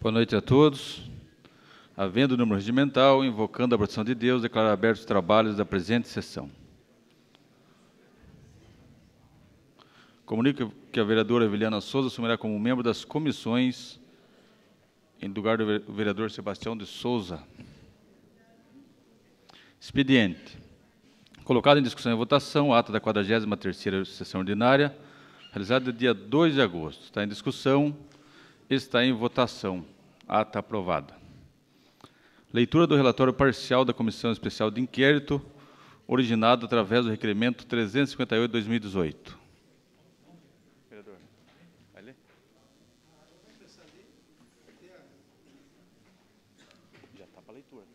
Boa noite a todos. Havendo o número regimental, invocando a proteção de Deus, declaro abertos os trabalhos da presente sessão. Comunico que a vereadora Eveliana Souza assumirá como membro das comissões, em lugar do vereador Sebastião de Souza. Expediente. Colocado em discussão e votação, o ato da 43ª sessão ordinária, realizada dia 2 de agosto. Está em discussão, está em votação. Ata aprovada. Leitura do relatório parcial da Comissão Especial de Inquérito, originado através do requerimento 358 de 2018. Vereador, vai ler? Já está para a leitura.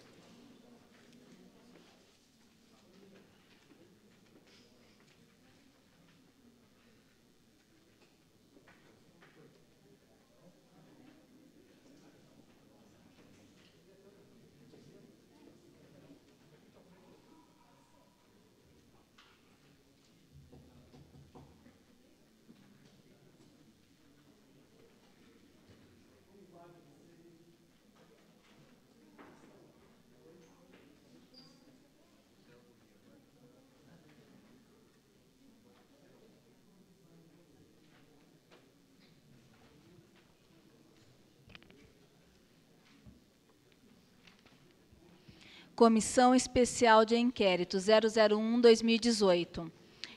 Comissão Especial de Inquérito 001-2018.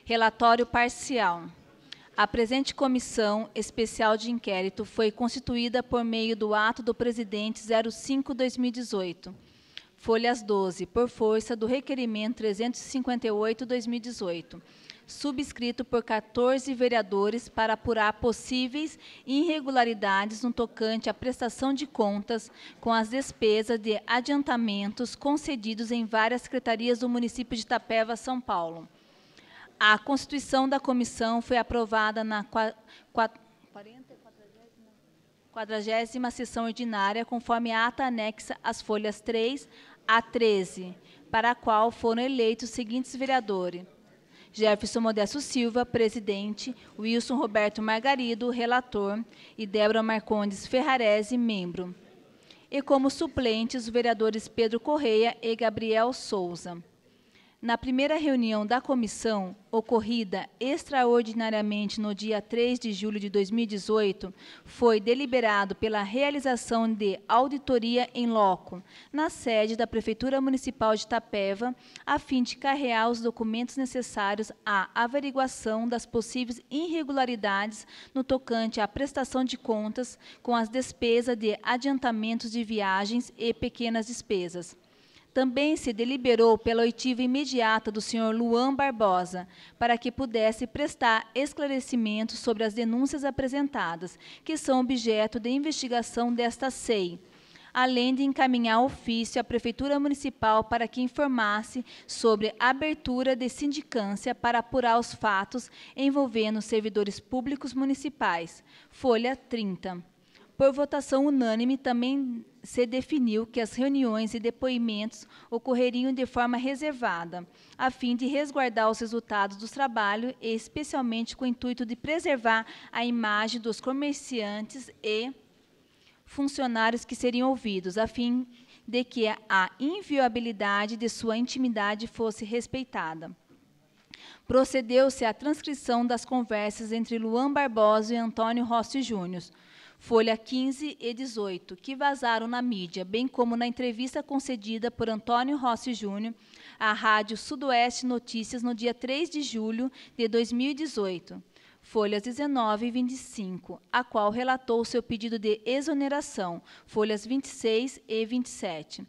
Relatório parcial. A presente Comissão Especial de Inquérito foi constituída por meio do ato do presidente 05-2018, folhas 12, por força do requerimento 358-2018, subscrito por 14 vereadores para apurar possíveis irregularidades no tocante à prestação de contas com as despesas de adiantamentos concedidos em várias secretarias do município de Itapeva, São Paulo. A constituição da comissão foi aprovada na 40ª sessão ordinária, conforme a ata anexa às folhas 3 a 13, para a qual foram eleitos os seguintes vereadores: Jefferson Modesto Silva, presidente; Wilson Roberto Margarido, relator; e Débora Marcondes Ferrarese, membro. E como suplentes, os vereadores Pedro Correia e Gabriel Souza. Na primeira reunião da comissão, ocorrida extraordinariamente no dia 3 de julho de 2018, foi deliberado pela realização de auditoria em loco, na sede da Prefeitura Municipal de Itapeva, a fim de carrear os documentos necessários à averiguação das possíveis irregularidades no tocante à prestação de contas com as despesas de adiantamentos de viagens e pequenas despesas. Também se deliberou pela oitiva imediata do senhor Luan Barbosa, para que pudesse prestar esclarecimentos sobre as denúncias apresentadas, que são objeto de investigação desta SEI, além de encaminhar ofício à Prefeitura Municipal para que informasse sobre a abertura de sindicância para apurar os fatos envolvendo servidores públicos municipais. Folha 30. Por votação unânime, também se definiu que as reuniões e depoimentos ocorreriam de forma reservada, a fim de resguardar os resultados dos trabalhos e especialmente com o intuito de preservar a imagem dos comerciantes e funcionários que seriam ouvidos, a fim de que a inviolabilidade de sua intimidade fosse respeitada. Procedeu-se à transcrição das conversas entre Luan Barbosa e Antônio Rossi Júnior, folha 15 e 18, que vazaram na mídia, bem como na entrevista concedida por Antônio Rossi Júnior à Rádio Sudoeste Notícias no dia 3 de julho de 2018, folhas 19 e 25, a qual relatou seu pedido de exoneração, folhas 26 e 27.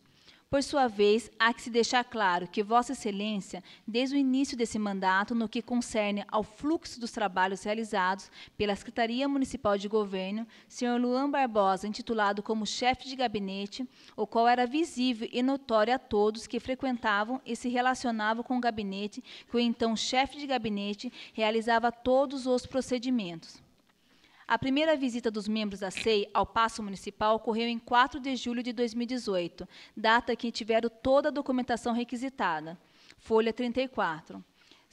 Por sua vez, há que se deixar claro que Vossa Excelência, desde o início desse mandato, no que concerne ao fluxo dos trabalhos realizados pela Secretaria Municipal de Governo, senhor Luan Barbosa, intitulado como chefe de gabinete, o qual era visível e notório a todos que frequentavam e se relacionavam com o gabinete, que o então chefe de gabinete realizava todos os procedimentos. A primeira visita dos membros da SEI ao Paço Municipal ocorreu em 4 de julho de 2018, data que tiveram toda a documentação requisitada. Folha 34.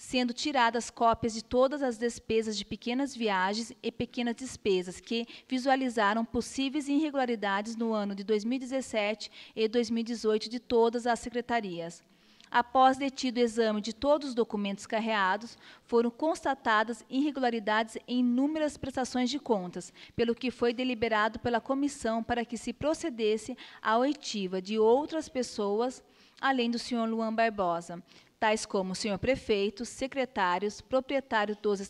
sendo tiradas cópias de todas as despesas de pequenas viagens e pequenas despesas que visualizaram possíveis irregularidades no ano de 2017 e 2018 de todas as secretarias. Após detido o exame de todos os documentos carreados, foram constatadas irregularidades em inúmeras prestações de contas, pelo que foi deliberado pela comissão para que se procedesse à oitiva de outras pessoas, além do senhor Luan Barbosa, tais como o senhor prefeito, secretários, proprietário dos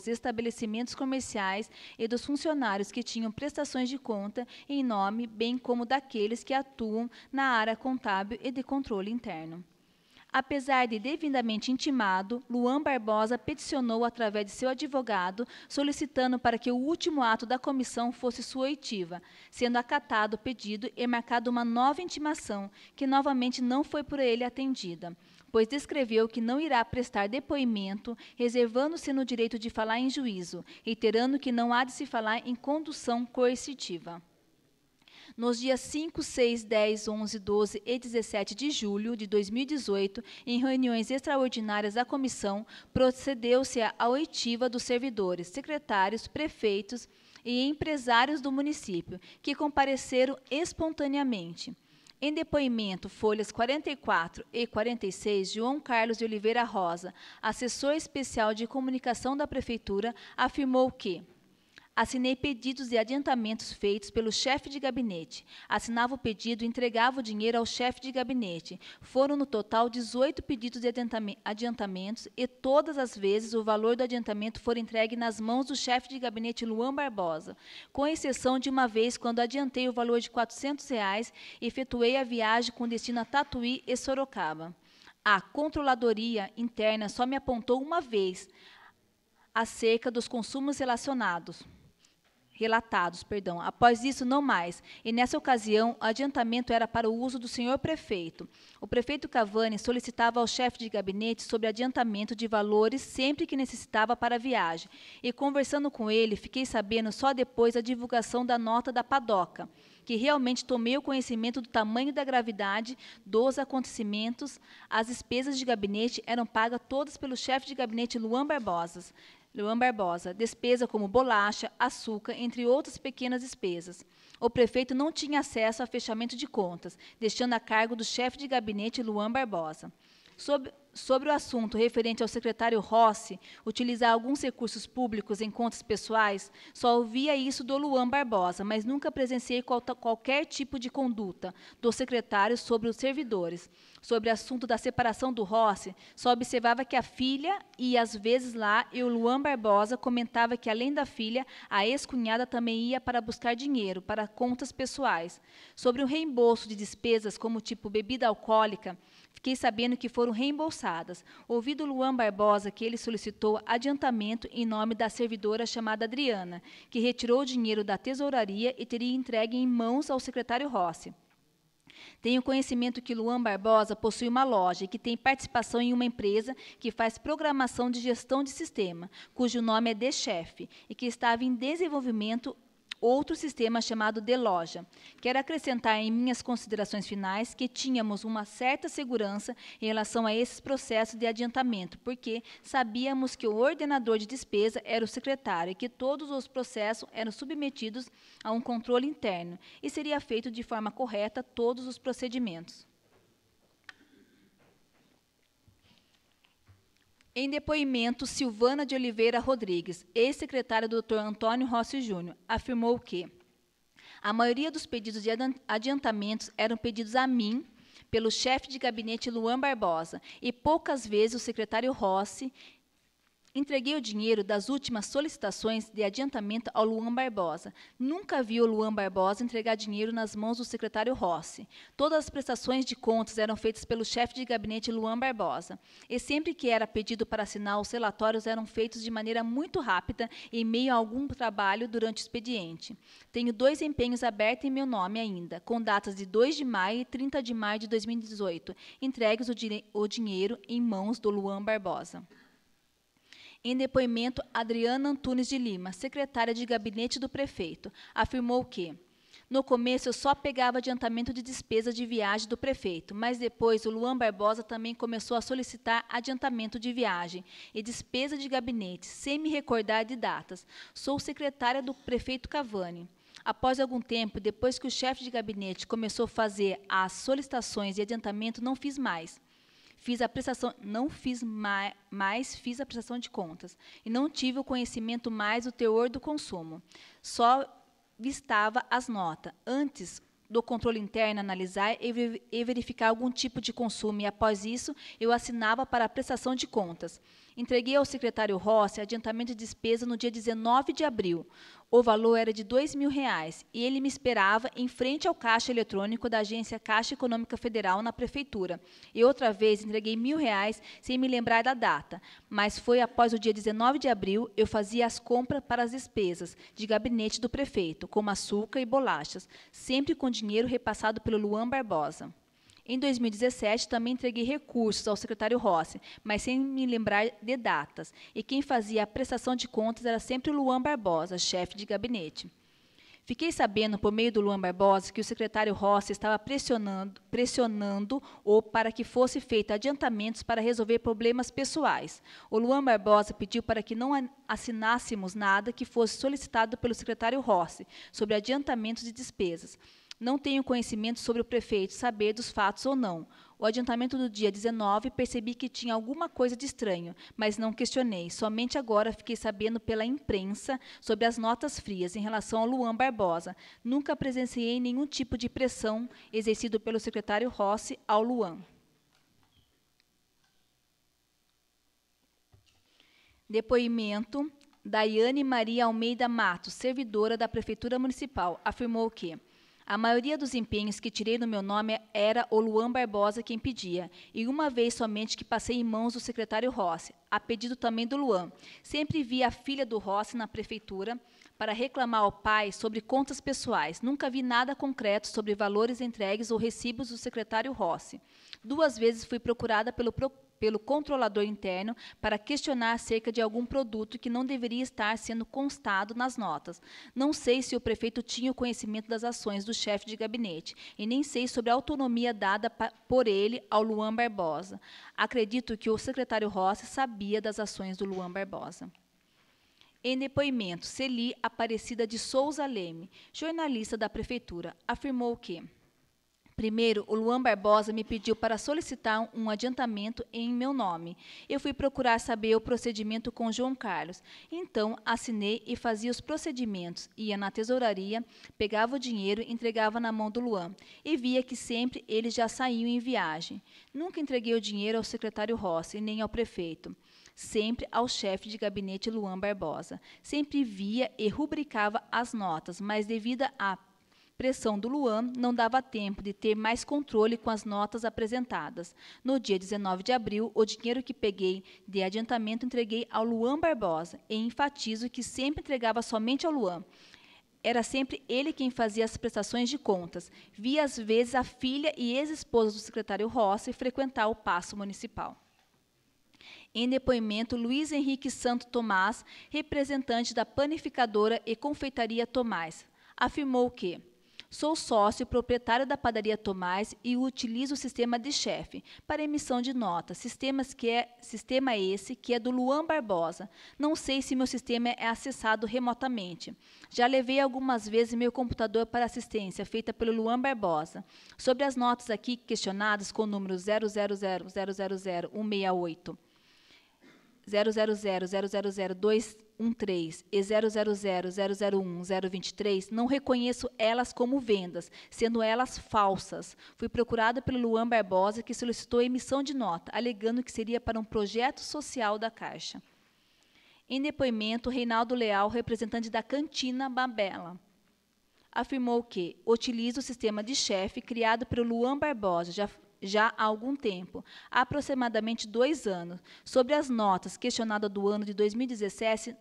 estabelecimentos comerciais e dos funcionários que tinham prestações de conta em nome, bem como daqueles que atuam na área contábil e de controle interno. Apesar de devidamente intimado, Luan Barbosa peticionou através de seu advogado, solicitando para que o último ato da comissão fosse sua oitiva, sendo acatado o pedido e marcada uma nova intimação, que novamente não foi por ele atendida, pois descreveu que não irá prestar depoimento, reservando-se no direito de falar em juízo, reiterando que não há de se falar em condução coercitiva. Nos dias 5, 6, 10, 11, 12 e 17 de julho de 2018, em reuniões extraordinárias da comissão, procedeu-se à oitiva dos servidores, secretários, prefeitos e empresários do município, que compareceram espontaneamente. Em depoimento, folhas 44 e 46, João Carlos de Oliveira Rosa, assessor especial de comunicação da Prefeitura, afirmou que assinei pedidos de adiantamentos feitos pelo chefe de gabinete. Assinava o pedido e entregava o dinheiro ao chefe de gabinete. Foram, no total, 18 pedidos de adiantamentos e, todas as vezes, o valor do adiantamento foi entregue nas mãos do chefe de gabinete Luan Barbosa, com exceção de uma vez, quando adiantei o valor de R$ 400 e efetuei a viagem com destino a Tatuí e Sorocaba. A Controladoria Interna só me apontou uma vez acerca dos consumos relatados. Após isso, não mais. E nessa ocasião, o adiantamento era para o uso do senhor prefeito. O prefeito Cavani solicitava ao chefe de gabinete sobre adiantamento de valores sempre que necessitava para a viagem. E conversando com ele, fiquei sabendo só depois da divulgação da nota da Padoca, que realmente tomei o conhecimento do tamanho da gravidade dos acontecimentos. As despesas de gabinete eram pagas todas pelo chefe de gabinete Luan Barbosa, despesa como bolacha, açúcar, entre outras pequenas despesas. O prefeito não tinha acesso a fechamento de contas, deixando a cargo do chefe de gabinete Luan Barbosa. Sobre o assunto referente ao secretário Rossi utilizar alguns recursos públicos em contas pessoais, só ouvia isso do Luan Barbosa, mas nunca presenciei qualquer tipo de conduta do secretário sobre os servidores. Sobre o assunto da separação do Rossi, só observava que a filha ia às vezes lá e o Luan Barbosa comentava que, além da filha, a ex-cunhada também ia para buscar dinheiro para contas pessoais. Sobre o reembolso de despesas como tipo bebida alcoólica, fiquei sabendo que foram reembolsadas. Ouvi do Luan Barbosa que ele solicitou adiantamento em nome da servidora chamada Adriana, que retirou o dinheiro da tesouraria e teria entregue em mãos ao secretário Rossi. Tenho conhecimento que Luan Barbosa possui uma loja e que tem participação em uma empresa que faz programação de gestão de sistema, cujo nome é DChef, e que estava em desenvolvimento outro sistema chamado de loja. Quero acrescentar em minhas considerações finais que tínhamos uma certa segurança em relação a esses processos de adiantamento, porque sabíamos que o ordenador de despesa era o secretário e que todos os processos eram submetidos a um controle interno e seria feito de forma correta todos os procedimentos. Em depoimento, Silvana de Oliveira Rodrigues, ex-secretária do Dr. Antônio Rossi Júnior, afirmou que a maioria dos pedidos de adiantamentos eram pedidos a mim pelo chefe de gabinete Luan Barbosa e poucas vezes o secretário Rossi. Entreguei o dinheiro das últimas solicitações de adiantamento ao Luan Barbosa. Nunca vi o Luan Barbosa entregar dinheiro nas mãos do secretário Rossi. Todas as prestações de contas eram feitas pelo chefe de gabinete Luan Barbosa. E sempre que era pedido para assinar, os relatórios eram feitos de maneira muito rápida, em meio a algum trabalho durante o expediente. Tenho 2 empenhos abertos em meu nome ainda, com datas de 2 de maio e 30 de maio de 2018, entregues o dinheiro em mãos do Luan Barbosa. Em depoimento, Adriana Antunes de Lima, secretária de gabinete do prefeito, afirmou que No começo, eu só pegava adiantamento de despesa de viagem do prefeito, mas depois o Luan Barbosa também começou a solicitar adiantamento de viagem e despesa de gabinete, sem me recordar de datas. Sou secretária do prefeito Cavani. Após algum tempo, depois que o chefe de gabinete começou a fazer as solicitações e adiantamento, não fiz mais. Fiz a prestação, não fiz mais, fiz a prestação de contas. E não tive o conhecimento mais do teor do consumo. Só vistava as notas, antes do controle interno analisar e verificar algum tipo de consumo, e após isso, eu assinava para a prestação de contas. Entreguei ao secretário Rossi adiantamento de despesa no dia 19 de abril. O valor era de R$2.000 e ele me esperava em frente ao caixa eletrônico da agência Caixa Econômica Federal na prefeitura. E outra vez entreguei R$1.000 sem me lembrar da data, mas foi após o dia 19 de abril eu fazia as compras para as despesas de gabinete do prefeito, como açúcar e bolachas, sempre com dinheiro repassado pelo Luan Barbosa. Em 2017, também entreguei recursos ao secretário Rossi, mas sem me lembrar de datas, e quem fazia a prestação de contas era sempre o Luan Barbosa, chefe de gabinete. Fiquei sabendo, por meio do Luan Barbosa, que o secretário Rossi estava pressionando-o para que fosse feito adiantamentos para resolver problemas pessoais. O Luan Barbosa pediu para que não assinássemos nada que fosse solicitado pelo secretário Rossi sobre adiantamentos de despesas. Não tenho conhecimento sobre o prefeito saber dos fatos ou não. O adiantamento do dia 19 percebi que tinha alguma coisa de estranho, mas não questionei. Somente agora fiquei sabendo pela imprensa sobre as notas frias em relação ao Luan Barbosa. Nunca presenciei nenhum tipo de pressão exercido pelo secretário Rossi ao Luan. Depoimento. Daiane Maria Almeida Matos, servidora da Prefeitura Municipal, afirmou que a maioria dos empenhos que tirei no meu nome era o Luan Barbosa quem pedia, e uma vez somente que passei em mãos do secretário Rossi, a pedido também do Luan. Sempre vi a filha do Rossi na prefeitura para reclamar ao pai sobre contas pessoais. Nunca vi nada concreto sobre valores entregues ou recibos do secretário Rossi. 2 vezes fui procurada pelo controlador interno para questionar acerca de algum produto que não deveria estar sendo constado nas notas. Não sei se o prefeito tinha o conhecimento das ações do chefe de gabinete e nem sei sobre a autonomia dada por ele ao Luan Barbosa. Acredito que o secretário Rossi sabia das ações do Luan Barbosa. Em depoimento, Celi Aparecida de Souza Leme, jornalista da prefeitura, afirmou que primeiro, o Luan Barbosa me pediu para solicitar um adiantamento em meu nome. Eu fui procurar saber o procedimento com João Carlos. Então, assinei e fazia os procedimentos. Ia na tesouraria, pegava o dinheiro e entregava na mão do Luan. E via que sempre eles já saíam em viagem. Nunca entreguei o dinheiro ao secretário Rossi, nem ao prefeito. Sempre ao chefe de gabinete Luan Barbosa. Sempre via e rubricava as notas, mas devido à pressão do Luan, não dava tempo de ter mais controle com as notas apresentadas. No dia 19 de abril, o dinheiro que peguei de adiantamento entreguei ao Luan Barbosa, e enfatizo que sempre entregava somente ao Luan. Era sempre ele quem fazia as prestações de contas. Via às vezes a filha e ex-esposa do secretário Rossi frequentar o Paço Municipal. Em depoimento, Luiz Henrique Santo Tomás, representante da panificadora e confeitaria Tomás, afirmou que sou sócio e proprietário da padaria Tomás e utilizo o sistema de chefe para emissão de notas. Sistema esse que é do Luan Barbosa. Não sei se meu sistema é acessado remotamente. Já levei algumas vezes meu computador para assistência feita pelo Luan Barbosa. Sobre as notas aqui questionadas com o número 000000168, 000000213 e 0000001-023, não reconheço elas como vendas, sendo elas falsas. Fui procurada pelo Luan Barbosa, que solicitou a emissão de nota, alegando que seria para um projeto social da Caixa. Em depoimento, Reinaldo Leal, representante da Cantina Babela, afirmou que utiliza o sistema de chefe criado pelo Luan Barbosa, já há algum tempo, há aproximadamente 2 anos. Sobre as notas questionadas do ano de 2017,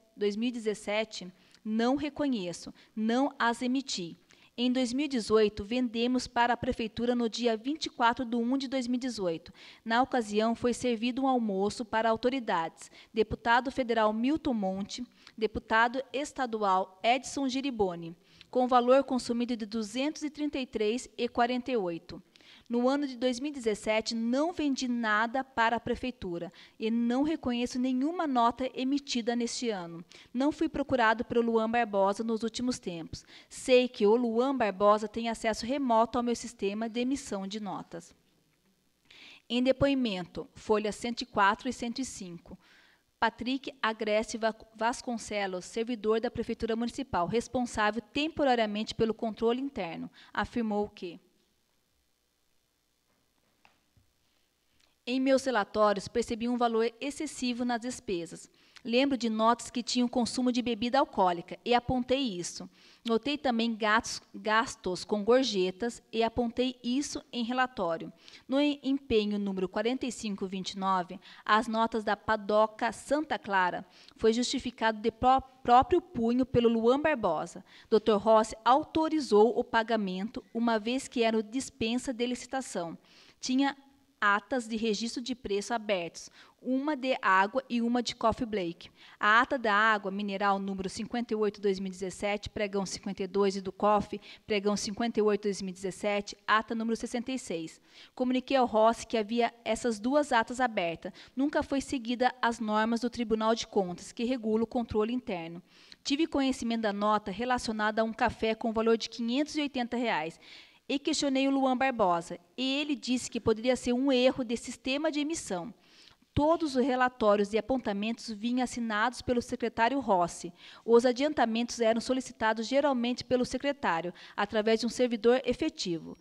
não reconheço, não as emiti. Em 2018, vendemos para a Prefeitura no dia 24 de 1 de 2018. Na ocasião, foi servido um almoço para autoridades, deputado federal Milton Monte, deputado estadual Edson Giriboni, com valor consumido de R$ 233,48. No ano de 2017, não vendi nada para a Prefeitura e não reconheço nenhuma nota emitida neste ano. Não fui procurado pelo Luan Barbosa nos últimos tempos. Sei que o Luan Barbosa tem acesso remoto ao meu sistema de emissão de notas. Em depoimento, folhas 104 e 105. Patrick Agreste Vasconcelos, servidor da Prefeitura Municipal, responsável temporariamente pelo controle interno, afirmou que: em meus relatórios, percebi um valor excessivo nas despesas. Lembro de notas que tinham consumo de bebida alcoólica e apontei isso. Notei também gastos com gorjetas e apontei isso em relatório. No empenho número 4529, as notas da Padoca Santa Clara foi justificado de próprio punho pelo Luan Barbosa. Dr. Rossi autorizou o pagamento, uma vez que era dispensa de licitação. Tinha atas de registro de preço abertos, uma de água e uma de Coffee Break. A ata da água mineral número 58/2017, pregão 52, e do Coffee, pregão 58/2017, ata número 66. Comuniquei ao Rossi que havia essas duas atas abertas. Nunca foi seguida as normas do Tribunal de Contas, que regula o controle interno. Tive conhecimento da nota relacionada a um café com valor de R$ 580. E questionei o Luan Barbosa, e ele disse que poderia ser um erro de sistema de emissão. Todos os relatórios e apontamentos vinham assinados pelo secretário Rossi. Os adiantamentos eram solicitados geralmente pelo secretário, através de um servidor efetivo.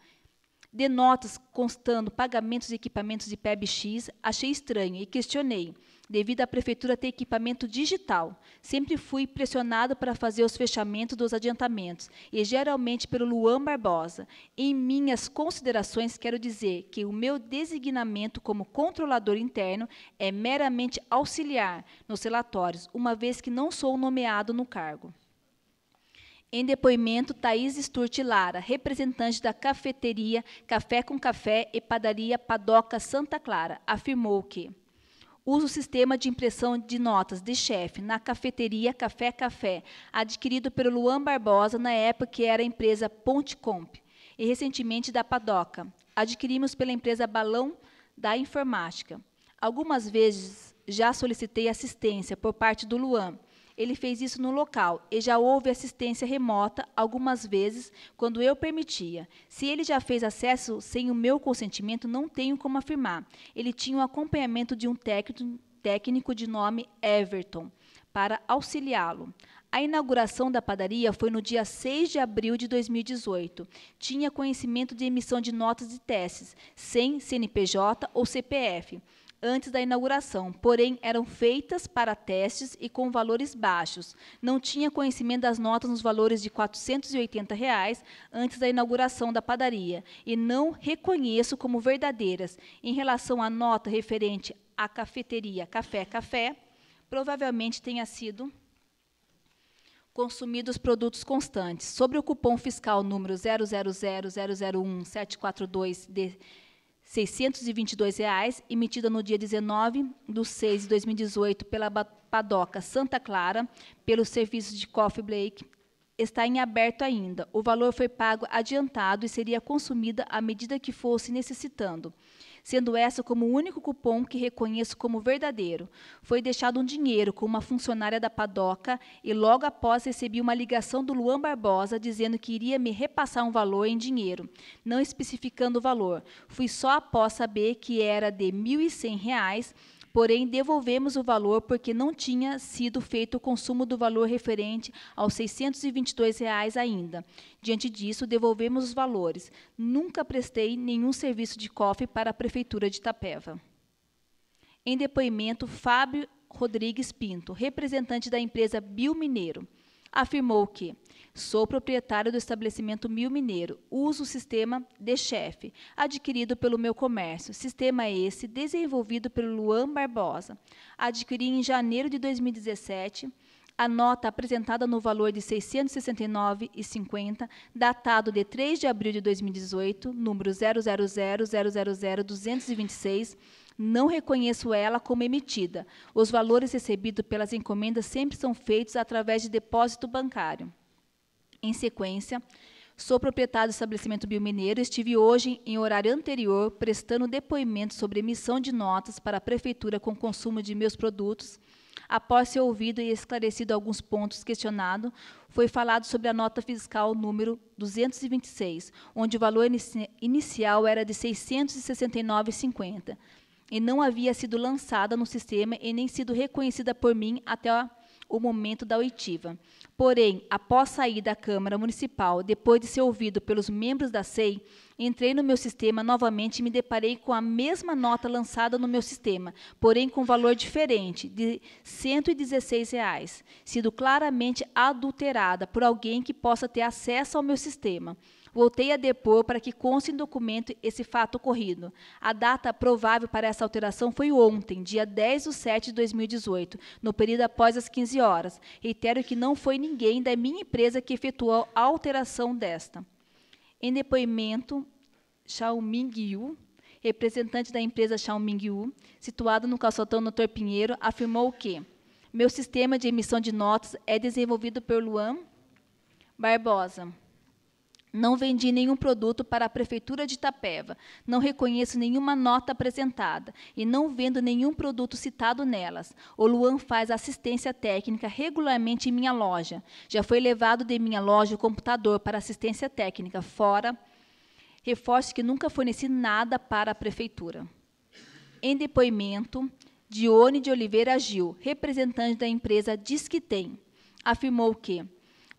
De notas constando pagamentos de equipamentos de PEBX, achei estranho e questionei, devido à Prefeitura ter equipamento digital. Sempre fui pressionado para fazer os fechamentos dos adiantamentos, e geralmente pelo Luan Barbosa. Em minhas considerações, quero dizer que o meu designamento como controlador interno é meramente auxiliar nos relatórios, uma vez que não sou nomeado no cargo. Em depoimento, Thaís Sturti Lara, representante da cafeteria Café com Café e padaria Padoca Santa Clara, afirmou que usa o sistema de impressão de notas de chefe na cafeteria Café Café, adquirido pelo Luan Barbosa na época que era a empresa Pontecomp, e recentemente da Padoca. Adquirimos pela empresa Balão da Informática. Algumas vezes já solicitei assistência por parte do Luan. Ele fez isso no local e já houve assistência remota algumas vezes quando eu permitia. Se ele já fez acesso sem o meu consentimento, não tenho como afirmar. Ele tinha o acompanhamento de um técnico de nome Everton para auxiliá-lo. A inauguração da padaria foi no dia 6 de abril de 2018. Tinha conhecimento de emissão de notas de testes, sem CNPJ ou CPF. Antes da inauguração, porém, eram feitas para testes e com valores baixos. Não tinha conhecimento das notas nos valores de R$ 480 antes da inauguração da padaria, e não reconheço como verdadeiras. Em relação à nota referente à cafeteria Café Café, provavelmente tenha sido consumidos produtos constantes. Sobre o cupom fiscal número 000001742 de R$ 622, emitida no dia 19/6/2018 pela Padoca Santa Clara, pelo serviço de Coffee Break, está em aberto ainda. O valor foi pago adiantado e seria consumida à medida que fosse necessitando, sendo essa como o único cupom que reconheço como verdadeiro. Foi deixado um dinheiro com uma funcionária da Padoca e logo após recebi uma ligação do Luan Barbosa dizendo que iria me repassar um valor em dinheiro, não especificando o valor. Fui só após saber que era de R$ 1.100, porém devolvemos o valor porque não tinha sido feito o consumo do valor referente aos R$ 622 ainda. Diante disso, devolvemos os valores. Nunca prestei nenhum serviço de coffee para a Prefeitura de Itapeva. Em depoimento, Fábio Rodrigues Pinto, representante da empresa Biomineiro, afirmou que sou proprietário do estabelecimento Mil Mineiro, uso o sistema de chefe, adquirido pelo meu comércio. Sistema esse desenvolvido pelo Luan Barbosa. Adquiri em janeiro de 2017, a nota apresentada no valor de R$ 669,50, datado de 3 de abril de 2018, número 000000226, não reconheço ela como emitida. Os valores recebidos pelas encomendas sempre são feitos através de depósito bancário. Em sequência, sou proprietário do estabelecimento Biomineiro. Estive hoje, em horário anterior, prestando depoimento sobre emissão de notas para a Prefeitura com consumo de meus produtos. Após ser ouvido e esclarecido alguns pontos questionados, foi falado sobre a nota fiscal número 226, onde o valor inicial era de R$ 669,50, e não havia sido lançada no sistema e nem sido reconhecida por mim até o momento da oitiva. Porém, após sair da Câmara Municipal, depois de ser ouvido pelos membros da SEI, entrei no meu sistema novamente e me deparei com a mesma nota lançada no meu sistema, porém com valor diferente, de R$ 116, sido claramente adulterada por alguém que possa ter acesso ao meu sistema. Voltei a depor para que conste em documento esse fato ocorrido. A data provável para essa alteração foi ontem, dia 10/7/2018, no período após as 15 horas. Reitero que não foi ninguém da minha empresa que efetuou a alteração desta. Em depoimento, Xiaoming Yu, representante da empresa Xiaoming Yu, situado no calçadão Dr. Pinheiro, afirmou que meu sistema de emissão de notas é desenvolvido por Luan Barbosa. Não vendi nenhum produto para a Prefeitura de Itapeva, não reconheço nenhuma nota apresentada e não vendo nenhum produto citado nelas. O Luan faz assistência técnica regularmente em minha loja. Já foi levado de minha loja o computador para assistência técnica, fora. Reforço que nunca forneci nada para a Prefeitura. Em depoimento, Dione de Oliveira Gil, representante da empresa Disquetem, afirmou que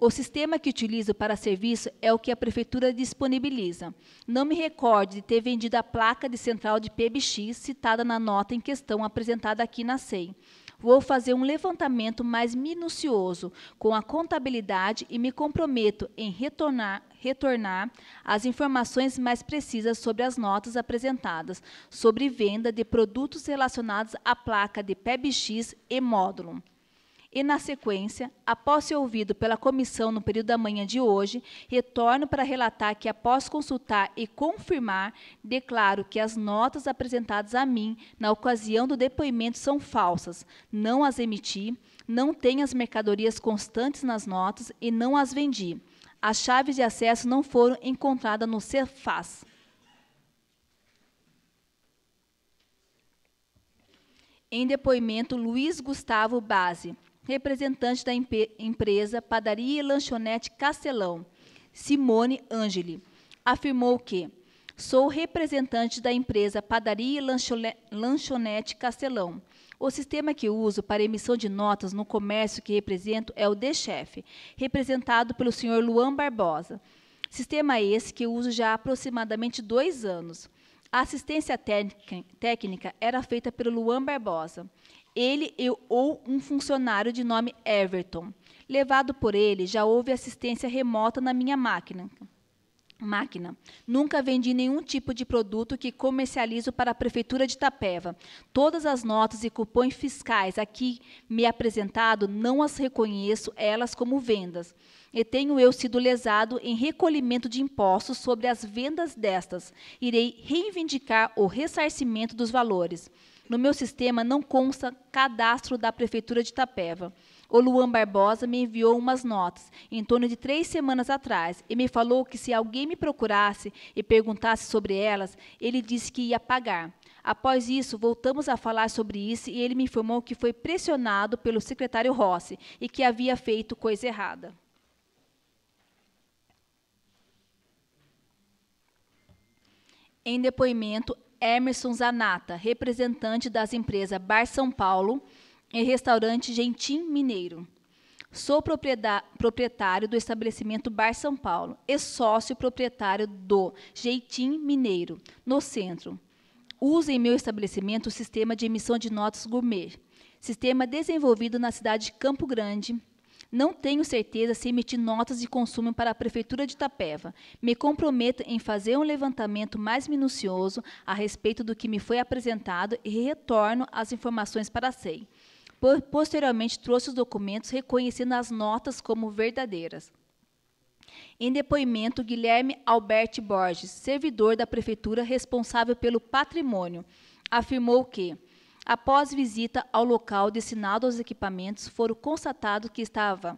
o sistema que utilizo para serviço é o que a Prefeitura disponibiliza. Não me recordo de ter vendido a placa de central de PBX citada na nota em questão apresentada aqui na SEI. Vou fazer um levantamento mais minucioso com a contabilidade e me comprometo em retornar as informações mais precisas sobre as notas apresentadas, sobre venda de produtos relacionados à placa de PBX e módulo. E, na sequência, após ser ouvido pela comissão no período da manhã de hoje, retorno para relatar que, após consultar e confirmar, declaro que as notas apresentadas a mim, na ocasião do depoimento, são falsas. Não as emiti, não tenho as mercadorias constantes nas notas e não as vendi. As chaves de acesso não foram encontradas no Cefaz. Em depoimento, Luiz Gustavo Base, representante da empresa Padaria e Lanchonete Castelão, Simone Angeli, afirmou que sou representante da empresa Padaria e Lanchonete Castelão. O sistema que uso para emissão de notas no comércio que represento é o DChef, representado pelo senhor Luan Barbosa. Sistema esse que uso já há aproximadamente 2 anos. A assistência técnica era feita pelo Luan Barbosa. Ele ou um funcionário de nome Everton. Levado por ele, já houve assistência remota na minha máquina. Nunca vendi nenhum tipo de produto que comercializo para a Prefeitura de Itapeva. Todas as notas e cupons fiscais aqui me apresentado, não as reconheço elas como vendas. E tenho eu sido lesado em recolhimento de impostos sobre as vendas destas. Irei reivindicar o ressarcimento dos valores. No meu sistema não consta cadastro da Prefeitura de Itapeva. O Luan Barbosa me enviou umas notas, em torno de 3 semanas atrás, e me falou que se alguém me procurasse e perguntasse sobre elas, ele disse que ia pagar. Após isso, voltamos a falar sobre isso e ele me informou que foi pressionado pelo secretário Rossi e que havia feito coisa errada. Em depoimento, Emerson Zanata, representante das empresas Bar São Paulo e Restaurante Gentim Mineiro. Sou proprietário do estabelecimento Bar São Paulo e sócio proprietário do Gentim Mineiro, no centro. Uso em meu estabelecimento o sistema de emissão de notas gourmet, sistema desenvolvido na cidade de Campo Grande. Não tenho certeza se emitir notas de consumo para a Prefeitura de Itapeva. Me comprometo em fazer um levantamento mais minucioso a respeito do que me foi apresentado e retorno as informações para a SEI. Posteriormente, trouxe os documentos reconhecendo as notas como verdadeiras. Em depoimento, Guilherme Alberti Borges, servidor da Prefeitura responsável pelo patrimônio, afirmou que, após visita ao local destinado aos equipamentos, foram constatados que estava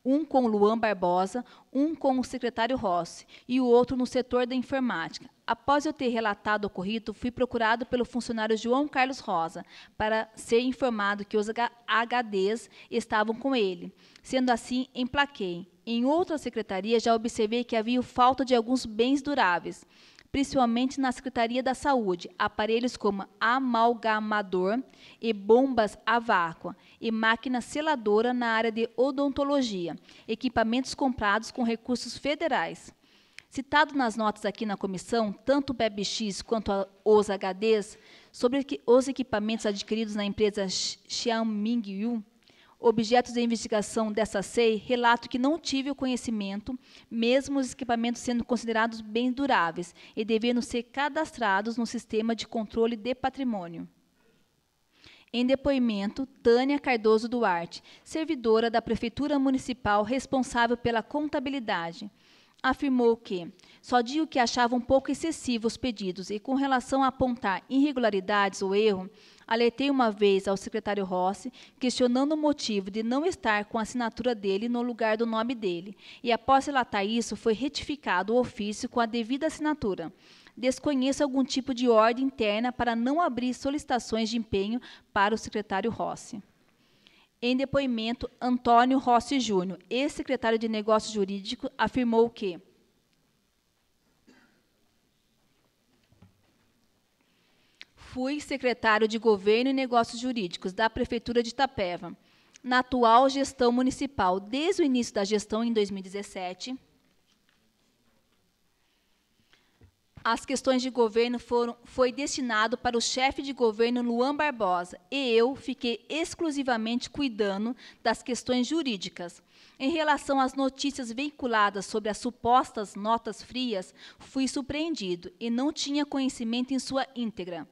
um com Luan Barbosa, um com o secretário Rossi e o outro no setor da informática. Após eu ter relatado o ocorrido, fui procurado pelo funcionário João Carlos Rosa para ser informado que os HDs estavam com ele. Sendo assim, emplaquei. Em outra secretaria, já observei que havia falta de alguns bens duráveis, principalmente na Secretaria da Saúde, aparelhos como amalgamador e bombas a vácuo, e máquina seladora na área de odontologia, equipamentos comprados com recursos federais. Citado nas notas aqui na comissão, tanto o BebX quanto os HDs, sobre os equipamentos adquiridos na empresa Xiaomingyu, objetos de investigação dessa SEI, relato que não tive o conhecimento, mesmo os equipamentos sendo considerados bens duráveis e devendo ser cadastrados no sistema de controle de patrimônio. Em depoimento, Tânia Cardoso Duarte, servidora da Prefeitura Municipal responsável pela contabilidade, afirmou que só digo que achava um pouco excessivo os pedidos e, com relação a apontar irregularidades ou erro, alertei uma vez ao secretário Rossi, questionando o motivo de não estar com a assinatura dele no lugar do nome dele, e após relatar isso, foi retificado o ofício com a devida assinatura. Desconheço algum tipo de ordem interna para não abrir solicitações de empenho para o secretário Rossi. Em depoimento, Antônio Rossi Júnior, ex-secretário de Negócios Jurídicos, afirmou que fui secretário de Governo e Negócios Jurídicos da Prefeitura de Itapeva, na atual gestão municipal, desde o início da gestão em 2017. As questões de governo foi destinado para o chefe de governo Luan Barbosa e eu fiquei exclusivamente cuidando das questões jurídicas. Em relação às notícias veiculadas sobre as supostas notas frias, fui surpreendido e não tinha conhecimento em sua íntegra.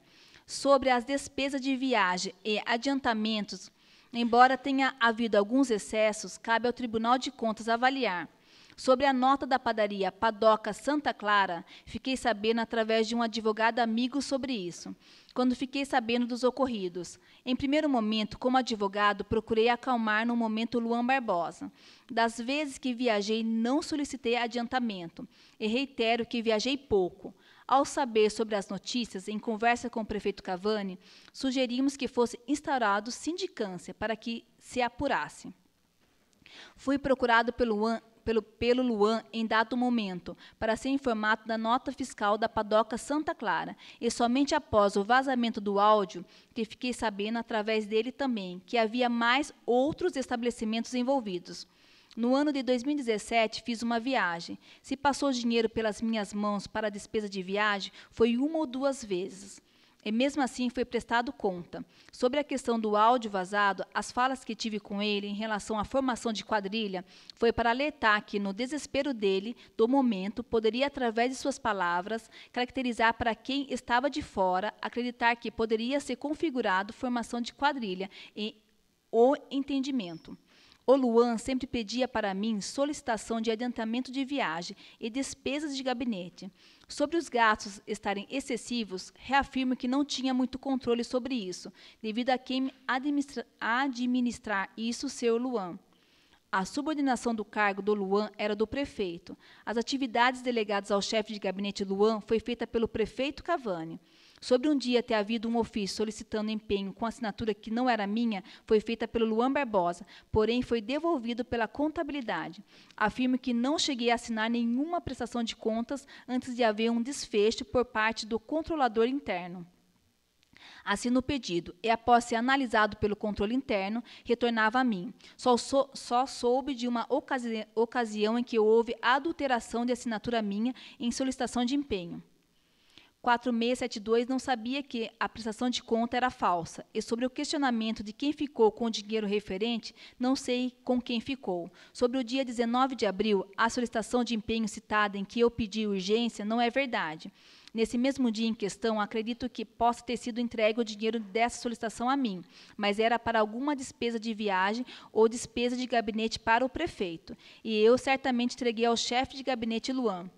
Sobre as despesas de viagem e adiantamentos, embora tenha havido alguns excessos, cabe ao Tribunal de Contas avaliar. Sobre a nota da padaria Padoca Santa Clara, fiquei sabendo através de um advogado amigo sobre isso, quando fiquei sabendo dos ocorridos. Em primeiro momento, como advogado, procurei acalmar no momento Luan Barbosa. Das vezes que viajei, não solicitei adiantamento, e reitero que viajei pouco. Ao saber sobre as notícias, em conversa com o prefeito Cavani, sugerimos que fosse instaurado sindicância para que se apurasse. Fui procurado pelo Luan em dado momento, para ser informado da nota fiscal da Padoca Santa Clara, e somente após o vazamento do áudio, que fiquei sabendo através dele também, que havia mais outros estabelecimentos envolvidos. No ano de 2017, fiz uma viagem. Se passou dinheiro pelas minhas mãos para a despesa de viagem, foi uma ou duas vezes. E mesmo assim foi prestado conta. Sobre a questão do áudio vazado, as falas que tive com ele em relação à formação de quadrilha foi para alertar que, no desespero dele, do momento, poderia, através de suas palavras, caracterizar para quem estava de fora, acreditar que poderia ser configurado formação de quadrilha e o entendimento. O Luan sempre pedia para mim solicitação de adiantamento de viagem e despesas de gabinete. Sobre os gastos estarem excessivos, reafirmo que não tinha muito controle sobre isso, devido a quem administrar isso ser o Luan. A subordinação do cargo do Luan era do prefeito. As atividades delegadas ao chefe de gabinete Luan foi feita pelo prefeito Cavani. Sobre um dia ter havido um ofício solicitando empenho com assinatura que não era minha, foi feita pelo Luan Barbosa, porém foi devolvido pela contabilidade. Afirmo que não cheguei a assinar nenhuma prestação de contas antes de haver um desfecho por parte do controlador interno. Assino o pedido e, após ser analisado pelo controle interno, retornava a mim. Só soube de uma ocasião em que houve adulteração de assinatura minha em solicitação de empenho. 4672 não sabia que a prestação de conta era falsa, e sobre o questionamento de quem ficou com o dinheiro referente, não sei com quem ficou. Sobre o dia 19 de abril, a solicitação de empenho citada em que eu pedi urgência não é verdade. Nesse mesmo dia em questão, acredito que possa ter sido entregue o dinheiro dessa solicitação a mim, mas era para alguma despesa de viagem ou despesa de gabinete para o prefeito, e eu certamente entreguei ao chefe de gabinete Luan.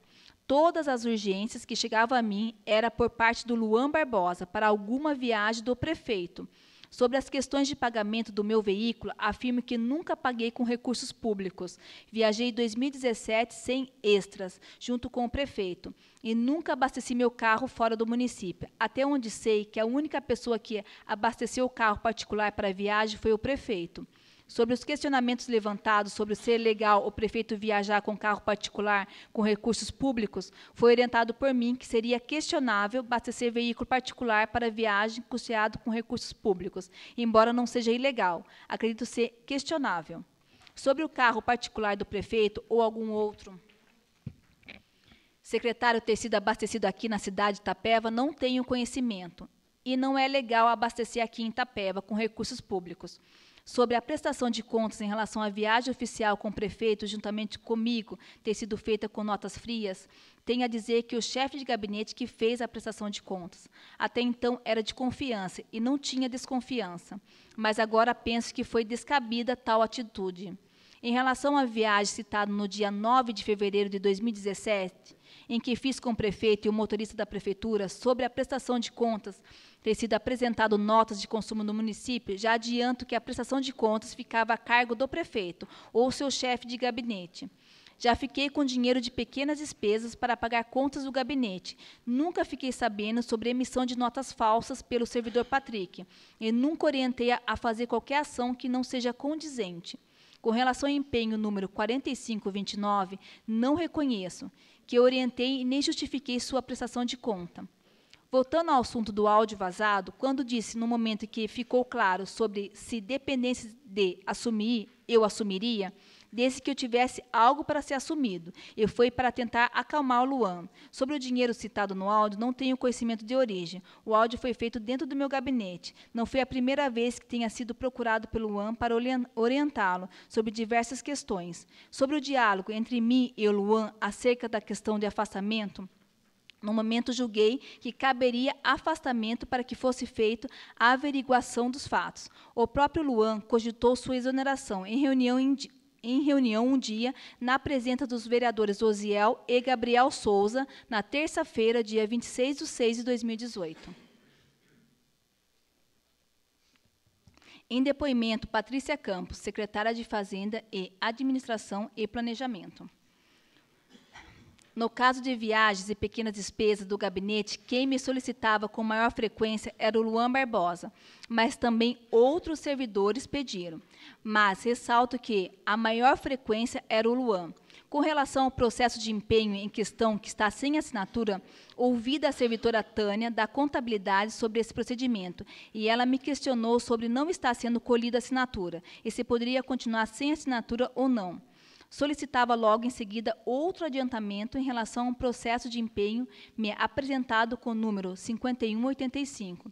Todas as urgências que chegavam a mim era por parte do Luan Barbosa para alguma viagem do prefeito. Sobre as questões de pagamento do meu veículo, afirmo que nunca paguei com recursos públicos. Viajei em 2017 sem extras, junto com o prefeito, e nunca abasteci meu carro fora do município. Até onde sei que a única pessoa que abasteceu o carro particular para a viagem foi o prefeito. Sobre os questionamentos levantados sobre ser legal o prefeito viajar com carro particular com recursos públicos, foi orientado por mim que seria questionável abastecer veículo particular para viagem custeado com recursos públicos, embora não seja ilegal. Acredito ser questionável. Sobre o carro particular do prefeito ou algum outro secretário ter sido abastecido aqui na cidade de Itapeva, não tenho conhecimento. E não é legal abastecer aqui em Itapeva com recursos públicos. Sobre a prestação de contas em relação à viagem oficial com o prefeito, juntamente comigo, ter sido feita com notas frias, tenho a dizer que o chefe de gabinete que fez a prestação de contas. Até então era de confiança e não tinha desconfiança, mas agora penso que foi descabida tal atitude. Em relação à viagem citada no dia 9 de fevereiro de 2017, em que fiz com o prefeito e o motorista da prefeitura sobre a prestação de contas, ter sido apresentado notas de consumo no município, já adianto que a prestação de contas ficava a cargo do prefeito ou seu chefe de gabinete. Já fiquei com dinheiro de pequenas despesas para pagar contas do gabinete. Nunca fiquei sabendo sobre a emissão de notas falsas pelo servidor Patrick e nunca orientei a fazer qualquer ação que não seja condizente. Com relação ao empenho número 4529, não reconheço que orientei e nem justifiquei sua prestação de conta. Voltando ao assunto do áudio vazado, quando disse no momento em que ficou claro sobre se dependesse de assumir, eu assumiria, desde que eu tivesse algo para ser assumido, e foi para tentar acalmar o Luan. Sobre o dinheiro citado no áudio, não tenho conhecimento de origem. O áudio foi feito dentro do meu gabinete. Não foi a primeira vez que tenha sido procurado pelo Luan para orientá-lo sobre diversas questões. Sobre o diálogo entre mim e o Luan acerca da questão de afastamento, no momento, julguei que caberia afastamento para que fosse feita a averiguação dos fatos. O próprio Luan cogitou sua exoneração em reunião um dia, na presença dos vereadores Osiel e Gabriel Souza, na terça-feira, dia 26/6/2018. Em depoimento, Patrícia Campos, secretária de Fazenda e Administração e Planejamento. No caso de viagens e pequenas despesas do gabinete, quem me solicitava com maior frequência era o Luan Barbosa, mas também outros servidores pediram. Mas ressalto que a maior frequência era o Luan. Com relação ao processo de empenho em questão, que está sem assinatura, ouvi da servidora Tânia da contabilidade sobre esse procedimento, e ela me questionou sobre não estar sendo colhida a assinatura, e se poderia continuar sem assinatura ou não. Solicitava logo em seguida outro adiantamento em relação ao processo de empenho me apresentado com o número 5185.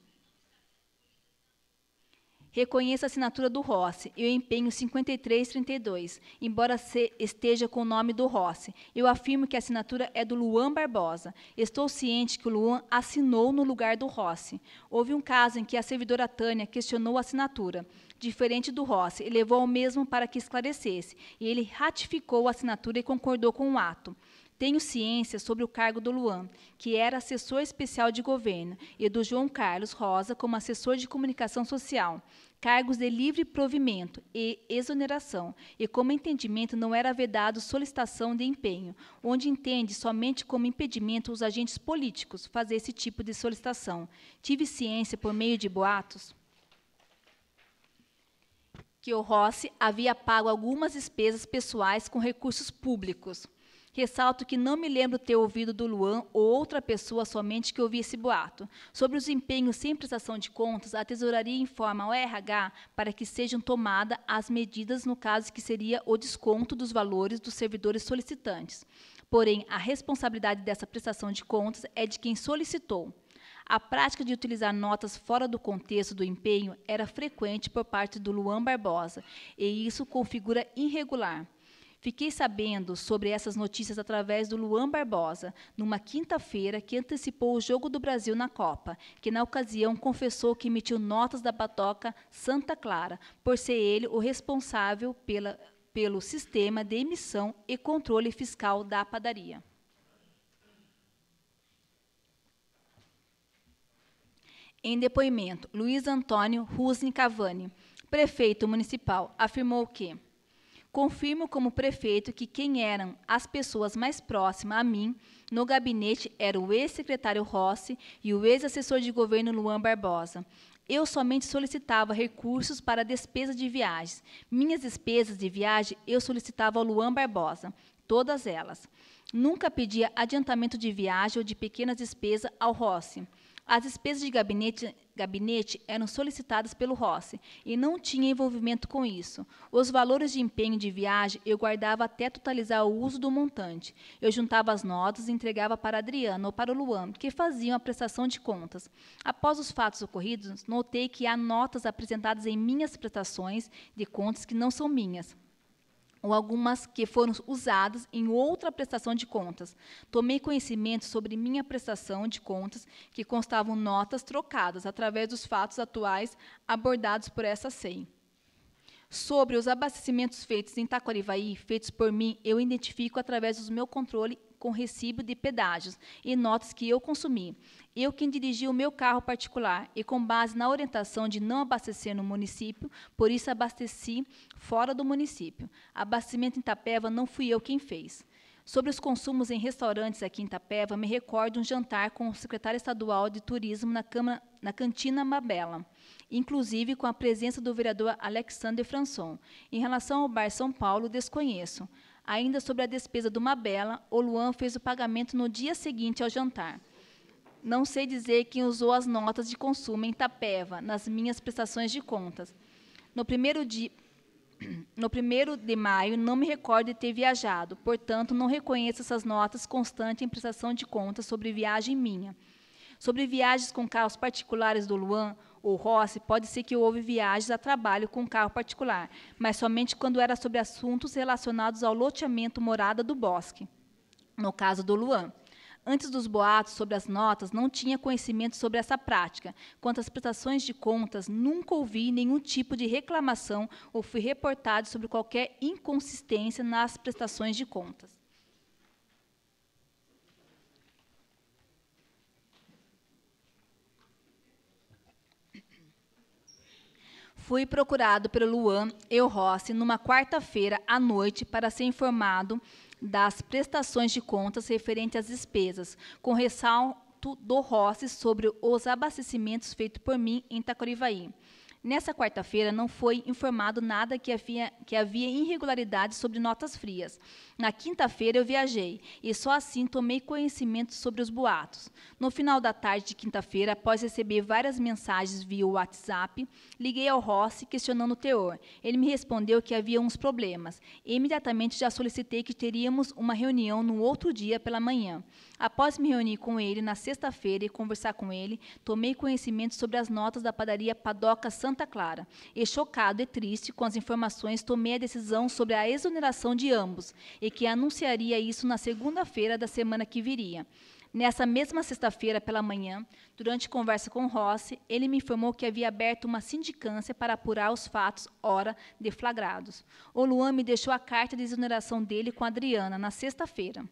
Reconheço a assinatura do Rossi e o empenho 5332, embora esteja com o nome do Rossi. Eu afirmo que a assinatura é do Luan Barbosa. Estou ciente que o Luan assinou no lugar do Rossi. Houve um caso em que a servidora Tânia questionou a assinatura, diferente do Rossi, e levou ao mesmo para que esclarecesse, e ele ratificou a assinatura e concordou com o ato. Tenho ciência sobre o cargo do Luan, que era assessor especial de governo, e do João Carlos Rosa como assessor de comunicação social, cargos de livre provimento e exoneração, e como entendimento não era vedado solicitação de empenho, onde entende somente como impedimento os agentes políticos fazer esse tipo de solicitação. Tive ciência, por meio de boatos, que o Rossi havia pago algumas despesas pessoais com recursos públicos. Ressalto que não me lembro ter ouvido do Luan ou outra pessoa somente que ouvi esse boato. Sobre os empenhos sem prestação de contas, a Tesouraria informa ao RH para que sejam tomadas as medidas no caso que seria o desconto dos valores dos servidores solicitantes. Porém, a responsabilidade dessa prestação de contas é de quem solicitou. A prática de utilizar notas fora do contexto do empenho era frequente por parte do Luan Barbosa, e isso configura irregular. Fiquei sabendo sobre essas notícias através do Luan Barbosa, numa quinta-feira que antecipou o Jogo do Brasil na Copa, que na ocasião confessou que emitiu notas da Patoca Santa Clara, por ser ele o responsável pelo sistema de emissão e controle fiscal da padaria. Em depoimento, Luiz Antônio Rusni Cavani, prefeito municipal, afirmou que: confirmo como prefeito que quem eram as pessoas mais próximas a mim no gabinete era o ex-secretário Rossi e o ex-assessor de governo Luan Barbosa. Eu somente solicitava recursos para a despesa de viagens. Minhas despesas de viagem eu solicitava ao Luan Barbosa, todas elas. Nunca pedia adiantamento de viagem ou de pequenas despesas ao Rossi. As despesas de gabinete eram solicitadas pelo Rossi e não tinha envolvimento com isso. Os valores de empenho de viagem eu guardava até totalizar o uso do montante. Eu juntava as notas e entregava para a Adriana ou para o Luan, que faziam a prestação de contas. Após os fatos ocorridos, notei que há notas apresentadas em minhas prestações de contas que não são minhas, ou algumas que foram usadas em outra prestação de contas. Tomei conhecimento sobre minha prestação de contas, que constavam notas trocadas através dos fatos atuais abordados por essa SEI. Sobre os abastecimentos feitos em Taquarivaí, feitos por mim, eu identifico através do meu controle com recibo de pedágios e notas que eu consumi. Eu quem dirigi o meu carro particular e, com base na orientação de não abastecer no município, por isso abasteci fora do município. Abastecimento em Itapeva não fui eu quem fez. Sobre os consumos em restaurantes aqui em Itapeva, me recordo um jantar com o secretário estadual de turismo na Cantina Mabela, inclusive com a presença do vereador Alexandre Françon. Em relação ao Bar São Paulo, desconheço. Ainda sobre a despesa do Mabela, o Luan fez o pagamento no dia seguinte ao jantar. Não sei dizer quem usou as notas de consumo em Itapeva, nas minhas prestações de contas. No 1º de maio, não me recordo de ter viajado, portanto, não reconheço essas notas constantes em prestação de contas sobre viagem minha. Sobre viagens com carros particulares do Luan ou Rossi, pode ser que houve viagens a trabalho com carro particular, mas somente quando era sobre assuntos relacionados ao loteamento Morada do Bosque, no caso do Luan. Antes dos boatos sobre as notas, não tinha conhecimento sobre essa prática. Quanto às prestações de contas, nunca ouvi nenhum tipo de reclamação ou fui reportado sobre qualquer inconsistência nas prestações de contas. Fui procurado pelo Luan e o Rossi numa quarta-feira à noite para ser informado das prestações de contas referentes às despesas, com ressalto do Rossi sobre os abastecimentos feitos por mim em Taquarivaí. Nessa quarta-feira, não foi informado nada que havia irregularidades sobre notas frias. Na quinta-feira, eu viajei, e só assim tomei conhecimento sobre os boatos. No final da tarde de quinta-feira, após receber várias mensagens via WhatsApp, liguei ao Rossi questionando o teor. Ele me respondeu que havia uns problemas. E imediatamente já solicitei que teríamos uma reunião no outro dia pela manhã. Após me reunir com ele na sexta-feira e conversar com ele, tomei conhecimento sobre as notas da padaria Padoca Santa Clara. E chocado e triste com as informações, tomei a decisão sobre a exoneração de ambos e que anunciaria isso na segunda-feira da semana que viria. Nessa mesma sexta-feira pela manhã, durante conversa com Rossi, ele me informou que havia aberto uma sindicância para apurar os fatos ora deflagrados. O Luan me deixou a carta de exoneração dele com a Adriana na sexta-feira.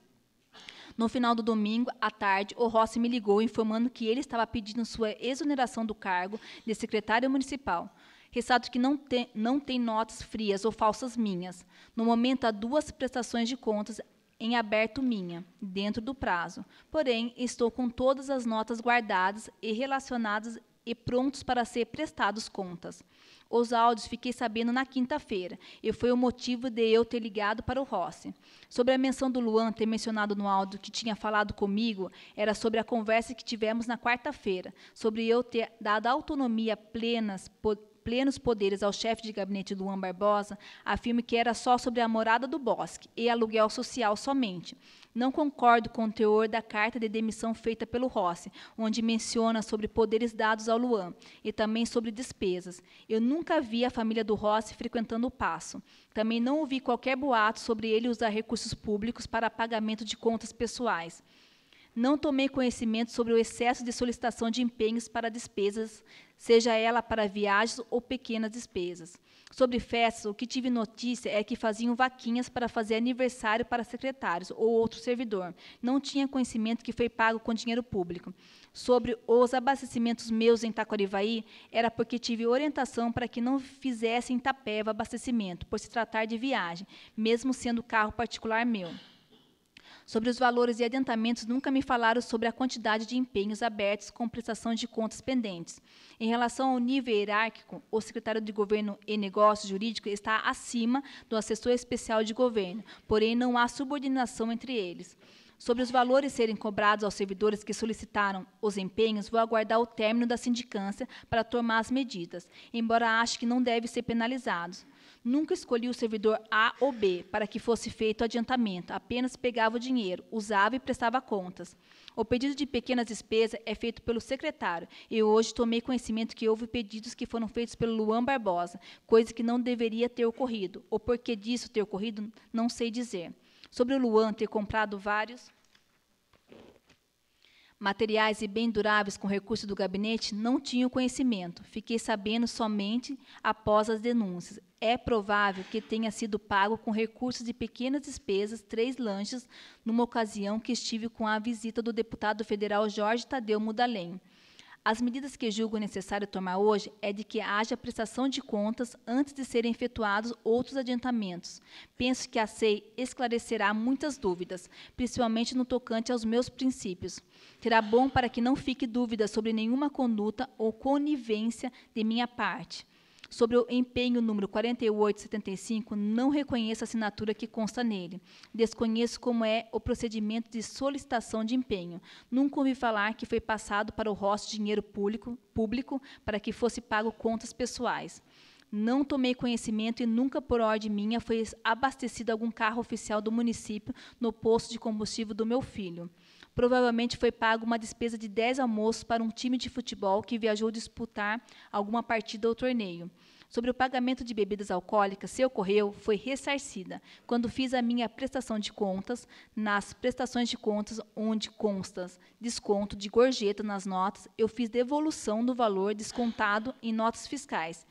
No final do domingo, à tarde, o Rossi me ligou informando que ele estava pedindo sua exoneração do cargo de secretário municipal. Ressalto que não tem notas frias ou falsas minhas. No momento, há 2 prestações de contas em aberto minha, dentro do prazo. Porém, estou com todas as notas guardadas e relacionadas e prontos para ser prestados contas. Os áudios fiquei sabendo na quinta-feira, e foi o motivo de eu ter ligado para o Rossi. Sobre a menção do Luan ter mencionado no áudio que tinha falado comigo, era sobre a conversa que tivemos na quarta-feira, sobre eu ter dado autonomia plenos poderes ao chefe de gabinete Luan Barbosa, afirmo que era só sobre a Morada do Bosque e aluguel social somente. Não concordo com o teor da carta de demissão feita pelo Rossi, onde menciona sobre poderes dados ao Luan e também sobre despesas. Eu nunca vi a família do Rossi frequentando o Paço. Também não ouvi qualquer boato sobre ele usar recursos públicos para pagamento de contas pessoais. Não tomei conhecimento sobre o excesso de solicitação de empenhos para despesas, seja ela para viagens ou pequenas despesas. Sobre festas, o que tive notícia é que faziam vaquinhas para fazer aniversário para secretários ou outro servidor. Não tinha conhecimento que foi pago com dinheiro público. Sobre os abastecimentos meus em Taquarivaí, era porque tive orientação para que não fizesse em Itapeva abastecimento, por se tratar de viagem, mesmo sendo carro particular meu. Sobre os valores e adiantamentos, nunca me falaram sobre a quantidade de empenhos abertos com prestação de contas pendentes. Em relação ao nível hierárquico, o secretário de Governo e Negócios Jurídicos está acima do assessor especial de governo, porém não há subordinação entre eles. Sobre os valores serem cobrados aos servidores que solicitaram os empenhos, vou aguardar o término da sindicância para tomar as medidas, embora ache que não deve ser penalizados. Nunca escolhi o servidor A ou B para que fosse feito o adiantamento, apenas pegava o dinheiro, usava e prestava contas. O pedido de pequenas despesas é feito pelo secretário, e hoje tomei conhecimento que houve pedidos que foram feitos pelo Luan Barbosa, coisa que não deveria ter ocorrido. O porquê disso ter ocorrido, não sei dizer. Sobre o Luan ter comprado vários materiais e bens duráveis com recurso do gabinete, não tinha conhecimento. Fiquei sabendo somente após as denúncias. É provável que tenha sido pago com recursos de pequenas despesas, 3 lanches, numa ocasião que estive com a visita do deputado federal Jorge Tadeu Mudalem. As medidas que julgo necessário tomar hoje é de que haja prestação de contas antes de serem efetuados outros adiantamentos. Penso que a SEI esclarecerá muitas dúvidas, principalmente no tocante aos meus princípios. Será bom para que não fique dúvida sobre nenhuma conduta ou conivência de minha parte. Sobre o empenho número 4875, não reconheço a assinatura que consta nele. Desconheço como é o procedimento de solicitação de empenho. Nunca ouvi falar que foi passado para o rosto dinheiro público para que fosse pago contas pessoais. Não tomei conhecimento e nunca por ordem minha foi abastecido algum carro oficial do município no posto de combustível do meu filho. Provavelmente foi pago uma despesa de 10 almoços para um time de futebol que viajou disputar alguma partida ou torneio. Sobre o pagamento de bebidas alcoólicas, se ocorreu, foi ressarcida. Quando fiz a minha prestação de contas, nas prestações de contas onde consta desconto de gorjeta nas notas, eu fiz devolução do valor descontado em notas fiscais.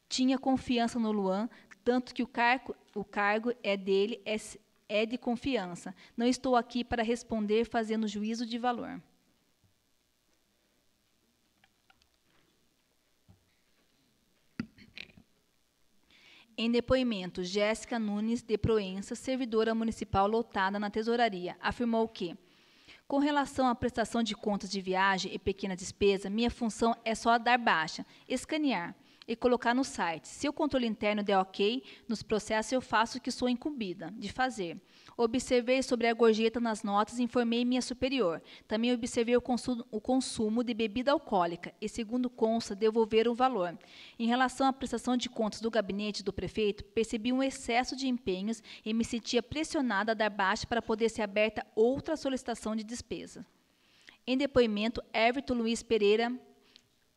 Tinha confiança no Luan, tanto que o cargo é dele, é de confiança. Não estou aqui para responder fazendo juízo de valor. Em depoimento, Jéssica Nunes de Proença, servidora municipal lotada na tesouraria, afirmou que, com relação à prestação de contas de viagem e pequena despesa, minha função é só dar baixa, escanear e colocar no site. Se o controle interno der ok, nos processos eu faço o que sou incumbida de fazer. Observei sobre a gorjeta nas notas e informei minha superior. Também observei o consumo de bebida alcoólica e, segundo consta, devolver o valor. Em relação à prestação de contas do gabinete do prefeito, percebi um excesso de empenhos e me sentia pressionada a dar baixa para poder ser aberta outra solicitação de despesa. Em depoimento, Everton Luiz Pereira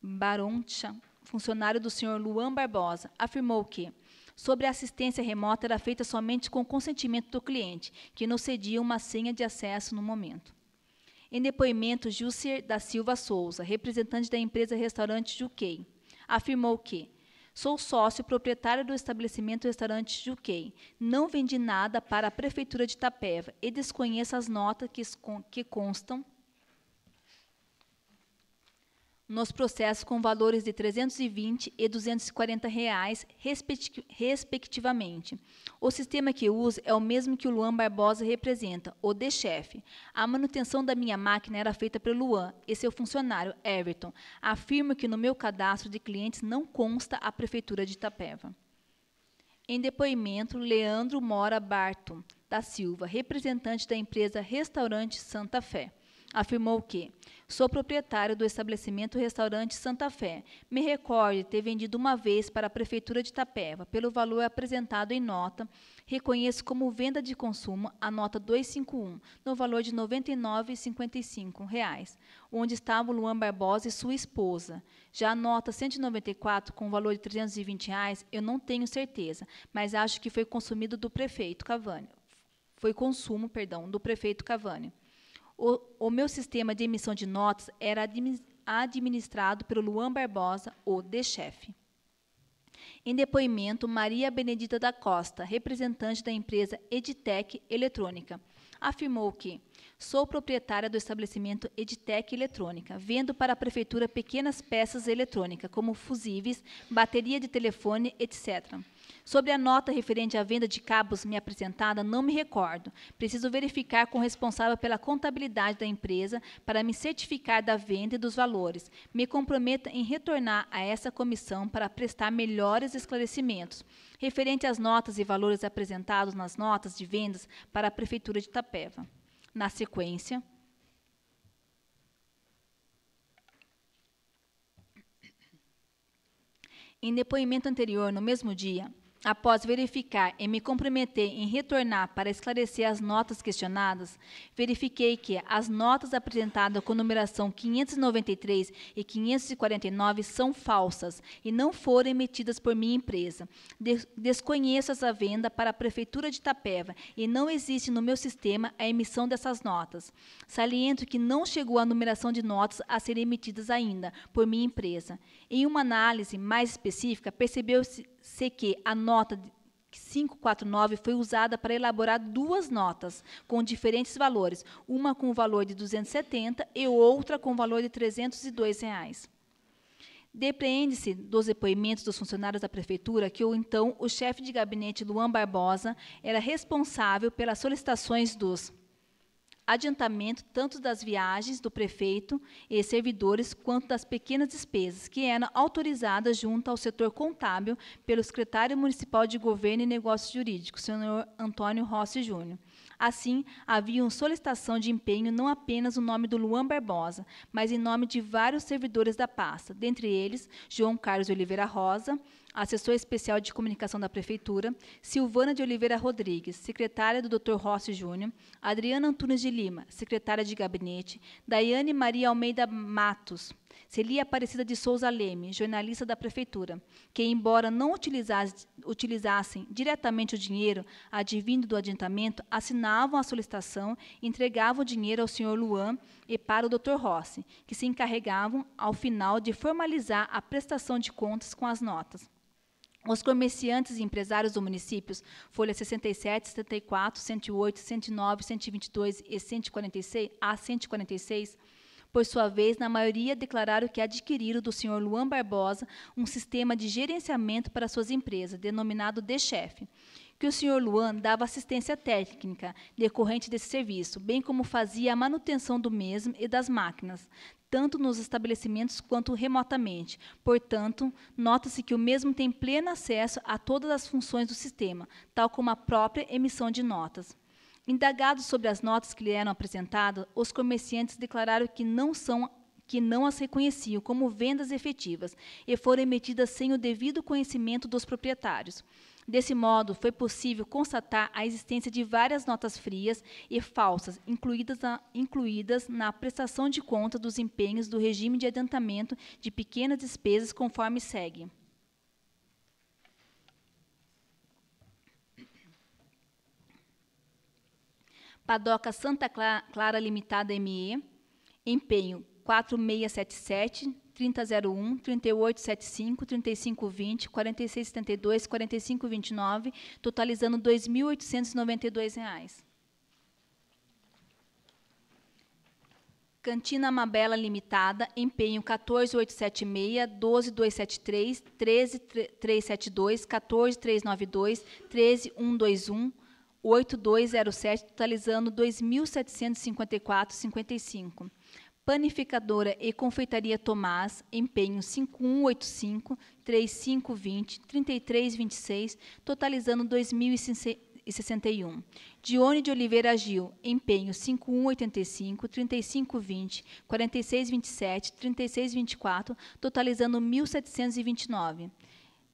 Baroncha, funcionário do senhor Luan Barbosa, afirmou que, sobre a assistência remota, era feita somente com consentimento do cliente, que não cedia uma senha de acesso no momento. Em depoimento, Júcier da Silva Souza, representante da empresa Restaurante Juquei, afirmou que, sou sócio proprietário do estabelecimento Restaurante Juquei, não vendi nada para a Prefeitura de Itapeva e desconheço as notas que constam nos processos com valores de R$ 320 e R$ 240, respectivamente. O sistema que uso é o mesmo que o Luan Barbosa representa, o DChef. A manutenção da minha máquina era feita pelo Luan e seu funcionário, Everton. Afirmo que no meu cadastro de clientes não consta a Prefeitura de Itapeva. Em depoimento, Leandro Mora Barton da Silva, representante da empresa Restaurante Santa Fé, afirmou que, sou proprietário do estabelecimento Restaurante Santa Fé. Me recordo de ter vendido uma vez para a Prefeitura de Itapeva, pelo valor apresentado em nota. Reconheço como venda de consumo a nota 251, no valor de R$ 99,55, onde estavam Luan Barbosa e sua esposa. Já a nota 194, com valor de R$ 320, eu não tenho certeza, mas acho que foi consumido do prefeito Cavani. Foi consumo, perdão, do prefeito Cavani. O meu sistema de emissão de notas era administrado pelo Luan Barbosa, o DChef. Em depoimento, Maria Benedita da Costa, representante da empresa Edtec Eletrônica, afirmou que sou proprietária do estabelecimento Edtec Eletrônica, vendo para a prefeitura pequenas peças eletrônicas, como fusíveis, bateria de telefone, etc. Sobre a nota referente à venda de cabos me apresentada, não me recordo. Preciso verificar com o responsável pela contabilidade da empresa para me certificar da venda e dos valores. Me comprometo em retornar a essa comissão para prestar melhores esclarecimentos referente às notas e valores apresentados nas notas de vendas para a Prefeitura de Itapeva. Na sequência, em depoimento anterior, no mesmo dia, após verificar e me comprometer em retornar para esclarecer as notas questionadas, verifiquei que as notas apresentadas com numeração 593 e 549 são falsas e não foram emitidas por minha empresa. Desconheço essa venda para a Prefeitura de Itapeva e não existe no meu sistema a emissão dessas notas. Saliento que não chegou a numeração de notas a serem emitidas ainda por minha empresa. Em uma análise mais específica, percebeu-se que a nota 549 foi usada para elaborar duas notas com diferentes valores, uma com o valor de R$ 270 e outra com o valor de R$ 302. Depreende-se dos depoimentos dos funcionários da Prefeitura que o chefe de gabinete Luan Barbosa era responsável pelas solicitações dos adiantamento tanto das viagens do prefeito e servidores quanto das pequenas despesas que eram autorizadas junto ao setor contábil pelo secretário municipal de Governo e Negócios Jurídicos, senhor Antônio Rossi Júnior. Assim, havia uma solicitação de empenho não apenas no nome do Luan Barbosa, mas em nome de vários servidores da pasta, dentre eles João Carlos de Oliveira Rosa, assessor especial de comunicação da Prefeitura, Silvana de Oliveira Rodrigues, secretária do Dr. Rossi Júnior, Adriana Antunes de Lima, secretária de gabinete, Daiane Maria Almeida Matos, Celia Aparecida de Souza Leme, jornalista da Prefeitura, que, embora não utilizassem diretamente o dinheiro advindo do adiantamento, assinavam a solicitação e entregavam o dinheiro ao senhor Luan e para o Dr. Rossi, que se encarregavam, ao final, de formalizar a prestação de contas com as notas. Os comerciantes e empresários do município, folha 67, 74, 108, 109, 122 e 146, por sua vez, na maioria declararam que adquiriram do senhor Luan Barbosa um sistema de gerenciamento para suas empresas, denominado DChef, que o senhor Luan dava assistência técnica decorrente desse serviço, bem como fazia a manutenção do mesmo e das máquinas, tanto nos estabelecimentos quanto remotamente. Portanto, nota-se que o mesmo tem pleno acesso a todas as funções do sistema, tal como a própria emissão de notas. Indagados sobre as notas que lhe eram apresentadas, os comerciantes declararam que não as reconheciam como vendas efetivas e foram emitidas sem o devido conhecimento dos proprietários. Desse modo, foi possível constatar a existência de várias notas frias e falsas, incluídas na prestação de conta dos empenhos do regime de adiantamento de pequenas despesas, conforme segue. Padoca Santa Clara Limitada ME, empenho 4677, 3001, 3875, 3520, 4672, 4529, totalizando R$ 2.892. Cantina Amabela Limitada, empenho 14876, 12273, 13372, 14392, 13121, 8207, totalizando R$ 2.754,55. Panificadora e Confeitaria Tomás, empenho 5185, 3520, 3326, totalizando R$ 2.061. Dione de Oliveira Gil, empenho 5185, 3520, 4627, 3624, totalizando R$ 1.729.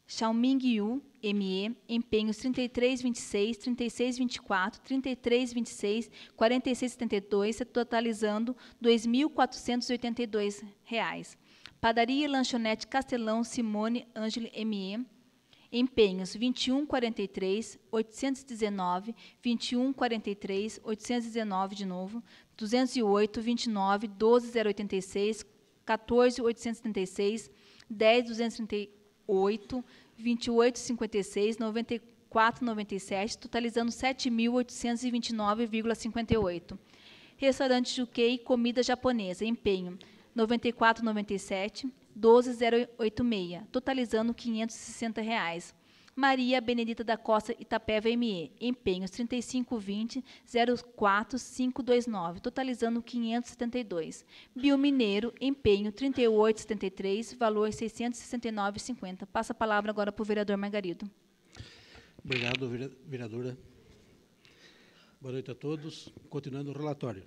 Xiaoming Yu, ME, empenhos 3326, 3624, 3326, 4672, totalizando R$ 2.482. Padaria e Lanchonete Castelão Simone Ângeli, ME, Empenhos 2143, 819, 2143, 819 de novo, 208, 29, 12.086, 14.876, 10.238, 28.56, 94.97, totalizando 7.829,58. Restaurante Juquei, comida japonesa, empenho 94,97, 12.086, totalizando R$ 560. Maria Benedita da Costa Itapeva ME, empenhos 3520 04529, totalizando 572. Biomineiro, empenho 3873, valor 669,50. Passa a palavra agora para o vereador Margarido. Obrigado, vereadora. Boa noite a todos. Continuando o relatório.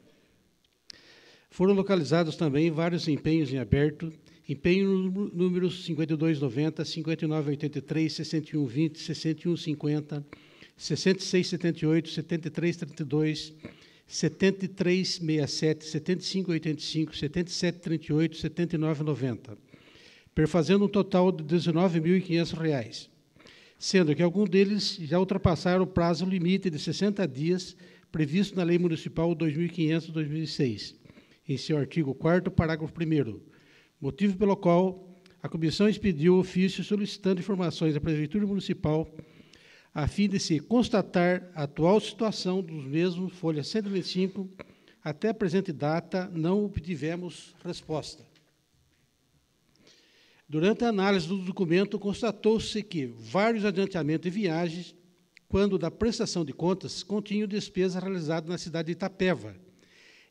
Foram localizados também vários empenhos em aberto, empenho números 5290, 5983, 6120, 6150, 6678, 7332, 7367, 7585, 7738, 7990, perfazendo um total de R$ 19.500, sendo que alguns deles já ultrapassaram o prazo limite de 60 dias previsto na Lei Municipal 2500/2006, em seu artigo 4º, parágrafo 1º, motivo pelo qual a comissão expediu ofício solicitando informações à Prefeitura Municipal a fim de se constatar a atual situação dos mesmos, folha 125, até a presente data não obtivemos resposta. Durante a análise do documento, constatou-se que vários adiantamentos de viagens, quando da prestação de contas, continham despesa realizada na cidade de Itapeva,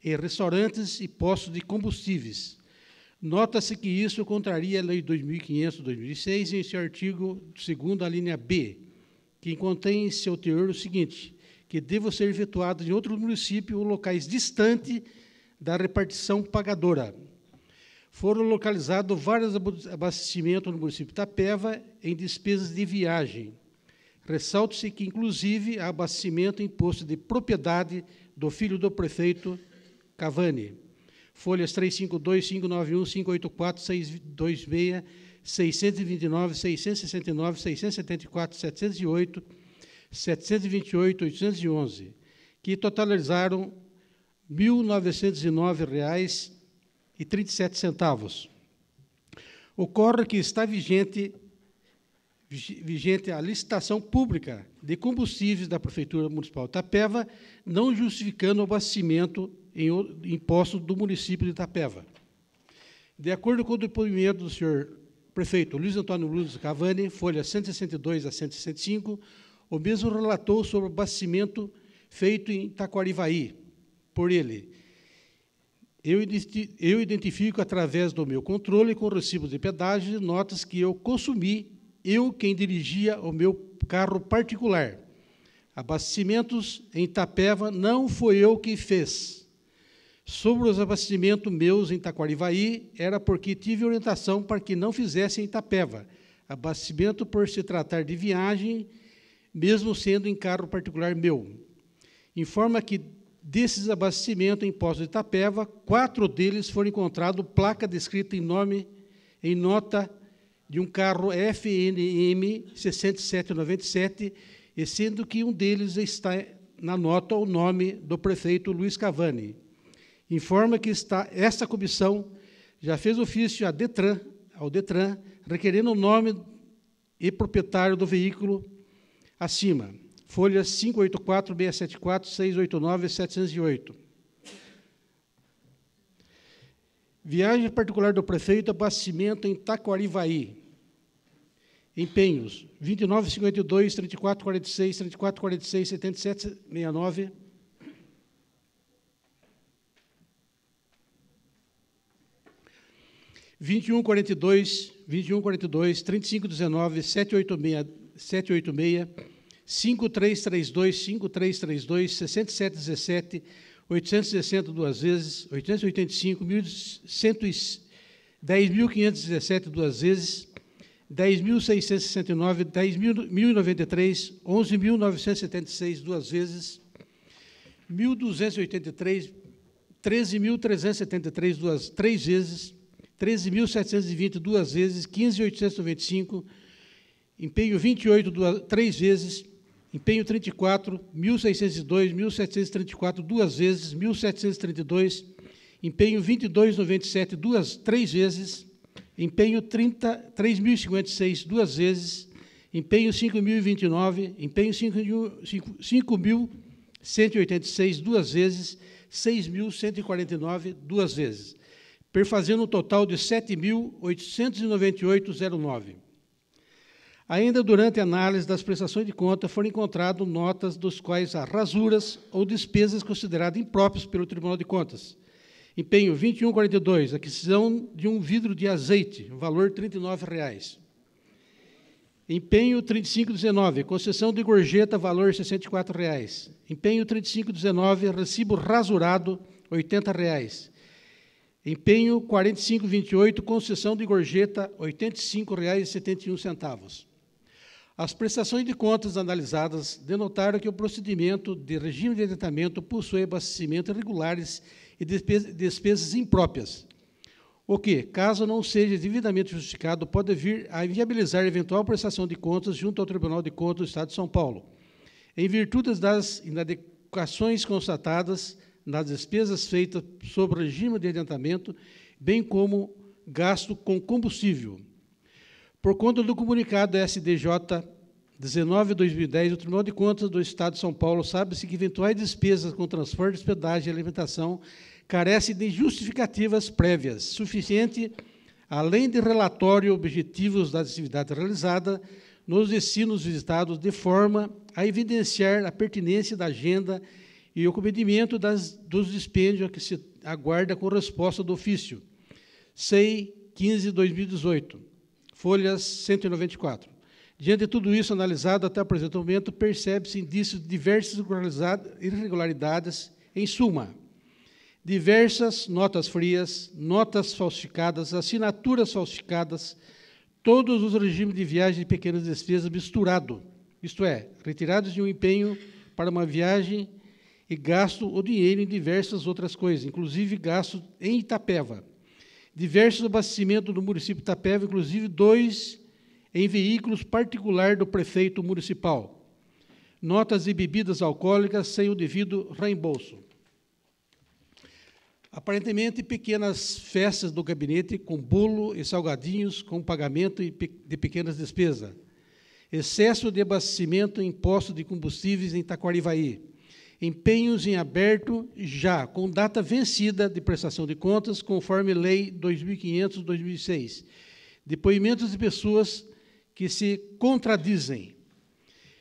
em restaurantes e postos de combustíveis. Nota-se que isso contraria a Lei 2500/2006 em seu artigo 2º, a linha B, que contém em seu teor o seguinte, que deva ser efetuado em outro município ou locais distantes da repartição pagadora. Foram localizados vários abastecimentos no município de Itapeva em despesas de viagem. Ressalte-se que, inclusive, há abastecimento em posto de propriedade do filho do prefeito Cavani. Folhas 352, 591, 584, 626, 629, 669, 674, 708, 728, 811, que totalizaram R$ 1.909,37. Ocorre que está vigente a licitação pública de combustíveis da Prefeitura Municipal de Itapeva, não justificando o abastecimento em postos do município de Itapeva. De acordo com o depoimento do senhor prefeito Luiz Antônio Luz Cavani, folha 162 a 165, o mesmo relatou sobre o abastecimento feito em Taquarivaí por ele. Eu identifico, através do meu controle com recibos de pedágio, notas que eu consumi, eu quem dirigia o meu carro particular. Abastecimentos em Itapeva não foi eu que fiz. Sobre os abastecimentos meus em Taquarivaí, era porque tive orientação para que não fizesse em Itapeva. Abastecimento por se tratar de viagem, mesmo sendo em carro particular meu. Informa que desses abastecimentos em postos de Itapeva, 4 deles foram encontrados placa descrita em nota de um carro FNM 6797, e sendo que um deles está na nota o nome do prefeito Luiz Cavani. Informa que esta comissão já fez ofício ao Detran, requerendo o nome e proprietário do veículo acima. Folhas 584, 674, 689 e 708. Viagem particular do prefeito, abastecimento em Taquarivaí. Empenhos 2952, 3446, 3446, 7769. R$ 2142, 3519, 786, 5332, 5332, 6717, 860 duas vezes, 885, 10.517 duas vezes, 10.669, 10.093, 11.976 duas vezes, 1.283, 13.373 três vezes, 13.720 duas vezes, 15.895 empenho 28, 3 vezes, empenho 34, 1.602, 1.734, 2 vezes, 1.732, empenho 2297, 3 vezes, empenho 3.056, 2 vezes, empenho 5.029, empenho 5.186, 2 vezes, 6.149, 2 vezes, perfazendo um total de 7.898,09. Ainda durante a análise das prestações de conta, foram encontradas notas dos quais há rasuras ou despesas consideradas impróprias pelo Tribunal de Contas. Empenho 2142, aquisição de um vidro de azeite, valor R$ 39,00. Empenho 3519, concessão de gorjeta, valor R$ 64,00. Empenho 3519, recibo rasurado, R$ 80,00. Empenho 4528, concessão de gorjeta, R$ 85,71. As prestações de contas analisadas denotaram que o procedimento de regime de adiantamento possui abastecimento irregulares e despesas impróprias, o que, caso não seja devidamente justificado, pode vir a inviabilizar eventual prestação de contas junto ao Tribunal de Contas do Estado de São Paulo, em virtude das inadequações constatadas nas despesas feitas sob o regime de adiantamento, bem como gasto com combustível. Por conta do comunicado SDJ 19/2010, o Tribunal de Contas do Estado de São Paulo sabe-se que eventuais despesas com transporte, hospedagem e alimentação carecem de justificativas prévias, suficiente, além de relatório objetivos das atividades realizadas nos destinos visitados, de forma a evidenciar a pertinência da agenda e o cometimento dos dispêndios a que se aguarda com resposta do ofício 6/15/2018, folhas 194. Diante de tudo isso analisado até o presente momento, percebe-se indícios de diversas irregularidades, em suma, diversas notas frias, notas falsificadas, assinaturas falsificadas, todos os regimes de viagem de pequenas despesas misturado, isto é, retirados de um empenho para uma viagem e gasto o dinheiro em diversas outras coisas, inclusive gasto em Itapeva, diversos abastecimentos do município de Itapeva, inclusive 2 em veículos particulares do prefeito municipal, notas de bebidas alcoólicas sem o devido reembolso. Aparentemente, pequenas festas do gabinete com bolo e salgadinhos com pagamento de pequenas despesas, excesso de abastecimento em postos de combustíveis em Taquarivaí, empenhos em aberto já com data vencida de prestação de contas, conforme Lei 2500/2006, depoimentos de pessoas que se contradizem.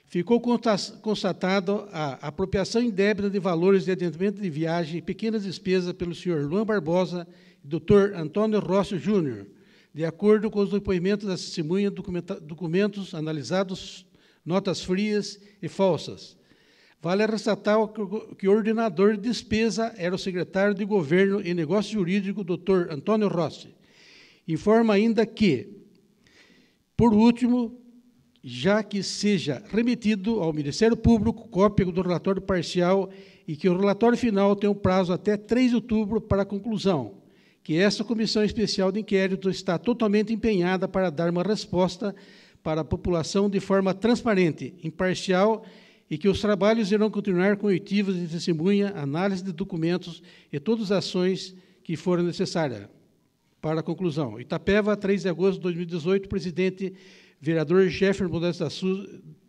Ficou constatado a apropriação indébita de valores de adiantamento de viagem e pequenas despesas pelo senhor Luan Barbosa e Dr. Antônio Rossi Júnior, de acordo com os depoimentos da testemunha, documentos analisados, notas frias e falsas. Vale ressaltar que o ordenador de despesa era o secretário de Governo e Negócio Jurídico, Dr. Antônio Rossi. Informa ainda que, por último, já que seja remetido ao Ministério Público cópia do relatório parcial e que o relatório final tem um prazo até 3 de outubro para a conclusão, que essa Comissão Especial de Inquérito está totalmente empenhada para dar uma resposta para a população de forma transparente, imparcial, e que os trabalhos irão continuar com oitivas de testemunha, análise de documentos e todas as ações que forem necessárias. Para a conclusão, Itapeva, 3 de agosto de 2018, presidente, vereador Jefferson Modesto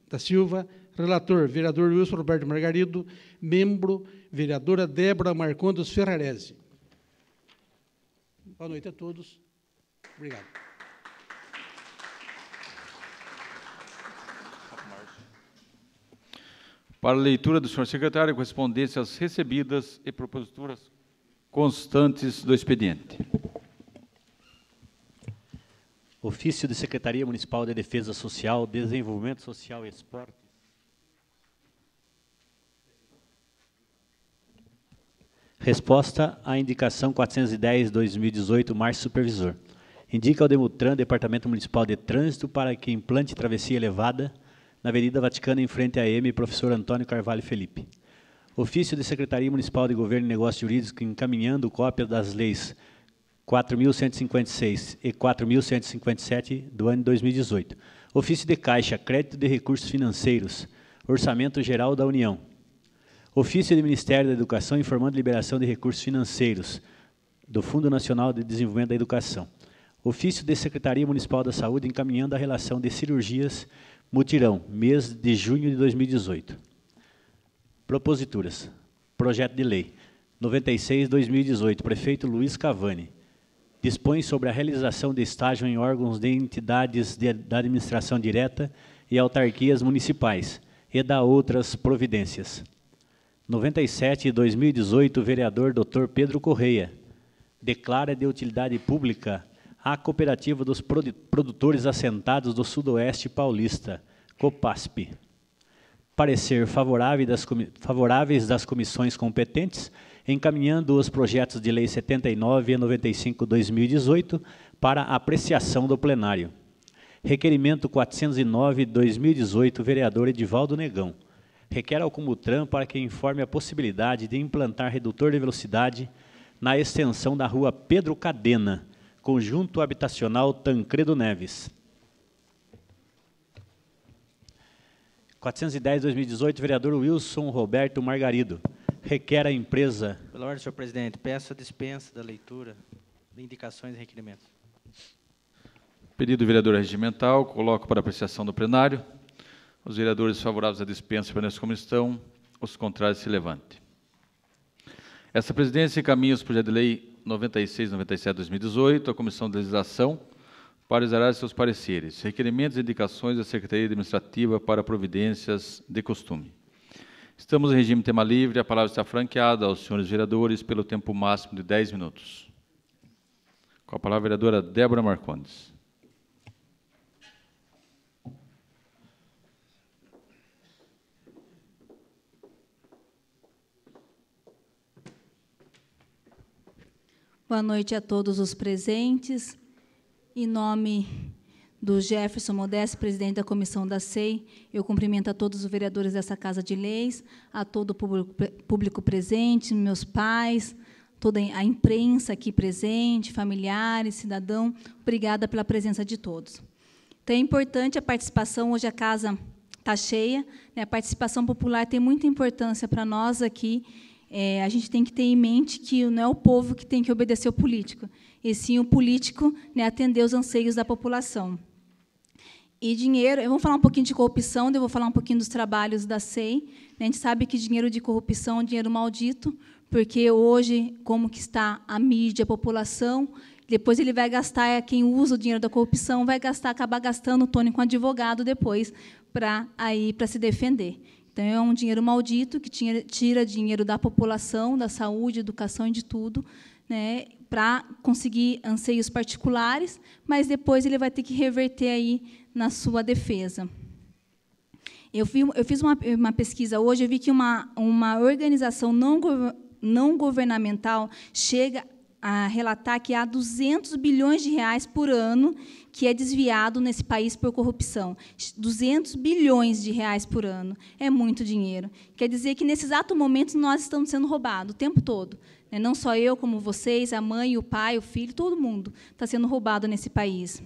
da Silva, relator, vereador Wilson Roberto Margarido, membro, vereadora Débora Marcondes Ferrarese. Boa noite a todos. Obrigado. Para a leitura do senhor secretário, correspondências recebidas e proposituras constantes do expediente. Ofício de Secretaria Municipal de Defesa Social, Desenvolvimento Social e Esporte. Resposta à indicação 410/2018, Márcio Supervisor. Indica ao Demutran, Departamento Municipal de Trânsito, para que implante travessia elevada na Avenida Vaticana, em frente à AM Professor Antônio Carvalho Felipe. Ofício de Secretaria Municipal de Governo e Negócios Jurídicos, encaminhando cópia das leis 4.156 e 4.157 do ano 2018. Ofício de Caixa, Crédito de Recursos Financeiros, Orçamento Geral da União. Ofício do Ministério da Educação informando liberação de recursos financeiros do Fundo Nacional de Desenvolvimento da Educação. Ofício de Secretaria Municipal da Saúde encaminhando a relação de cirurgias mutirão, mês de junho de 2018. Proposituras. Projeto de Lei 96/2018, Prefeito Luiz Cavani. Dispõe sobre a realização de estágio em órgãos de entidades da administração direta e autarquias municipais, e da outras providências. 97/2018, vereador Dr. Pedro Correia. Declara de utilidade pública a Cooperativa dos Produtores Assentados do Sudoeste Paulista, COPASP. Parecer favoráveis das comissões competentes, encaminhando os projetos de lei 79 e 95/2018 para apreciação do plenário. Requerimento 409/2018, vereador Edivaldo Negão. Requer ao Comutran para que informe a possibilidade de implantar redutor de velocidade na extensão da rua Pedro Cadena, conjunto habitacional Tancredo Neves. 410/2018, vereador Wilson Roberto Margarido. Requer a empresa... Pela ordem, senhor presidente, peço a dispensa da leitura de indicações e requerimentos. Pedido do vereador regimental, coloco para apreciação do plenário. Os vereadores favoráveis à dispensa permaneçam como estão, os contrários se levantem. Essa presidência encaminha os projetos de lei 96 e 97/2018 à Comissão de Legislação para examinar seus pareceres, requerimentos e indicações da Secretaria Administrativa para providências de costume. Estamos em regime tema livre, a palavra está franqueada aos senhores vereadores pelo tempo máximo de 10 minutos. Com a palavra a vereadora Débora Marcondes. Boa noite a todos os presentes. Em nome do Jefferson Modesto, presidente da comissão da SEI, eu cumprimento a todos os vereadores dessa Casa de Leis, a todo o público presente, meus pais, toda a imprensa aqui presente, familiares, cidadão. Obrigada pela presença de todos. Então, é importante a participação, hoje a casa está cheia, né? A participação popular tem muita importância para nós aqui. A gente tem que ter em mente que não é o povo que tem que obedecer ao político, e sim o político, né, atender os anseios da população. E dinheiro, eu vou falar um pouquinho de corrupção, eu vou falar um pouquinho dos trabalhos da SEI. A gente sabe que dinheiro de corrupção é um dinheiro maldito, porque hoje, como que está a mídia, a população, depois ele vai gastar, quem usa o dinheiro da corrupção vai gastar, acabar gastando o Tony com advogado depois para se defender. Então, é um dinheiro maldito que tira dinheiro da população, da saúde, educação e de tudo, né, para conseguir anseios particulares, mas depois ele vai ter que reverter aí na sua defesa. Eu fiz uma pesquisa hoje, eu vi que uma organização não governamental chega a relatar que há 200 bilhões de reais por ano que é desviado nesse país por corrupção. 200 bilhões de reais por ano. É muito dinheiro. Quer dizer que, nesse exato momento, nós estamos sendo roubados o tempo todo. Não só eu, como vocês, a mãe, o pai, o filho, todo mundo está sendo roubado nesse país.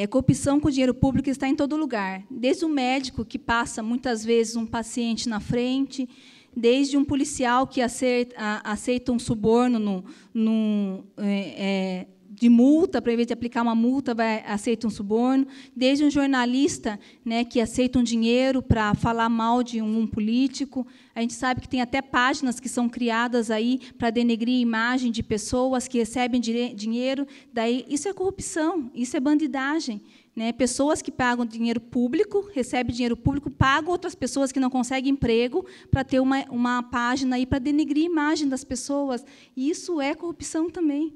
Corrupção com dinheiro público está em todo lugar. Desde o médico, que passa, muitas vezes, um paciente na frente, desde um policial que aceita um suborno de multa, para, em vez de aplicar uma multa, aceita um suborno, desde um jornalista, né, que aceita um dinheiro para falar mal de um político. A gente sabe que tem até páginas que são criadas aí para denegrir a imagem de pessoas que recebem dinheiro. Daí, isso é corrupção, isso é bandidagem. Né? Pessoas que pagam dinheiro público, recebem dinheiro público, pagam outras pessoas que não conseguem emprego para ter uma página aí para denegrir a imagem das pessoas. E isso é corrupção também.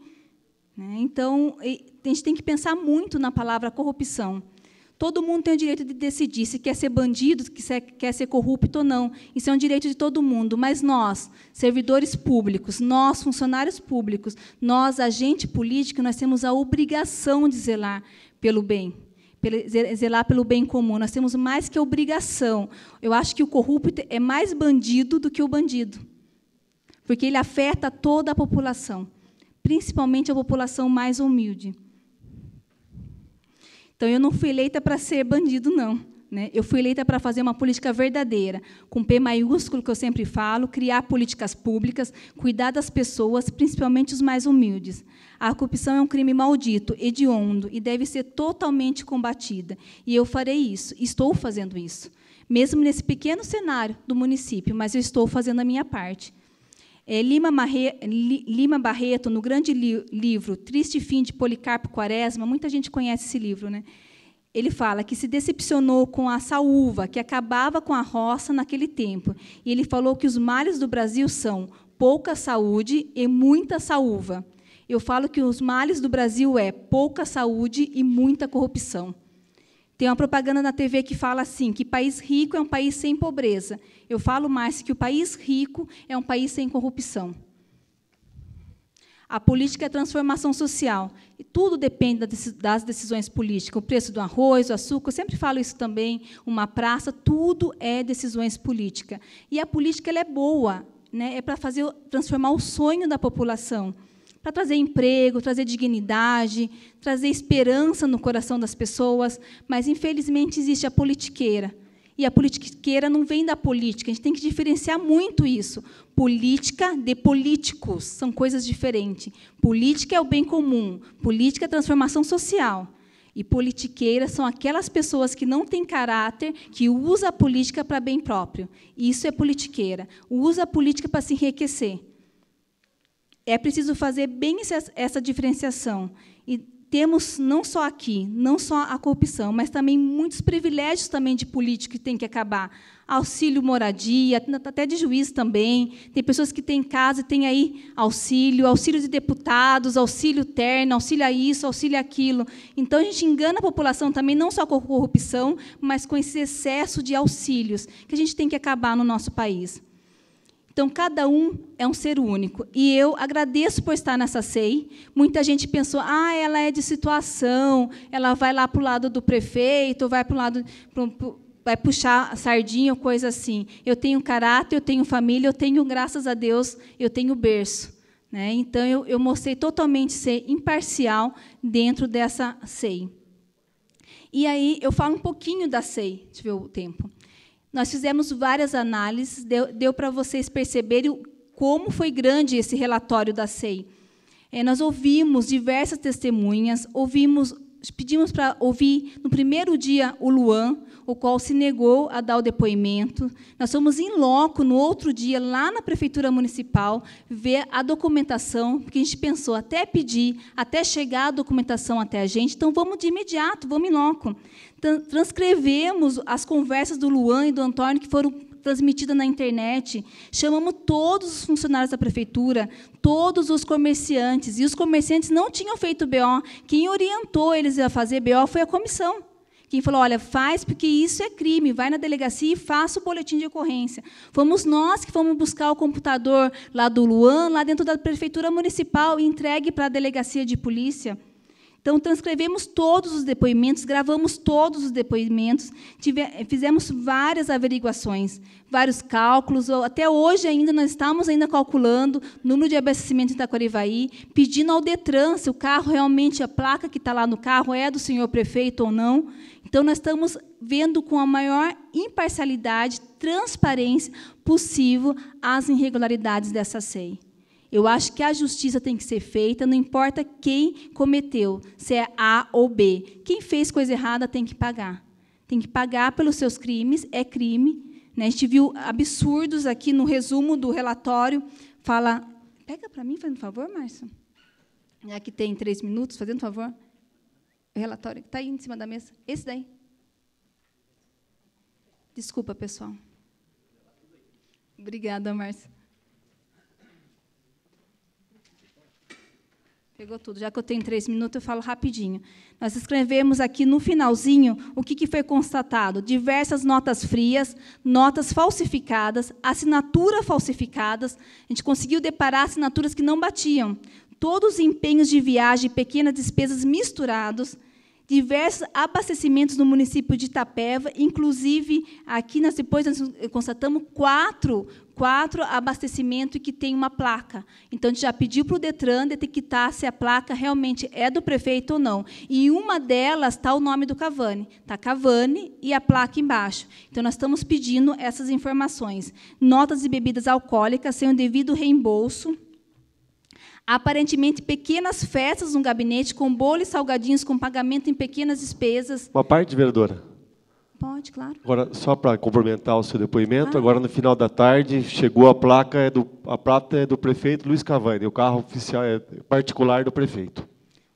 Né? Então, a gente tem que pensar muito na palavra corrupção. Todo mundo tem o direito de decidir se quer ser bandido, se quer ser corrupto ou não. Isso é um direito de todo mundo. Mas nós, servidores públicos, nós, funcionários públicos, nós, agente político, nós temos a obrigação de zelar pelo bem. Zelar pelo bem comum. Nós temos mais que a obrigação. Eu acho que o corrupto é mais bandido do que o bandido, porque ele afeta toda a população, principalmente a população mais humilde. Então, eu não fui eleita para ser bandido, não. Né? Eu fui eleita para fazer uma política verdadeira, com P maiúsculo, que eu sempre falo, criar políticas públicas, cuidar das pessoas, principalmente os mais humildes. A corrupção é um crime maldito, hediondo, e deve ser totalmente combatida. E eu farei isso, estou fazendo isso. Mesmo nesse pequeno cenário do município, mas eu estou fazendo a minha parte. Lima Barreto, no grande livro Triste Fim de Policarpo Quaresma, muita gente conhece esse livro, né? Ele fala que se decepcionou com a saúva, que acabava com a roça naquele tempo. E ele falou que os males do Brasil são pouca saúde e muita saúva. Eu falo que os males do Brasil é pouca saúde e muita corrupção. Tem uma propaganda na TV que fala assim, que país rico é um país sem pobreza. Eu falo mais que o país rico é um país sem corrupção. A política é transformação social. E tudo depende das decisões políticas. O preço do arroz, do açúcar, eu sempre falo isso também, uma praça, tudo é decisões políticas. E a política ela é boa, né? É para transformar o sonho da população, para trazer emprego, trazer dignidade, trazer esperança no coração das pessoas, mas, infelizmente, existe a politiqueira. E a politiqueira não vem da política, a gente tem que diferenciar muito isso. Política de políticos, são coisas diferentes. Política é o bem comum, política é transformação social. E politiqueiras são aquelas pessoas que não têm caráter, que usam a política para bem próprio. Isso é politiqueira, usa a política para se enriquecer. É preciso fazer bem essa diferenciação. E temos, não só aqui, não só a corrupção, mas também muitos privilégios também de político que tem que acabar. Auxílio moradia, até de juiz também. Tem pessoas que têm casa e têm aí auxílio de deputados, auxílio terno, auxílio a isso, auxílio aquilo. Então, a gente engana a população também, não só com a corrupção, mas com esse excesso de auxílios, que a gente tem que acabar no nosso país. Então, cada um é um ser único. E eu agradeço por estar nessa SEI. Muita gente pensou, ela é de situação, ela vai lá para o lado do prefeito, vai para o lado, vai puxar a sardinha ou coisa assim. Eu tenho caráter, eu tenho família, eu tenho, graças a Deus, eu tenho berço. Né? Então, eu mostrei totalmente ser imparcial dentro dessa SEI. E aí, eu falo um pouquinho da SEI, deixa eu ver o tempo. Nós fizemos várias análises, deu para vocês perceberem como foi grande esse relatório da SEI. Nós ouvimos diversas testemunhas, pedimos para ouvir, no primeiro dia, o Luan, o qual se negou a dar o depoimento. Nós fomos em loco, no outro dia, lá na Prefeitura Municipal, ver a documentação, porque a gente pensou até pedir, até chegar a documentação até a gente, então vamos de imediato, vamos em loco. Transcrevemos as conversas do Luan e do Antônio, que foram transmitidas na internet, chamamos todos os funcionários da prefeitura, todos os comerciantes, e os comerciantes não tinham feito BO. Quem orientou eles a fazer BO foi a comissão. Quem falou, olha, faz, porque isso é crime, vai na delegacia e faça o boletim de ocorrência. Fomos nós que fomos buscar o computador lá do Luan, lá dentro da prefeitura municipal, e entregue para a delegacia de polícia. Então, transcrevemos todos os depoimentos, gravamos todos os depoimentos, fizemos várias averiguações, vários cálculos. Até hoje, ainda, nós estamos ainda calculando o número de abastecimento em Itaquarivaí, pedindo ao DETRAN se o carro realmente, a placa que está lá no carro é do senhor prefeito ou não. Então, nós estamos vendo com a maior imparcialidade, transparência possível as irregularidades dessa SEI. Eu acho que a justiça tem que ser feita, não importa quem cometeu, se é A ou B. Quem fez coisa errada tem que pagar. Tem que pagar pelos seus crimes, é crime. Né? A gente viu absurdos aqui no resumo do relatório. Fala, pega para mim, fazendo favor, Márcio. Já que tem 3 minutos, fazendo favor. O relatório que está aí em cima da mesa. Esse daí. Desculpa, pessoal. Obrigada, Márcio. Pegou tudo. Já que eu tenho 3 minutos, eu falo rapidinho. Nós escrevemos aqui, no finalzinho, o que foi constatado. Diversas notas frias, notas falsificadas, assinaturas falsificadas. A gente conseguiu deparar assinaturas que não batiam. Todos os empenhos de viagem, pequenas despesas misturados. diversos abastecimentos no município de Itapeva, inclusive, aqui depois nós constatamos quatro abastecimentos que tem uma placa. Então, a gente já pediu para o DETRAN detectar se a placa realmente é do prefeito ou não. E em uma delas está o nome do Cavani. Está Cavani e a placa embaixo. Então, nós estamos pedindo essas informações. Notas de bebidas alcoólicas sem o devido reembolso. Aparentemente, pequenas festas no gabinete, com bolo e salgadinhos, com pagamento em pequenas despesas. Uma parte, vereadora. Pode, claro. Agora, só para complementar o seu depoimento, agora no final da tarde chegou a placa é do prefeito Luiz Cavani, o carro oficial é particular do prefeito.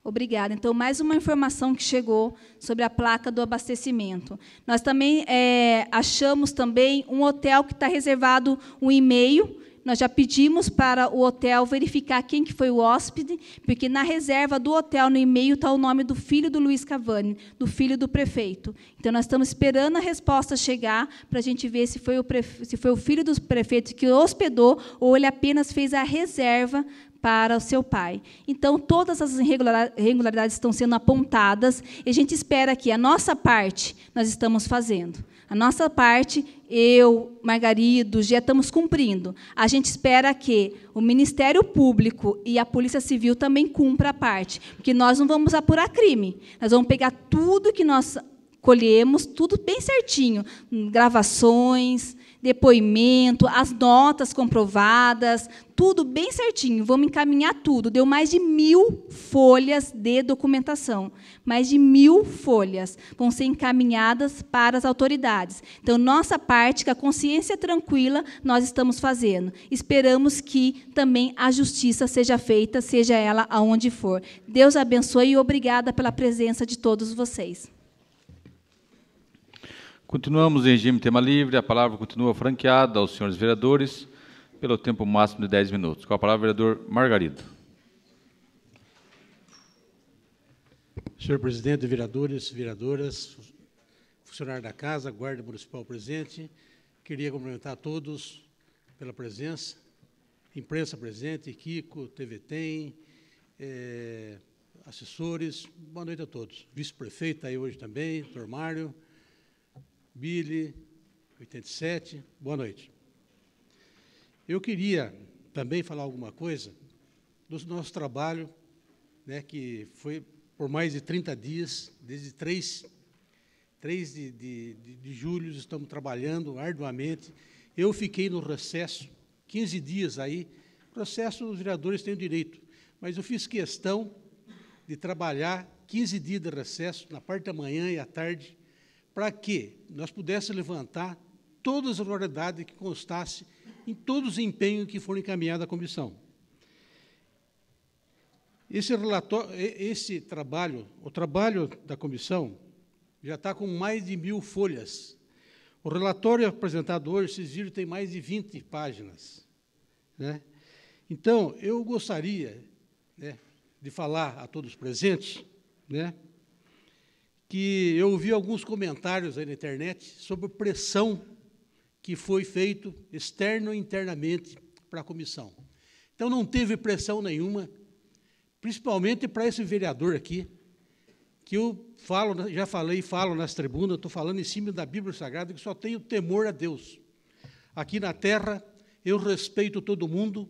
Obrigada. Então, mais uma informação que chegou sobre a placa do abastecimento. Nós também achamos também um hotel que está reservado um e-mail. Nós já pedimos para o hotel verificar quem que foi o hóspede, porque na reserva do hotel, no e-mail, está o nome do filho do Luiz Cavani, do filho do prefeito. Então, nós estamos esperando a resposta chegar para a gente ver se foi o filho do prefeito que hospedou ou ele apenas fez a reserva para o seu pai. Então, todas as irregularidades estão sendo apontadas e a gente espera que a nossa parte nós estamos fazendo. A nossa parte, eu, Margarido, já estamos cumprindo. A gente espera que o Ministério Público e a Polícia Civil também cumpram a parte, porque nós não vamos apurar crime. Nós vamos pegar tudo que nós colhemos, tudo bem certinho, gravações, depoimento, as notas comprovadas, tudo bem certinho. Vamos encaminhar tudo. Deu mais de 1.000 folhas de documentação. Mais de 1.000 folhas vão ser encaminhadas para as autoridades. Então, nossa parte, com a consciência tranquila, nós estamos fazendo. Esperamos que também a justiça seja feita, seja ela aonde for. Deus abençoe e obrigada pela presença de todos vocês. Continuamos em regime tema livre. A palavra continua franqueada aos senhores vereadores pelo tempo máximo de 10 minutos. Com a palavra, vereador Margarido. Senhor presidente, vereadores, vereadoras, funcionários da Casa, Guarda Municipal presente, queria cumprimentar a todos pela presença, imprensa presente, Kiko, TVTEM, assessores, boa noite a todos. Vice-prefeito está aí hoje também, doutor Mário, Billy, 87, boa noite. Eu queria também falar alguma coisa do nosso trabalho, né, que foi por mais de 30 dias, desde 3 de julho, estamos trabalhando arduamente. Eu fiquei no recesso, 15 dias aí, processo os vereadores têm o direito, mas eu fiz questão de trabalhar 15 dias de recesso, na parte da manhã e à tarde, para que nós pudéssemos levantar todas as irregularidades que constassem em todos os empenhos que foram encaminhados à comissão. Esse trabalho, o trabalho da comissão, já está com mais de 1.000 folhas. O relatório apresentado hoje, vocês viram, tem mais de 20 páginas. Né? Então, eu gostaria, né, de falar a todos os presentes, né, que eu ouvi alguns comentários aí na internet sobre pressão que foi feito externo e internamente para a comissão. Então, não teve pressão nenhuma, principalmente para esse vereador aqui, que eu falo, já falei e falo nas tribunas, estou falando em cima da Bíblia Sagrada, que só tenho temor a Deus. Aqui na terra, eu respeito todo mundo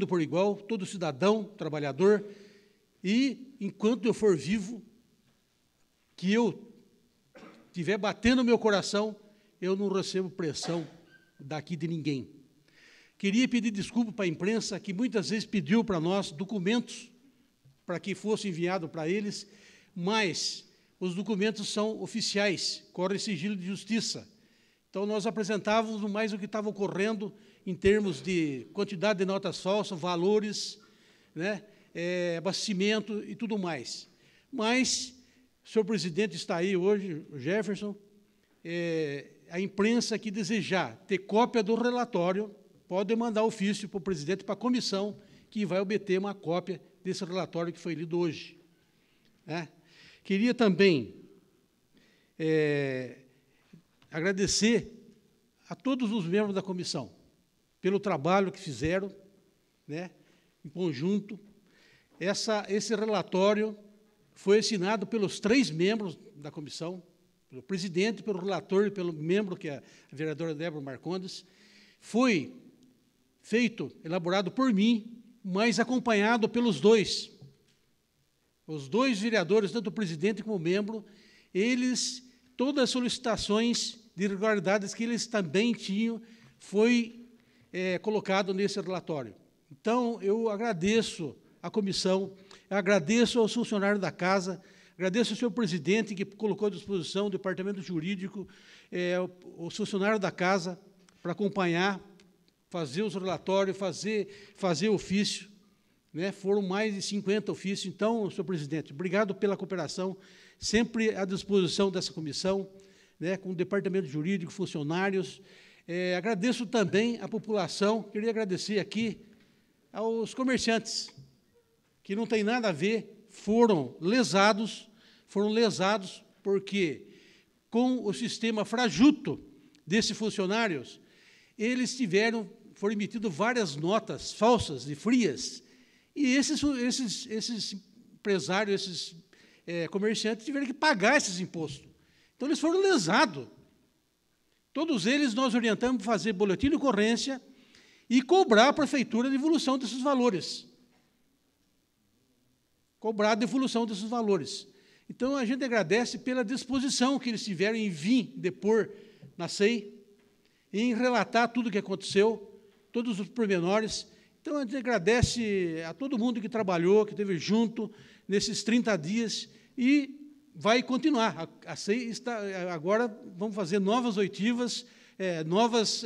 por igual, todo cidadão, trabalhador, e, enquanto eu for vivo, que eu estiver batendo no meu coração, eu não recebo pressão daqui de ninguém. Queria pedir desculpa para a imprensa, que muitas vezes pediu para nós documentos para que fosse enviado para eles, mas os documentos são oficiais, correm sigilo de justiça. Então, nós apresentávamos mais o que estava ocorrendo em termos de quantidade de notas falsas, valores, né, abastecimento e tudo mais. Mas, o senhor presidente está aí hoje, o Jefferson, a imprensa que desejar ter cópia do relatório, pode mandar ofício para o presidente, para a comissão, que vai obter uma cópia desse relatório que foi lido hoje. Né? Queria também agradecer a todos os membros da comissão pelo trabalho que fizeram, né, em conjunto. Esse relatório foi assinado pelos 3 membros da comissão, pelo presidente, pelo relator e pelo membro, que é a vereadora Débora Marcondes. Foi feito, elaborado por mim, mas acompanhado pelos 2. Os 2 vereadores, tanto o presidente como o membro, todas as solicitações de irregularidades que eles também tinham, foi colocado nesse relatório. Então, eu agradeço à comissão, agradeço aos funcionários da casa, agradeço ao senhor presidente, que colocou à disposição o departamento jurídico, os funcionários da casa, para acompanhar, fazer os relatórios, fazer ofício. Né? Foram mais de 50 ofícios. Então, senhor presidente, obrigado pela cooperação, sempre à disposição dessa comissão, né, com o departamento jurídico, funcionários. Agradeço também à população, queria agradecer aqui aos comerciantes, que não tem nada a ver, foram lesados porque, com o sistema frajuto desses funcionários, eles foram emitidas várias notas falsas e frias, e esses empresários, esses comerciantes tiveram que pagar esses impostos. Então, eles foram lesados. Todos eles nós orientamos a fazer boletim de ocorrência e cobrar a prefeitura a devolução desses valores. Cobrar a devolução desses valores. Então, a gente agradece pela disposição que eles tiveram em vir depor na SEI, em relatar tudo o que aconteceu, todos os pormenores. Então, a gente agradece a todo mundo que trabalhou, que esteve junto nesses 30 dias e vai continuar. A SEI está, agora vamos fazer novas oitivas, vamos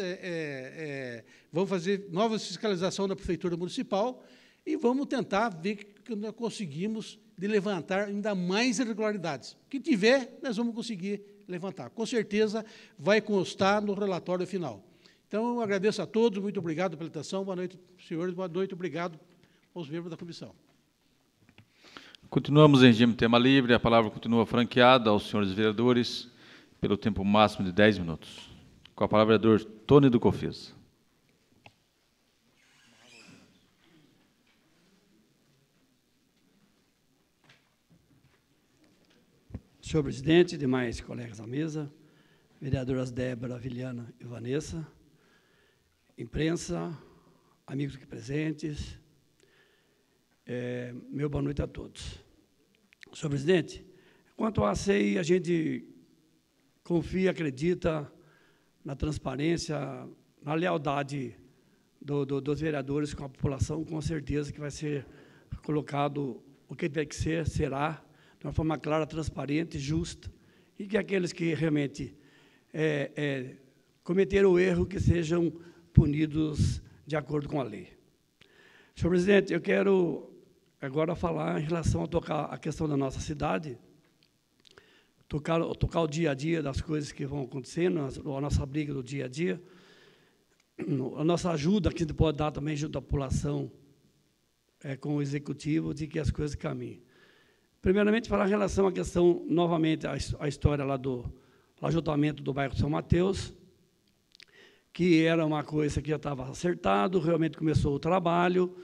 fazer novas fiscalização da Prefeitura Municipal e vamos tentar ver que nós conseguimos de levantar ainda mais irregularidades. O que tiver, nós vamos conseguir levantar. Com certeza vai constar no relatório final. Então, eu agradeço a todos, muito obrigado pela atenção, boa noite, senhores, boa noite, obrigado aos membros da comissão. Continuamos em regime tema livre, a palavra continua franqueada aos senhores vereadores pelo tempo máximo de 10 minutos. Com a palavra, vereador Tony do Cofisa. Senhor presidente, demais colegas da mesa, vereadoras Débora, Viliana e Vanessa, imprensa, amigos aqui presentes, meu boa noite a todos. Senhor presidente, quanto à SEI, a gente confia, acredita na transparência, na lealdade dos vereadores com a população, com certeza que vai ser colocado o que tiver que ser, será, de uma forma clara, transparente, justa, e que aqueles que realmente cometeram o erro, que sejam punidos de acordo com a lei. Senhor presidente, eu quero agora falar em relação a tocar a questão da nossa cidade, tocar o dia a dia das coisas que vão acontecendo, a nossa briga do dia a dia, a nossa ajuda que a gente pode dar também junto à população com o executivo, de que as coisas caminhem. Primeiramente, falar em relação à questão, novamente, a história lá do ajuntamento do bairro São Mateus, que era uma coisa que já estava acertado, realmente começou o trabalho,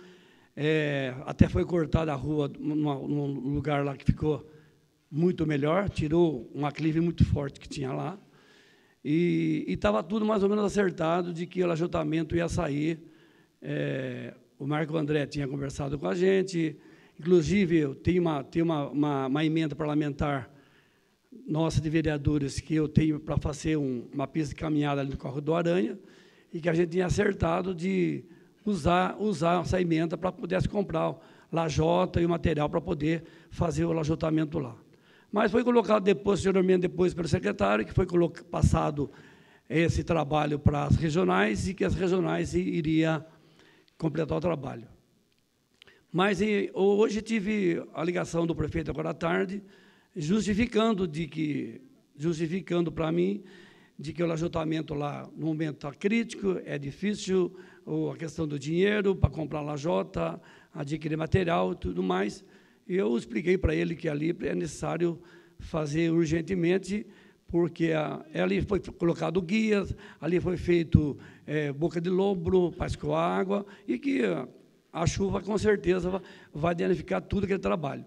até foi cortada a rua num lugar lá que ficou muito melhor, tirou um aclive muito forte que tinha lá, e estava tudo mais ou menos acertado de que o ajuntamento ia sair. O Marco André tinha conversado com a gente, inclusive tem uma emenda parlamentar nossa de vereadores que eu tenho para fazer uma pista de caminhada ali no Corredor do Aranha, e que a gente tinha acertado de usar essa emenda para pudesse comprar lajota e o material para poder fazer o lajotamento lá. Mas foi colocado posteriormente pelo secretário, que foi passado esse trabalho para as regionais, e que as regionais iriam completar o trabalho. Mas hoje tive a ligação do prefeito agora à tarde, justificando para mim de que o lajotamento lá, no momento, está crítico, é difícil, ou a questão do dinheiro para comprar lajota, adquirir material e tudo mais. E eu expliquei para ele que ali é necessário fazer urgentemente, porque ali foi colocado guias, ali foi feito boca de lobo para escoar água, e que a chuva, com certeza, vai danificar tudo aquele trabalho.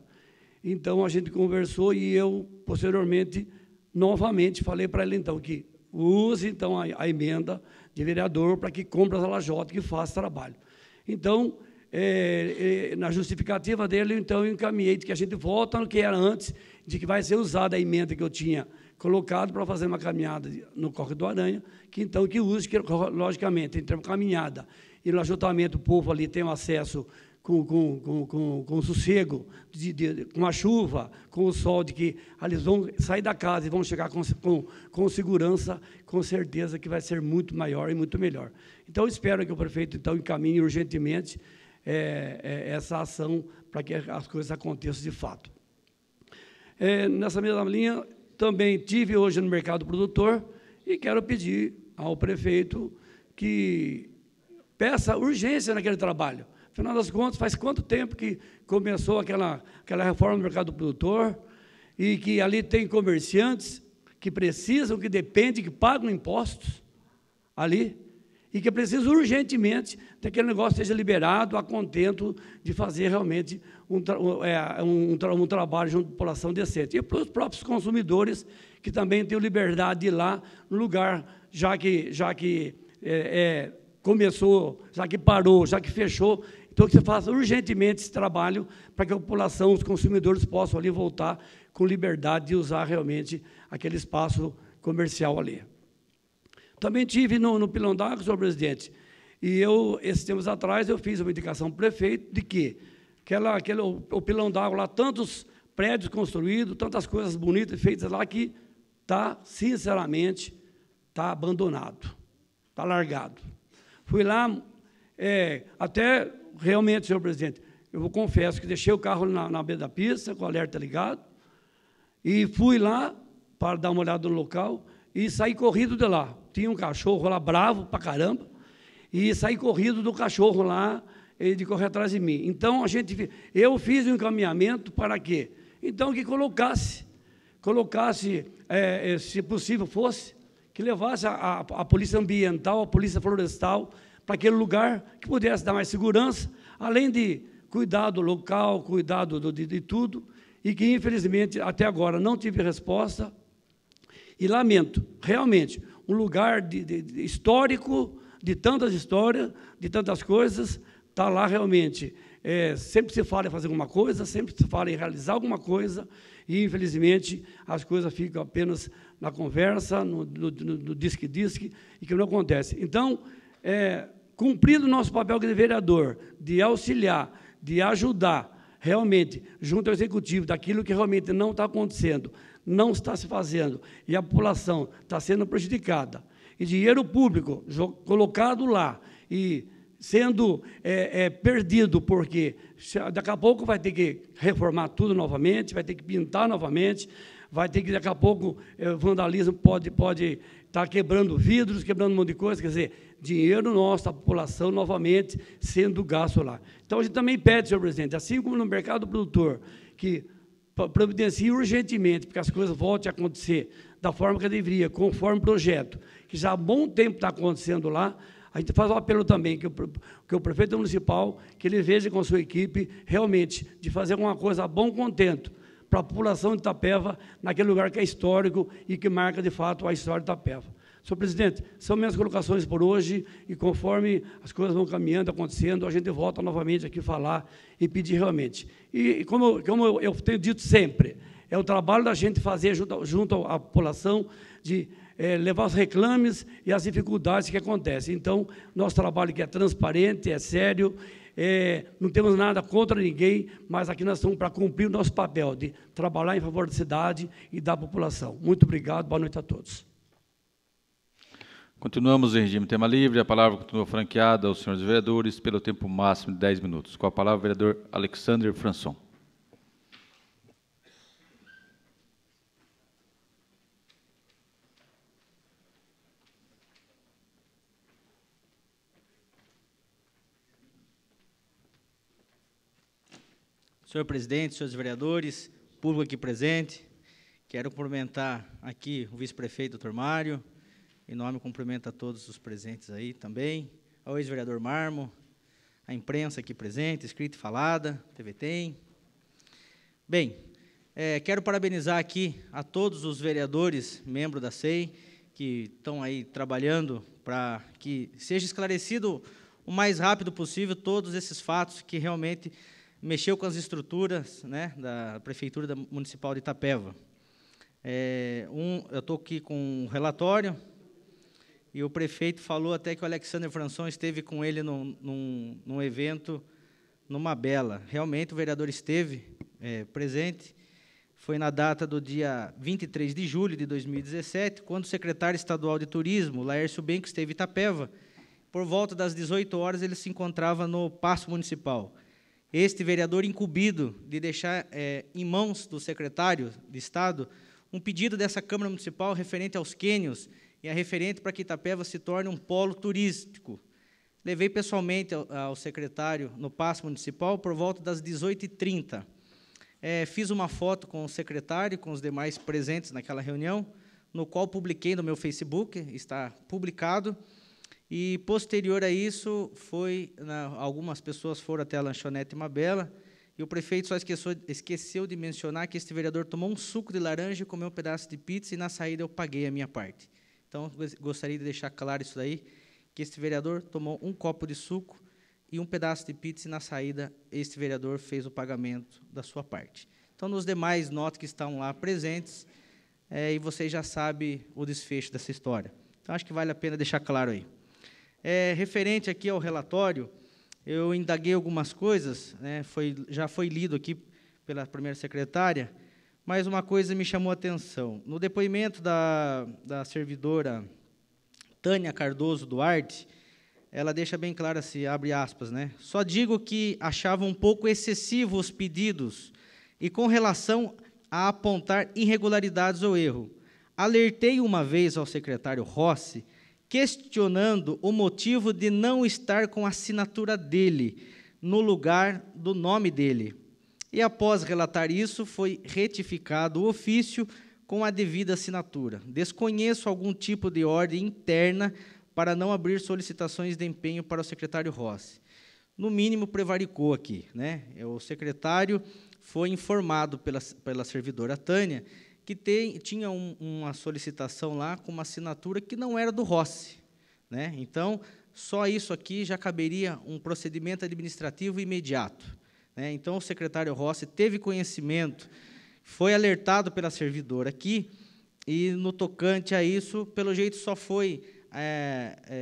Então, a gente conversou e eu, posteriormente, novamente, falei para ele, então, que use, então, a emenda de vereador para que compre as lajotas, que faça trabalho. Então, na justificativa dele, então, eu encaminhei de que a gente volta no que era antes, de que vai ser usada a emenda que eu tinha colocado para fazer uma caminhada no Córrego do Aranha, que então que use, que, logicamente, entre a caminhada e no ajuntamento, o povo ali tem um acesso com sossego, com a chuva, com o sol, de que eles vão sair da casa e vão chegar com segurança, com certeza que vai ser muito maior e muito melhor. Então, eu espero que o prefeito, então, encaminhe urgentemente essa ação para que as coisas aconteçam de fato. Nessa mesma linha, também tive hoje no Mercado Produtor e quero pedir ao prefeito que peça urgência naquele trabalho. Afinal das contas, faz quanto tempo que começou aquela reforma do mercado produtor e que ali tem comerciantes que precisam, que dependem, que pagam impostos ali e que precisam urgentemente que aquele negócio seja liberado a contento de fazer realmente um trabalho junto à população decente. E para os próprios consumidores, que também têm liberdade de ir lá no lugar, já que começou, já que parou, já que fechou. Então, que você faça urgentemente esse trabalho para que a população, os consumidores possam ali voltar com liberdade de usar realmente aquele espaço comercial ali. Também tive no Pilão d'Água, senhor presidente, e esses tempos atrás, eu fiz uma indicação para o prefeito de que o Pilão d'Água lá, tantos prédios construídos, tantas coisas bonitas feitas lá, que está, sinceramente, está abandonado, está largado. Fui lá, até realmente, senhor presidente, eu confesso que deixei o carro na beira da pista, com o alerta ligado, e fui lá para dar uma olhada no local e saí corrido de lá. Tinha um cachorro lá bravo para caramba, e saí corrido do cachorro lá, de correr atrás de mim. Então, eu fiz um encaminhamento para quê? Então, que colocasse, se possível fosse, que levasse a polícia ambiental, a polícia florestal, para aquele lugar que pudesse dar mais segurança, além de cuidar do local, cuidar de tudo, e que, infelizmente, até agora não tive resposta, e lamento, realmente, um lugar histórico, de tantas histórias, de tantas coisas, está lá realmente, sempre se fala em fazer alguma coisa, sempre se fala em realizar alguma coisa, e, infelizmente, as coisas ficam apenas na conversa, no disque-disque, e que não acontece. Então, cumprindo o nosso papel de vereador, de auxiliar, de ajudar, realmente, junto ao Executivo, daquilo que realmente não está acontecendo, não está se fazendo, e a população está sendo prejudicada, e dinheiro público colocado lá, e sendo perdido, porque daqui a pouco vai ter que reformar tudo novamente, vai ter que pintar novamente, vai ter que, daqui a pouco, vandalismo pode estar quebrando vidros, quebrando um monte de coisa, quer dizer, dinheiro nosso, a população, novamente, sendo gasto lá. Então, a gente também pede, senhor presidente, assim como no mercado produtor, que providencie urgentemente, porque as coisas voltem a acontecer da forma que deveria, conforme o projeto, que já há bom tempo está acontecendo lá. A gente faz um apelo também que o prefeito municipal, que ele veja com a sua equipe, realmente, de fazer alguma coisa a bom contento para a população de Itapeva, naquele lugar que é histórico e que marca, de fato, a história de Itapeva. Senhor presidente, são minhas colocações por hoje, e conforme as coisas vão caminhando, acontecendo, a gente volta novamente aqui falar e pedir realmente. E como eu tenho dito sempre, é o trabalho da gente fazer junto à população, de levar os reclames e as dificuldades que acontecem. Então, nosso trabalho que é transparente, é sério, não temos nada contra ninguém, mas aqui nós estamos para cumprir o nosso papel de trabalhar em favor da cidade e da população. Muito obrigado, boa noite a todos. Continuamos em regime tema livre. A palavra continua franqueada aos senhores vereadores pelo tempo máximo de 10 minutos. Com a palavra, o vereador Alexander Françon. Senhor presidente, senhores vereadores, público aqui presente, quero cumprimentar aqui o vice-prefeito, doutor Mário, em nome, cumprimento a todos os presentes aí também, ao ex-vereador Marmo, a imprensa aqui presente, escrita e falada, TV Tem. Bem, Quero parabenizar aqui a todos os vereadores, membros da SEI, que estão aí trabalhando para que seja esclarecido o mais rápido possível todos esses fatos que realmente mexeu com as estruturas, né, da Prefeitura Municipal de Itapeva. Eu estou aqui com um relatório, e o prefeito falou até que o Alexandre Françon esteve com ele num evento numa Bela. Realmente, o vereador esteve presente. Foi na data do dia 23 de julho de 2017, quando o secretário estadual de Turismo, Laércio Benco, esteve em Itapeva. Por volta das 18 horas, ele se encontrava no Paço Municipal. Este vereador incumbido de deixar em mãos do secretário de Estado um pedido dessa Câmara Municipal referente aos cânions e a referente para que Itapeva se torne um polo turístico. Levei pessoalmente ao secretário no Paço Municipal por volta das 18h30. Fiz uma foto com o secretário, com os demais presentes naquela reunião, no qual publiquei no meu Facebook, está publicado, e, posterior a isso, algumas pessoas foram até a lanchonete Mabela, e o prefeito só esqueceu de mencionar que este vereador tomou um suco de laranja e comeu um pedaço de pizza, e, na saída, eu paguei a minha parte. Então, gostaria de deixar claro isso daí, que este vereador tomou um copo de suco e um pedaço de pizza, e, na saída, este vereador fez o pagamento da sua parte. Então, nos demais notas que estão lá presentes, e vocês já sabem o desfecho dessa história. Então, acho que vale a pena deixar claro aí. Referente aqui ao relatório, eu indaguei algumas coisas, né, já foi lido aqui pela primeira secretária, mas uma coisa me chamou a atenção. No depoimento da servidora Tânia Cardoso Duarte, ela deixa bem claro assim, abre aspas, né? Só digo que achava um pouco excessivo os pedidos e com relação a apontar irregularidades ou erro. Alertei uma vez ao secretário Rossi, questionando o motivo de não estar com a assinatura dele, no lugar do nome dele. E, após relatar isso, foi retificado o ofício com a devida assinatura. Desconheço algum tipo de ordem interna para não abrir solicitações de empenho para o secretário Rossi. No mínimo, prevaricou aqui, né? O secretário foi informado pela servidora Tânia que tinha uma solicitação lá com uma assinatura que não era do Rossi, né? Então, só isso aqui já caberia um procedimento administrativo imediato, né? Então, o secretário Rossi teve conhecimento, foi alertado pela servidora aqui, e, no tocante a isso, pelo jeito, só foi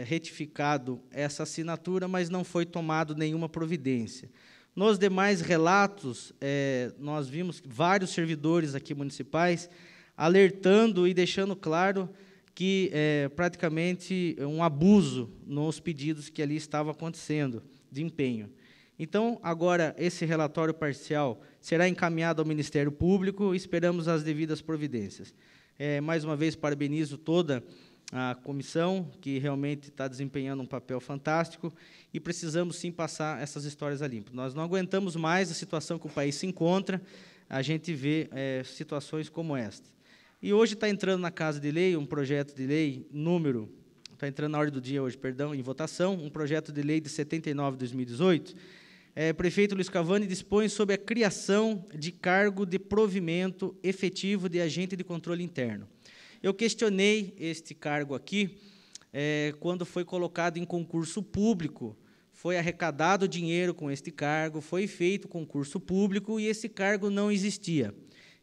retificado essa assinatura, mas não foi tomado nenhuma providência. Nos demais relatos, nós vimos vários servidores aqui municipais alertando e deixando claro que praticamente um abuso nos pedidos que ali estavam acontecendo de empenho. Então, agora, esse relatório parcial será encaminhado ao Ministério Público e esperamos as devidas providências. Mais uma vez, parabenizo toda a comissão, que realmente está desempenhando um papel fantástico, e precisamos, sim, passar essas histórias a limpo. Nós não aguentamos mais a situação que o país se encontra, a gente vê situações como esta. E hoje está entrando na Casa de Lei um projeto de lei está entrando na ordem do dia hoje, perdão, em votação, um projeto de lei de 79 de 2018. Prefeito Luiz Cavani dispõe sobre a criação de cargo de provimento efetivo de agente de controle interno. Eu questionei este cargo aqui, quando foi colocado em concurso público, foi arrecadado dinheiro com este cargo, foi feito concurso público e esse cargo não existia.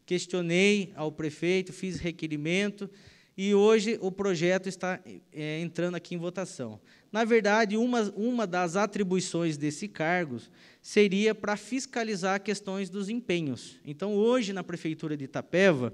Questionei ao prefeito, fiz requerimento e hoje o projeto está entrando aqui em votação. Na verdade, uma das atribuições desse cargo seria para fiscalizar questões dos empenhos. Então, hoje, na Prefeitura de Itapeva,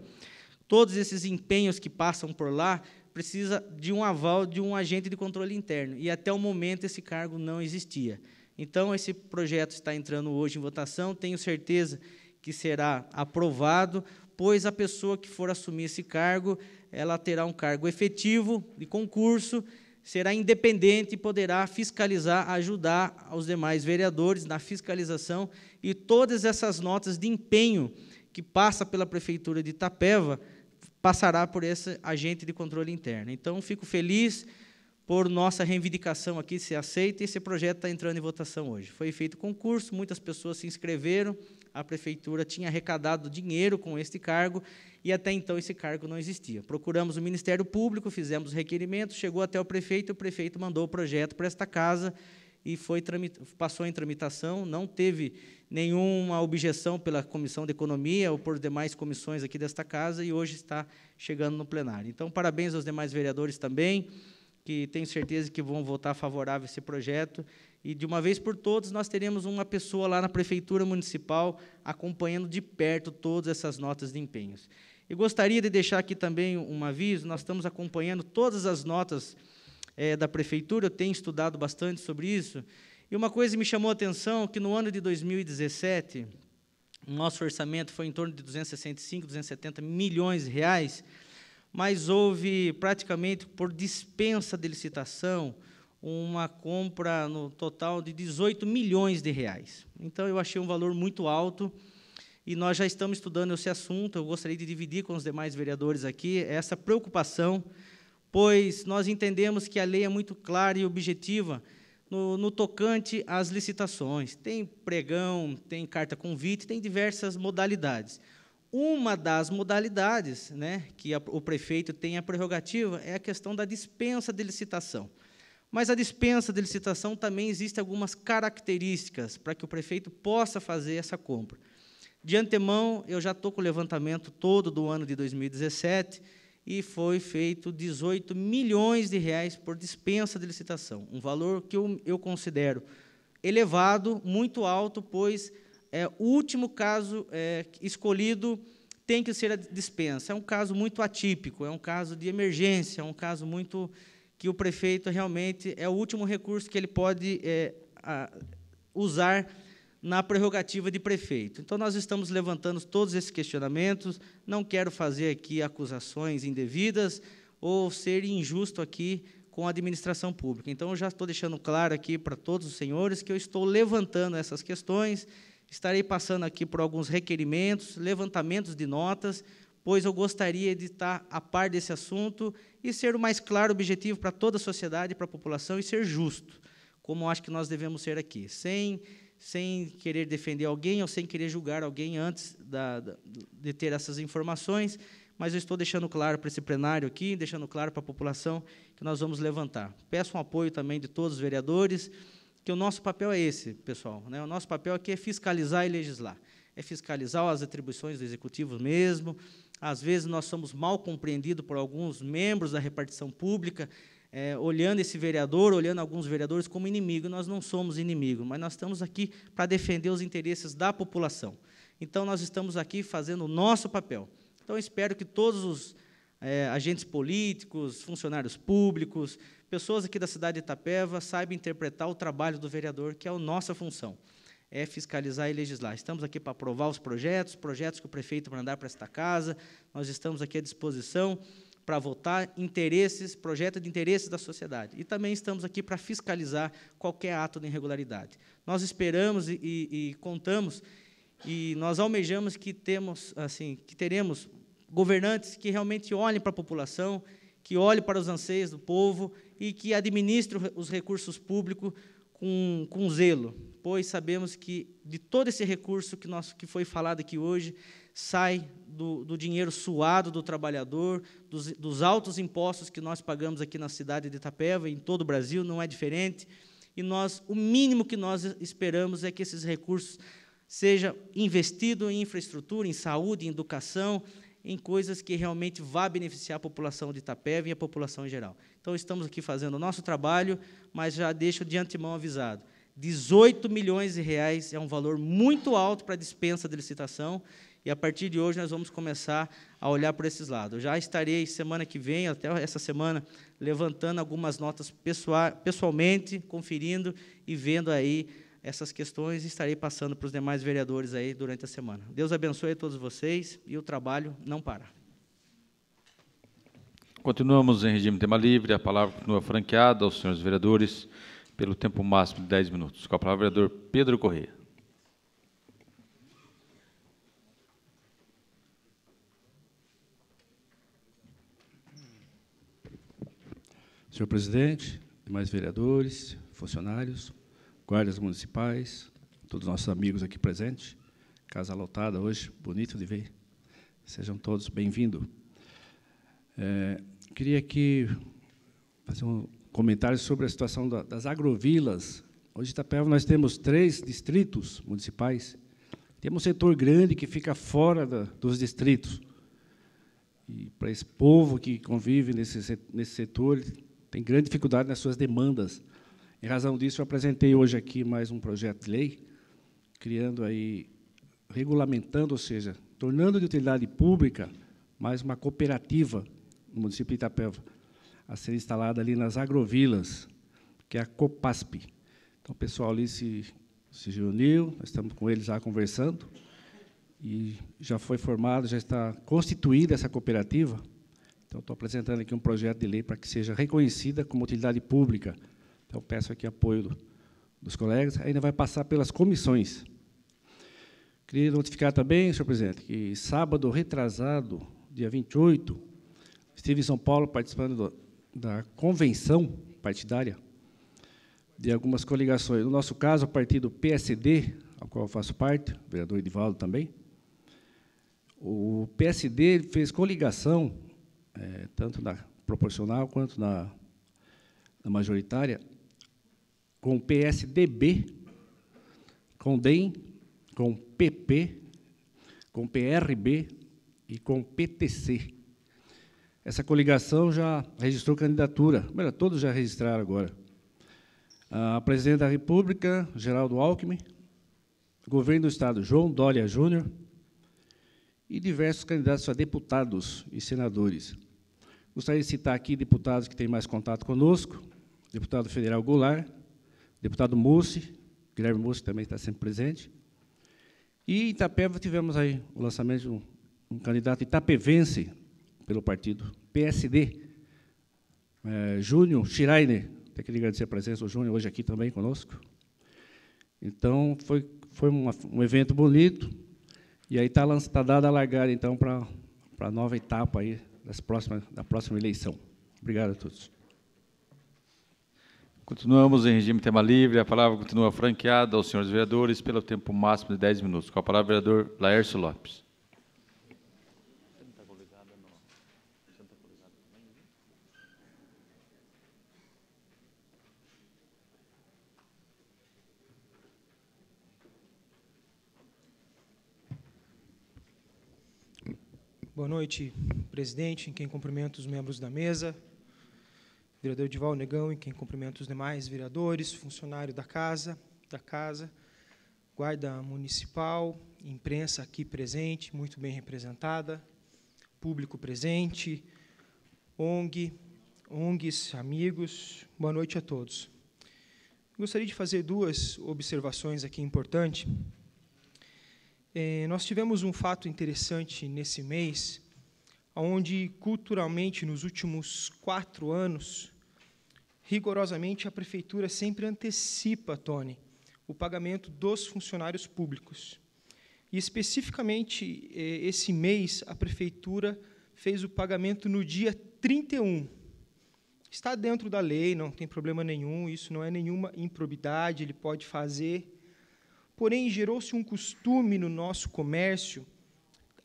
todos esses empenhos que passam por lá precisa de um aval de um agente de controle interno, e até o momento esse cargo não existia. Então, esse projeto está entrando hoje em votação, tenho certeza que será aprovado, pois a pessoa que for assumir esse cargo, ela terá um cargo efetivo de concurso, será independente e poderá fiscalizar, ajudar os demais vereadores na fiscalização, e todas essas notas de empenho que passa pela Prefeitura de Itapeva, passará por esse agente de controle interno. Então, fico feliz por nossa reivindicação aqui ser aceita, e esse projeto está entrando em votação hoje. Foi feito concurso, muitas pessoas se inscreveram, a prefeitura tinha arrecadado dinheiro com este cargo, e até então esse cargo não existia. Procuramos o Ministério Público, fizemos requerimentos, chegou até o prefeito mandou o projeto para esta casa, e passou em tramitação, não teve nenhuma objeção pela Comissão de Economia ou por demais comissões aqui desta casa, e hoje está chegando no plenário. Então, parabéns aos demais vereadores também, que tenho certeza que vão votar favorável a esse projeto, e, de uma vez por todas, nós teremos uma pessoa lá na Prefeitura Municipal acompanhando de perto todas essas notas de empenhos. E gostaria de deixar aqui também um aviso, nós estamos acompanhando todas as notas da Prefeitura, eu tenho estudado bastante sobre isso, e uma coisa me chamou a atenção, que no ano de 2017, o nosso orçamento foi em torno de 265, 270 milhões de reais, mas houve praticamente, por dispensa de licitação, uma compra no total de 18 milhões de reais. Então, eu achei um valor muito alto, e nós já estamos estudando esse assunto, eu gostaria de dividir com os demais vereadores aqui essa preocupação, pois nós entendemos que a lei é muito clara e objetiva no tocante às licitações. Tem pregão, tem carta-convite, tem diversas modalidades. Uma das modalidades, né, que o prefeito tem a prerrogativa é a questão da dispensa de licitação. Mas a dispensa de licitação também existem algumas características para que o prefeito possa fazer essa compra. De antemão, eu já estou com o levantamento todo do ano de 2017, e foi feito 18 milhões de reais por dispensa de licitação, um valor que eu considero elevado, muito alto, pois o último caso escolhido tem que ser a dispensa. É um caso muito atípico, é um caso de emergência, é um caso muito que o prefeito realmente é o último recurso que ele pode usar na prerrogativa de prefeito. Então, nós estamos levantando todos esses questionamentos, não quero fazer aqui acusações indevidas ou ser injusto aqui com a administração pública. Então, eu já estou deixando claro aqui para todos os senhores que eu estou levantando essas questões, estarei passando aqui por alguns requerimentos, levantamentos de notas, pois eu gostaria de estar a par desse assunto e ser o mais claro objetivo para toda a sociedade, para a população, e ser justo, como eu acho que nós devemos ser aqui, sem querer defender alguém ou sem querer julgar alguém antes de ter essas informações, mas eu estou deixando claro para esse plenário aqui, deixando claro para a população que nós vamos levantar. Peço um apoio também de todos os vereadores, que o nosso papel é esse, pessoal, né? O nosso papel aqui é fiscalizar e legislar, é fiscalizar as atribuições do Executivo mesmo. Às vezes, nós somos mal compreendidos por alguns membros da repartição pública, olhando esse vereador, olhando alguns vereadores como inimigo. Nós não somos inimigos, mas nós estamos aqui para defender os interesses da população. Então, nós estamos aqui fazendo o nosso papel. Então, eu espero que todos os agentes políticos, funcionários públicos, pessoas aqui da cidade de Itapeva saibam interpretar o trabalho do vereador, que é a nossa função, é fiscalizar e legislar. Estamos aqui para aprovar os projetos que o prefeito mandar para esta casa, nós estamos aqui à disposição para votar projetos de interesses da sociedade. E também estamos aqui para fiscalizar qualquer ato de irregularidade. Nós esperamos e contamos, e nós almejamos que teremos governantes que realmente olhem para a população, que olhem para os anseios do povo e que administrem os recursos públicos com zelo, pois sabemos que de todo esse recurso que foi falado aqui hoje, sai do dinheiro suado do trabalhador, dos altos impostos que nós pagamos aqui na cidade de Itapeva, e em todo o Brasil, não é diferente, e o mínimo que nós esperamos é que esses recursos sejam investidos em infraestrutura, em saúde, em educação, em coisas que realmente vá beneficiar a população de Itapeva e a população em geral. Então, estamos aqui fazendo o nosso trabalho, mas já deixo de antemão avisado, 18 milhões de reais é um valor muito alto para a dispensa de licitação, e, a partir de hoje, nós vamos começar a olhar por esses lados. Eu já estarei, semana que vem, até essa semana, levantando algumas notas pessoalmente, conferindo e vendo aí essas questões, e estarei passando para os demais vereadores aí durante a semana. Deus abençoe a todos vocês, e o trabalho não para. Continuamos em regime de tema livre, a palavra continua franqueada aos senhores vereadores pelo tempo máximo de 10 minutos. Com a palavra, o vereador Pedro Corrêa. Senhor presidente, demais vereadores, funcionários, guardas municipais, todos os nossos amigos aqui presentes, casa lotada hoje, bonito de ver. Sejam todos bem-vindos. Queria aqui fazer um comentário sobre a situação das agrovilas. Hoje, em Itapeva, nós temos 3 distritos municipais. Temos um setor grande que fica fora dos distritos. E, para esse povo que convive nesse setor, tem grande dificuldade nas suas demandas. Em razão disso, eu apresentei hoje aqui mais um projeto de lei, criando aí, regulamentando, ou seja, tornando de utilidade pública mais uma cooperativa no município de Itapeva, a ser instalada ali nas agrovilas, que é a Copasp. Então, o pessoal ali se reuniu, nós estamos com eles já conversando, e já foi formado, já está constituída essa cooperativa. Então, estou apresentando aqui um projeto de lei para que seja reconhecida como utilidade pública. Então, peço aqui apoio dos colegas. Ainda vai passar pelas comissões. Queria notificar também, senhor presidente, que sábado retrasado, dia 28, estive em São Paulo participando da convenção partidária de algumas coligações. No nosso caso, o partido PSD, ao qual eu faço parte, o vereador Edivaldo também. O PSD fez coligação, tanto na proporcional quanto na majoritária, com o PSDB, com o DEM, com o PP, com o PRB e com o PTC. Essa coligação já registrou candidatura. Todos já registraram agora. A presidente da República, Geraldo Alckmin, governo do Estado, João Dória Júnior, e diversos candidatos a deputados e senadores. Gostaria de citar aqui deputados que têm mais contato conosco: deputado federal Goulart, deputado Mussi, Guilherme Mussi também está sempre presente. E em Itapeva tivemos aí o lançamento de um candidato itapevense pelo partido PSD, Júnior Schreiner. Até queria agradecer a presença do Júnior hoje aqui também conosco. Então, foi um evento bonito, e aí está dada a largada, então, para a nova etapa aí da próxima eleição. Obrigado a todos. Continuamos em regime tema livre. A palavra continua franqueada aos senhores vereadores pelo tempo máximo de 10 minutos. Com a palavra, o vereador Laércio Lopes. Boa noite, presidente, em quem cumprimento os membros da mesa, vereador Edivaldo Negão, em quem cumprimento os demais vereadores, funcionário da casa, guarda municipal, imprensa aqui presente, muito bem representada, público presente, ONGs, amigos, boa noite a todos. Gostaria de fazer 2 observações aqui importantes. Nós tivemos um fato interessante nesse mês, onde, culturalmente, nos últimos 4 anos, rigorosamente, a Prefeitura sempre antecipa, Tony, o pagamento dos funcionários públicos. E, especificamente, esse mês, a Prefeitura fez o pagamento no dia 31. Está dentro da lei, não tem problema nenhum, isso não é nenhuma improbidade, ele pode fazer. Porém, gerou-se um costume no nosso comércio,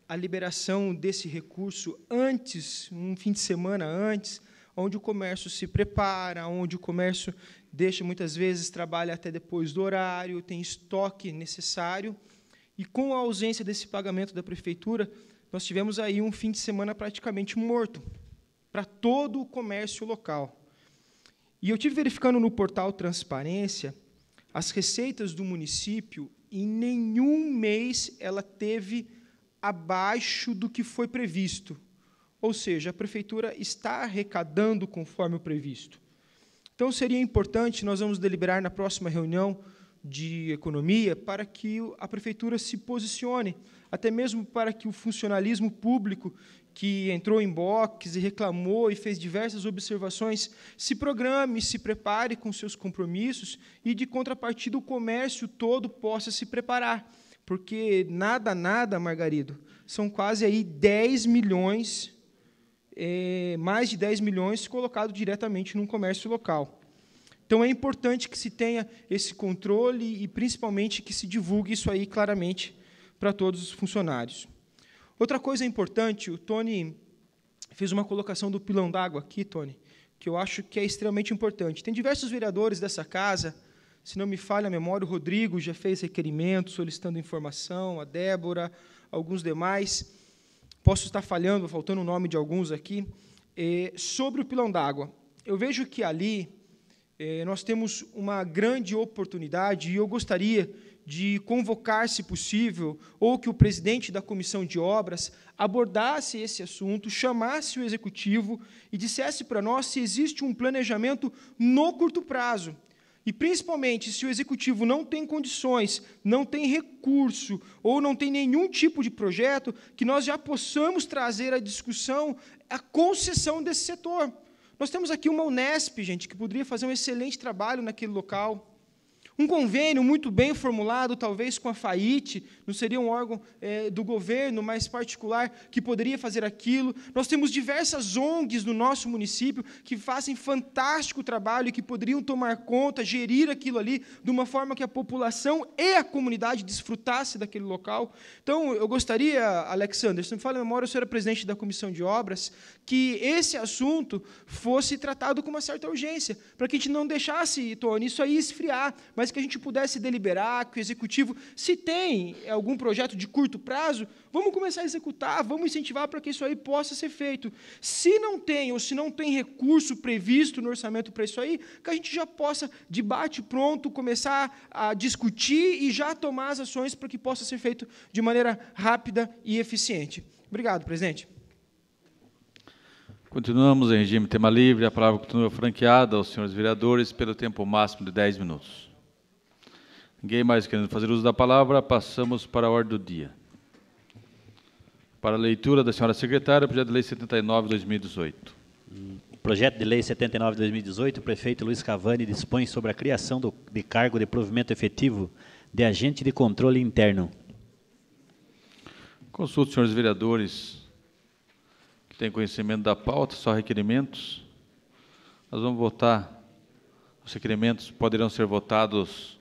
a liberação desse recurso antes, um fim de semana antes, onde o comércio se prepara, onde o comércio deixa, muitas vezes, trabalha até depois do horário, tem estoque necessário, e com a ausência desse pagamento da Prefeitura, nós tivemos aí um fim de semana praticamente morto para todo o comércio local. E eu tive verificando no portal Transparência, as receitas do município, em nenhum mês ela teve abaixo do que foi previsto. Ou seja, a Prefeitura está arrecadando conforme o previsto. Então, seria importante, nós vamos deliberar na próxima reunião de economia, para que a Prefeitura se posicione, até mesmo para que o funcionalismo público, que entrou em box e reclamou e fez diversas observações, se programe, se prepare com seus compromissos e, de contrapartida, o comércio todo possa se preparar. Porque nada, Margarido, são quase aí 10 milhões, mais de 10 milhões colocados diretamente num comércio local. Então, é importante que se tenha esse controle e, principalmente, que se divulgue isso aí claramente para todos os funcionários. Outra coisa importante, o Tony fez uma colocação do pilão d'água aqui, Tony, que eu acho que é extremamente importante. Tem diversos vereadores dessa casa, se não me falha a memória, o Rodrigo já fez requerimento solicitando informação, a Débora, alguns demais. Posso estar faltando o nome de alguns aqui. Sobre o pilão d'água, eu vejo que ali nós temos uma grande oportunidade, e eu gostaria de convocar, se possível, ou que o presidente da Comissão de Obras abordasse esse assunto, chamasse o Executivo e dissesse para nós se existe um planejamento no curto prazo. E, principalmente, se o Executivo não tem condições, não tem recurso, ou não tem nenhum tipo de projeto, que nós já possamos trazer à discussão a concessão desse setor. Nós temos aqui uma Unesp, gente, que poderia fazer um excelente trabalho naquele local. Um convênio muito bem formulado, talvez com a FAIT, não seria um órgão do governo, mais particular, que poderia fazer aquilo. Nós temos diversas ONGs no nosso município que fazem fantástico trabalho e que poderiam tomar conta, gerir aquilo ali, de uma forma que a população e a comunidade desfrutasse daquele local. Então, eu gostaria, Alexander, se não me falha a memória, o senhor é presidente da Comissão de Obras, que esse assunto fosse tratado com uma certa urgência, para que a gente não deixasse, Tony, isso aí esfriar, mas que a gente pudesse deliberar, que o Executivo, se tem algum projeto de curto prazo, vamos começar a executar, vamos incentivar para que isso aí possa ser feito. Se não tem, ou se não tem recurso previsto no orçamento para isso aí, que a gente já possa, de bate pronto, começar a discutir e já tomar as ações para que possa ser feito de maneira rápida e eficiente. Obrigado, presidente. Continuamos em regime tema livre. A palavra continua franqueada aos senhores vereadores pelo tempo máximo de 10 minutos. Ninguém mais querendo fazer uso da palavra, passamos para a ordem do dia. Para a leitura da senhora secretária, projeto de lei 79/2018. Projeto de lei 79/2018, o prefeito Luiz Cavani dispõe sobre a criação de cargo de provimento efetivo de agente de controle interno. Consulto os senhores vereadores que têm conhecimento da pauta, só requerimentos. Nós vamos votar. Os requerimentos poderão ser votados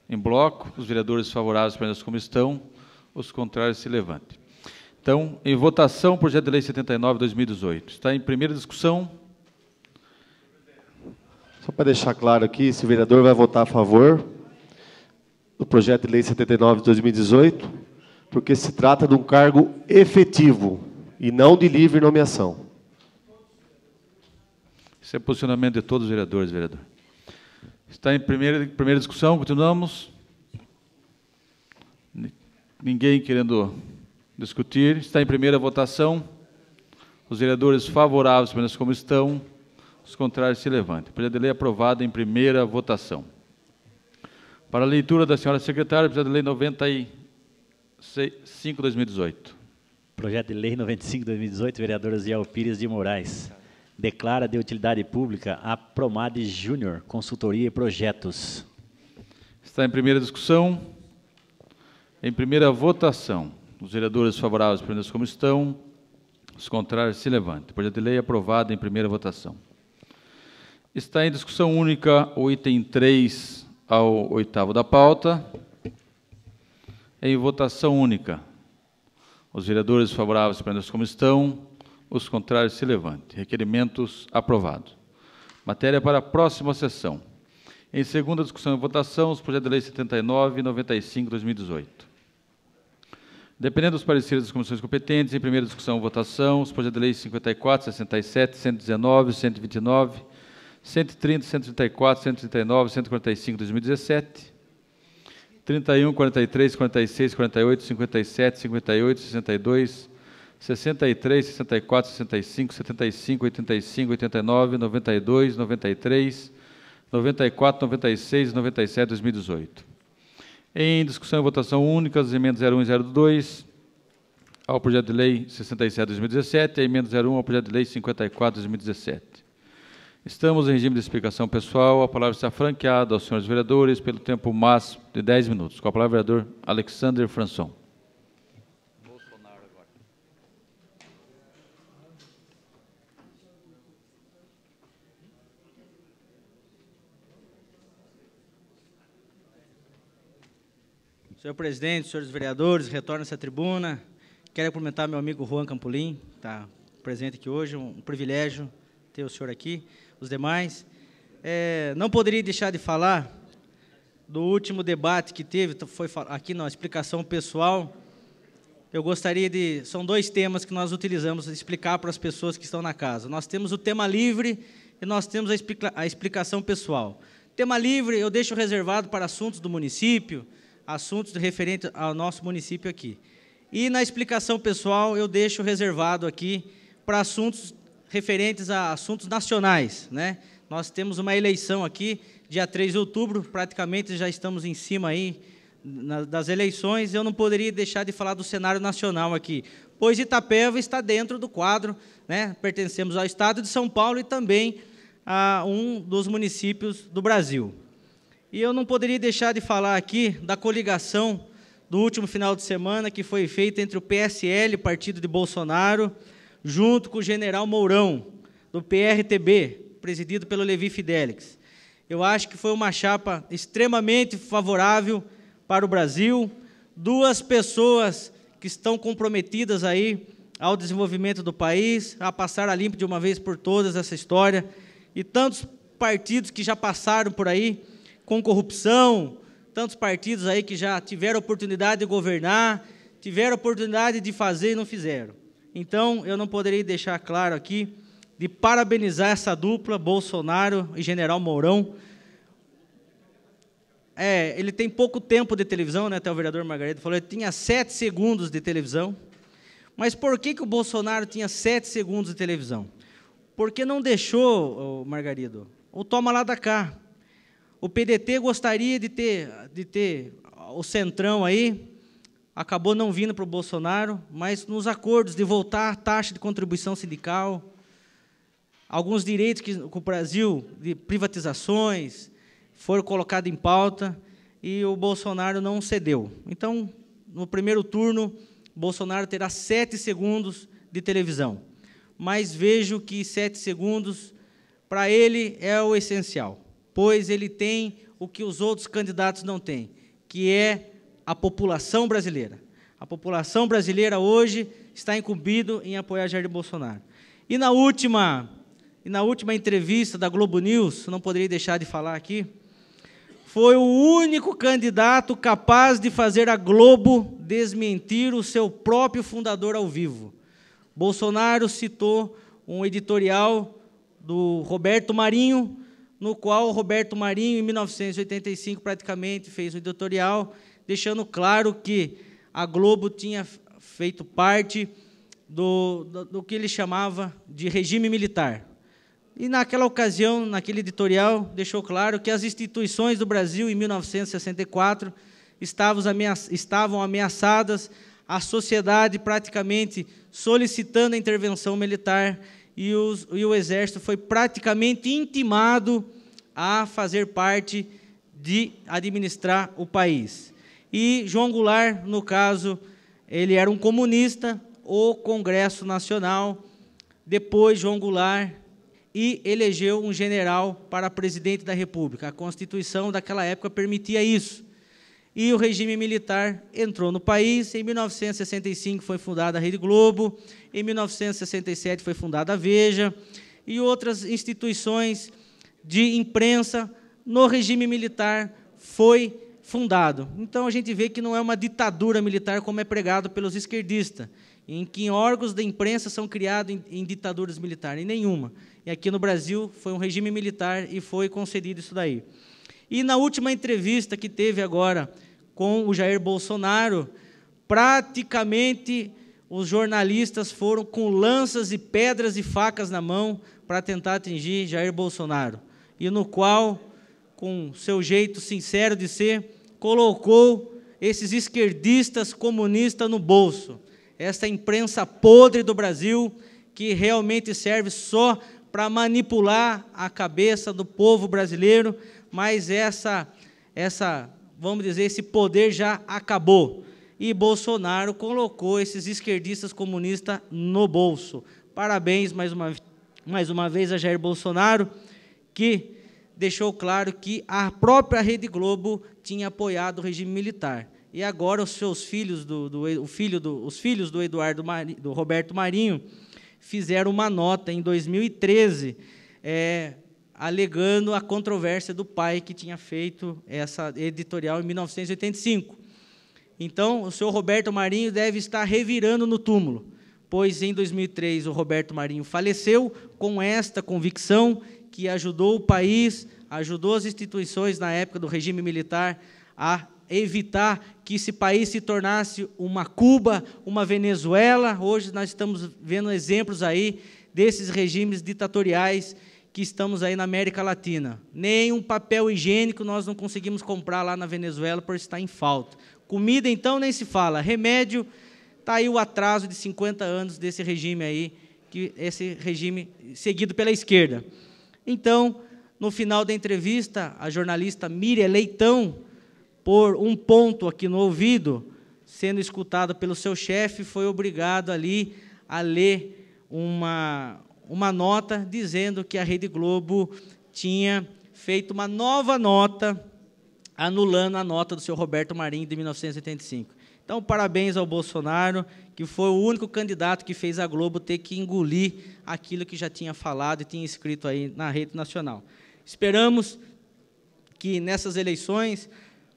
em bloco. Os vereadores favoráveis permaneçam como estão, os contrários se levantem. Então, em votação, projeto de lei 79/2018. Está em primeira discussão. Só para deixar claro aqui, esse vereador vai votar a favor do projeto de lei 79/2018, porque se trata de um cargo efetivo e não de livre nomeação. Esse é o posicionamento de todos os vereadores, vereador. Está em primeira discussão, continuamos. Ninguém querendo discutir. Está em primeira votação. Os vereadores favoráveis, permaneçam como estão. Os contrários se levantem. Projeto de lei aprovado em primeira votação. Para a leitura da senhora secretária, projeto de lei 95/2018. Projeto de lei 95/2018, vereador Ziel Pires de Moraes. Declara de utilidade pública a Promade Júnior, consultoria e projetos. Está em primeira discussão. Em primeira votação. Os vereadores favoráveis permaneçam como estão. Os contrários se levantem. Projeto de lei aprovado em primeira votação. Está em discussão única o item 3 ao 8º da pauta. Em votação única. Os vereadores favoráveis permaneçam como estão. Os contrários se levantem. Requerimentos aprovados. Matéria para a próxima sessão. Em segunda discussão e votação, os projetos de lei 79 e 95/2018. Dependendo dos pareceres das comissões competentes, em primeira discussão e votação, os projetos de lei 54, 67, 119, 129, 130, 134, 139, 145/2017, 31, 43, 46, 48, 57, 58, 62, 63, 64, 65, 75, 85, 89, 92, 93, 94, 96 e 97/2018. Em discussão e votação única, as emendas 01 e 02 ao projeto de lei 67/2017 e a emenda 01 ao projeto de lei 54/2017. Estamos em regime de explicação pessoal. A palavra está franqueada aos senhores vereadores pelo tempo máximo de 10 minutos. Com a palavra, vereador Alexander Françon. Senhor presidente, senhores vereadores, retorno a essa tribuna. Quero cumprimentar meu amigo Juan Campolim, que está presente aqui hoje, um privilégio ter o senhor aqui, os demais. Não poderia deixar de falar do último debate que teve, foi aqui na explicação pessoal. Eu gostaria de... São dois temas que nós utilizamos para explicar para as pessoas que estão na casa. Nós temos o tema livre e nós temos a explicação pessoal. Tema livre eu deixo reservado para assuntos do município, assuntos referentes ao nosso município aqui. E na explicação pessoal eu deixo reservado aqui para assuntos referentes a assuntos nacionais, né? Nós temos uma eleição aqui, dia 3 de outubro, praticamente já estamos em cima aí das eleições, eu não poderia deixar de falar do cenário nacional aqui, pois Itapeva está dentro do quadro, né? Pertencemos ao estado de São Paulo e também a um dos municípios do Brasil. E eu não poderia deixar de falar aqui da coligação do último final de semana que foi feita entre o PSL, partido de Bolsonaro, junto com o general Mourão, do PRTB, presidido pelo Levi Fidelix. Eu acho que foi uma chapa extremamente favorável para o Brasil, duas pessoas que estão comprometidas aí ao desenvolvimento do país, a passar a limpo de uma vez por todas essa história, e tantos partidos que já passaram por aí com corrupção, tantos partidos aí que já tiveram oportunidade de governar, tiveram oportunidade de fazer e não fizeram. Então, eu não poderia deixar claro aqui de parabenizar essa dupla, Bolsonaro e general Mourão. Ele tem pouco tempo de televisão, né, até o vereador Margarida falou, ele tinha 7 segundos de televisão. Mas por que o Bolsonaro tinha 7 segundos de televisão? Porque não deixou, Margarido, o toma lá da cá. O PDT gostaria de ter o Centrão aí, acabou não vindo para o Bolsonaro, mas nos acordos de voltar a taxa de contribuição sindical, alguns direitos que o Brasil, de privatizações, foram colocados em pauta e o Bolsonaro não cedeu. Então, no primeiro turno, Bolsonaro terá 7 segundos de televisão. Mas vejo que 7 segundos, para ele, é o essencial, pois ele tem o que os outros candidatos não têm, que é a população brasileira. A população brasileira hoje está incumbida em apoiar Jair Bolsonaro. E na última entrevista da Globo News, não poderia deixar de falar aqui, foi o único candidato capaz de fazer a Globo desmentir o seu próprio fundador ao vivo. Bolsonaro citou um editorial do Roberto Marinho, no qual o Roberto Marinho, em 1985, praticamente fez o editorial, deixando claro que a Globo tinha feito parte do que ele chamava de regime militar. E, naquela ocasião, naquele editorial, deixou claro que as instituições do Brasil, em 1964, estavam ameaçadas, a sociedade praticamente solicitando a intervenção militar, e o Exército foi praticamente intimado a fazer parte de administrar o país. E João Goulart, no caso, ele era um comunista, o Congresso Nacional, depois João Goulart, e elegeu um general para presidente da República. A Constituição daquela época permitia isso. E o regime militar entrou no país. Em 1965 foi fundada a Rede Globo, em 1967 foi fundada a Veja, e outras instituições de imprensa no regime militar foi fundado. Então, a gente vê que não é uma ditadura militar como é pregado pelos esquerdistas, em que órgãos da imprensa são criados em ditaduras militares, em nenhuma. E aqui no Brasil foi um regime militar e foi concedido isso daí. E na última entrevista que teve agora com o Jair Bolsonaro, praticamente os jornalistas foram com lanças e pedras e facas na mão para tentar atingir Jair Bolsonaro. E no qual, com seu jeito sincero de ser, colocou esses esquerdistas comunistas no bolso. Essa imprensa podre do Brasil, que realmente serve só para manipular a cabeça do povo brasileiro, mas vamos dizer, esse poder já acabou. E Bolsonaro colocou esses esquerdistas comunistas no bolso. Parabéns mais uma vez a Jair Bolsonaro, que deixou claro que a própria Rede Globo tinha apoiado o regime militar. e agora os seus filhos, os filhos do Roberto Marinho, fizeram uma nota em 2013, alegando a controvérsia do pai que tinha feito essa editorial em 1985. Então, o senhor Roberto Marinho deve estar revirando no túmulo, pois em 2003 o Roberto Marinho faleceu com esta convicção que ajudou o país, ajudou as instituições na época do regime militar a evitar que esse país se tornasse uma Cuba, uma Venezuela. Hoje nós estamos vendo exemplos aí desses regimes ditatoriais que estamos aí na América Latina. Nem um papel higiênico nós não conseguimos comprar lá na Venezuela por estar em falta. Comida, então, nem se fala. Remédio, está aí o atraso de 50 anos desse regime aí, esse regime seguido pela esquerda. Então, no final da entrevista, a jornalista Miriam Leitão, por um ponto aqui no ouvido, sendo escutada pelo seu chefe, foi obrigado ali a ler uma nota dizendo que a Rede Globo tinha feito uma nova nota, anulando a nota do senhor Roberto Marinho de 1985. Então, parabéns ao Bolsonaro, que foi o único candidato que fez a Globo ter que engolir aquilo que já tinha falado e tinha escrito aí na rede nacional. Esperamos que, nessas eleições,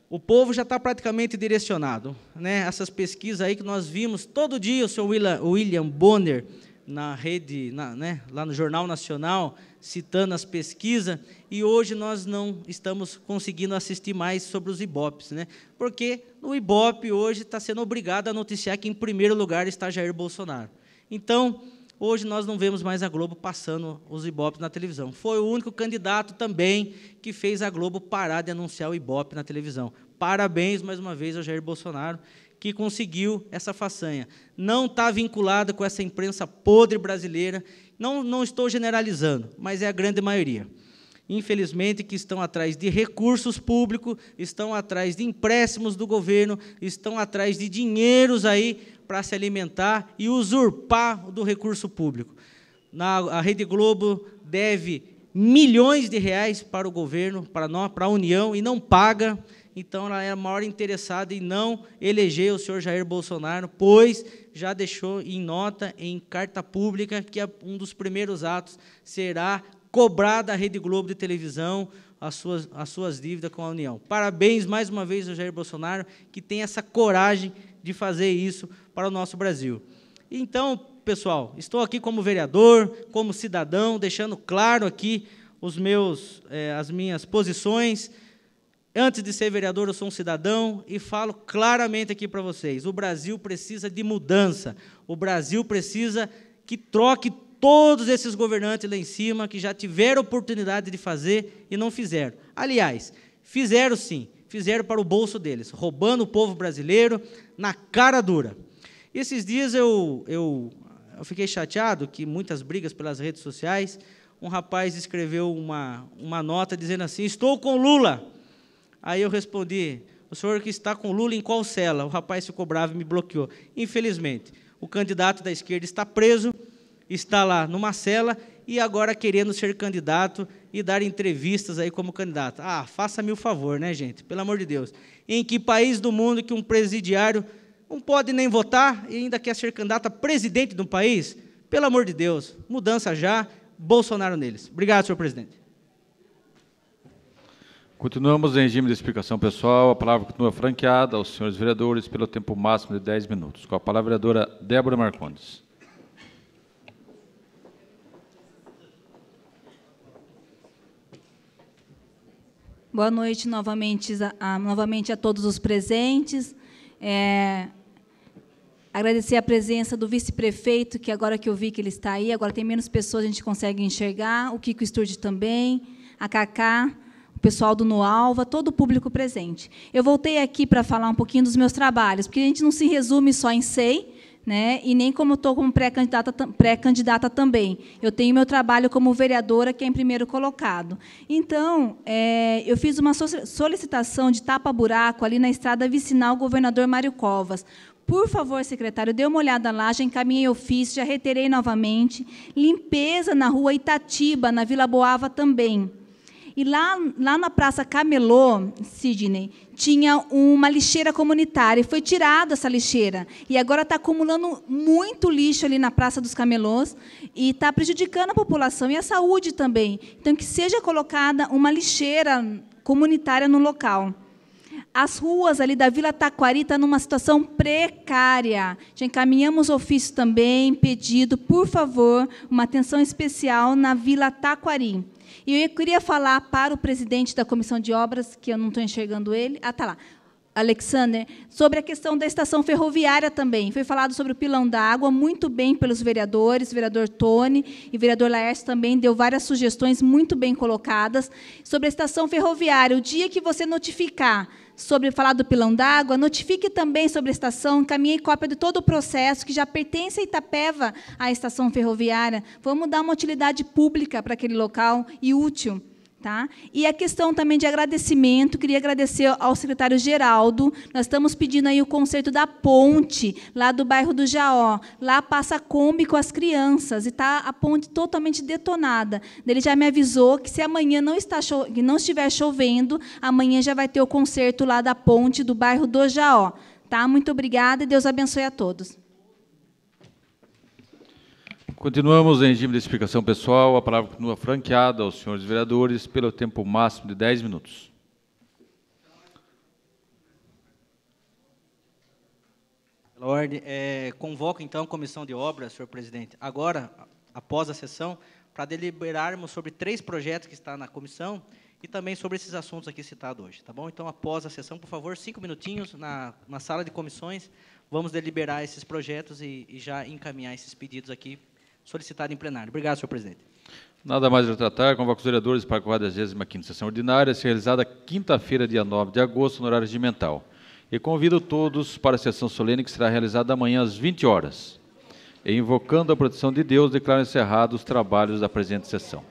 o povo já está praticamente direcionado, né? Essas pesquisas aí que nós vimos todo dia, o senhor William Bonner, na rede, lá no Jornal Nacional, citando as pesquisas, e hoje nós não estamos conseguindo assistir mais sobre os Ibopes, né? Porque o Ibope hoje está sendo obrigado a noticiar que, em primeiro lugar, está Jair Bolsonaro. Então, hoje nós não vemos mais a Globo passando os Ibopes na televisão. Foi o único candidato também que fez a Globo parar de anunciar o Ibope na televisão. Parabéns, mais uma vez, ao Jair Bolsonaro, que conseguiu essa façanha. Não está vinculada com essa imprensa podre brasileira, não estou generalizando, mas é a grande maioria. Infelizmente, que estão atrás de recursos públicos, estão atrás de empréstimos do governo, estão atrás de dinheiros aí para se alimentar e usurpar do recurso público. A Rede Globo deve milhões de reais para o governo, para a União, e não paga. Então, ela é a maior interessada em não eleger o senhor Jair Bolsonaro, pois já deixou em nota, em carta pública, que um dos primeiros atos será cobrar da Rede Globo de televisão as suas dívidas com a União. Parabéns, mais uma vez, ao Jair Bolsonaro, que tem essa coragem de fazer isso para o nosso Brasil. Então, pessoal, estou aqui como vereador, como cidadão, deixando claro aqui as minhas posições. Antes de ser vereador, eu sou um cidadão e falo claramente aqui para vocês, o Brasil precisa de mudança, o Brasil precisa que troque todos esses governantes lá em cima, que já tiveram oportunidade de fazer e não fizeram. Aliás, fizeram sim, fizeram para o bolso deles, roubando o povo brasileiro na cara dura. E esses dias eu fiquei chateado, que muitas brigas pelas redes sociais, um rapaz escreveu uma nota dizendo assim, estou com Lula. Aí eu respondi, o senhor que está com Lula em qual cela? O rapaz ficou bravo e me bloqueou. Infelizmente, o candidato da esquerda está preso, está lá numa cela e agora querendo ser candidato e dar entrevistas aí como candidato. Ah, faça-me o favor, né, gente? Pelo amor de Deus. Em que país do mundo que um presidiário não pode nem votar e ainda quer ser candidato a presidente de um país? Pelo amor de Deus, mudança já, Bolsonaro neles. Obrigado, senhor presidente. Continuamos em regime de explicação pessoal. A palavra continua franqueada aos senhores vereadores pelo tempo máximo de 10 minutos. Com a palavra a vereadora Débora Marcondes. Boa noite novamente a todos os presentes. Agradecer a presença do vice-prefeito, que agora que eu vi que ele está aí, agora tem menos pessoas, a gente consegue enxergar, o Kiko Sturge também, a Cacá, o pessoal do Noalva, todo o público presente. Eu voltei aqui para falar um pouquinho dos meus trabalhos, porque a gente não se resume só em SEI, né, e nem como eu estou como pré-candidata também. Eu tenho meu trabalho como vereadora, que é em primeiro colocado. Então, eu fiz uma solicitação de tapa-buraco ali na estrada vicinal Governador Mário Covas. Por favor, secretário, dê uma olhada lá, já encaminhei ofício, já reiterei novamente. Limpeza na rua Itatiba, na Vila Boava também. E lá na Praça Camelô, Sidney, tinha uma lixeira comunitária, e foi tirada essa lixeira. E agora está acumulando muito lixo ali na Praça dos Camelôs, e está prejudicando a população e a saúde também. Então, que seja colocada uma lixeira comunitária no local. As ruas ali da Vila Taquari estão numa situação precária. Já encaminhamos ofício também, pedido, por favor, uma atenção especial na Vila Taquari. E eu queria falar para o presidente da Comissão de Obras, que eu não estou enxergando ele, está lá, Alexander, sobre a questão da estação ferroviária também. Foi falado sobre o pilão d'água, muito bem pelos vereadores, o vereador Tony e o vereador Laércio também deu várias sugestões muito bem colocadas. Sobre a estação ferroviária, o dia que você notificar sobre falar do pilão d'água, notifique também sobre a estação, encaminhei cópia de todo o processo, que já pertence a Itapeva, à estação ferroviária. Vamos dar uma utilidade pública para aquele local e útil. Tá? E a questão também de agradecimento, queria agradecer ao secretário Geraldo, nós estamos pedindo aí o conserto da ponte, lá do bairro do Jaó, lá passa a Kombi com as crianças, e está a ponte totalmente detonada. Ele já me avisou que se amanhã não estiver chovendo, amanhã já vai ter o conserto lá da ponte do bairro do Jaó. Tá? Muito obrigada e Deus abençoe a todos. Continuamos em regime de explicação pessoal. A palavra continua franqueada aos senhores vereadores pelo tempo máximo de 10 minutos. Pela ordem, convoco, então, a Comissão de Obras, senhor presidente, agora, após a sessão, para deliberarmos sobre 3 projetos que estão na comissão e também sobre esses assuntos aqui citados hoje. Tá bom? Então, após a sessão, por favor, 5 minutinhos na sala de comissões, vamos deliberar esses projetos e já encaminhar esses pedidos aqui solicitado em plenário. Obrigado, senhor presidente. Nada mais a tratar, convoco os vereadores para a 45ª sessão ordinária, a ser realizada quinta-feira, dia 9 de agosto, no horário regimental. E convido todos para a sessão solene, que será realizada amanhã às 20 horas. E, invocando a proteção de Deus, declaro encerrados os trabalhos da presente sessão.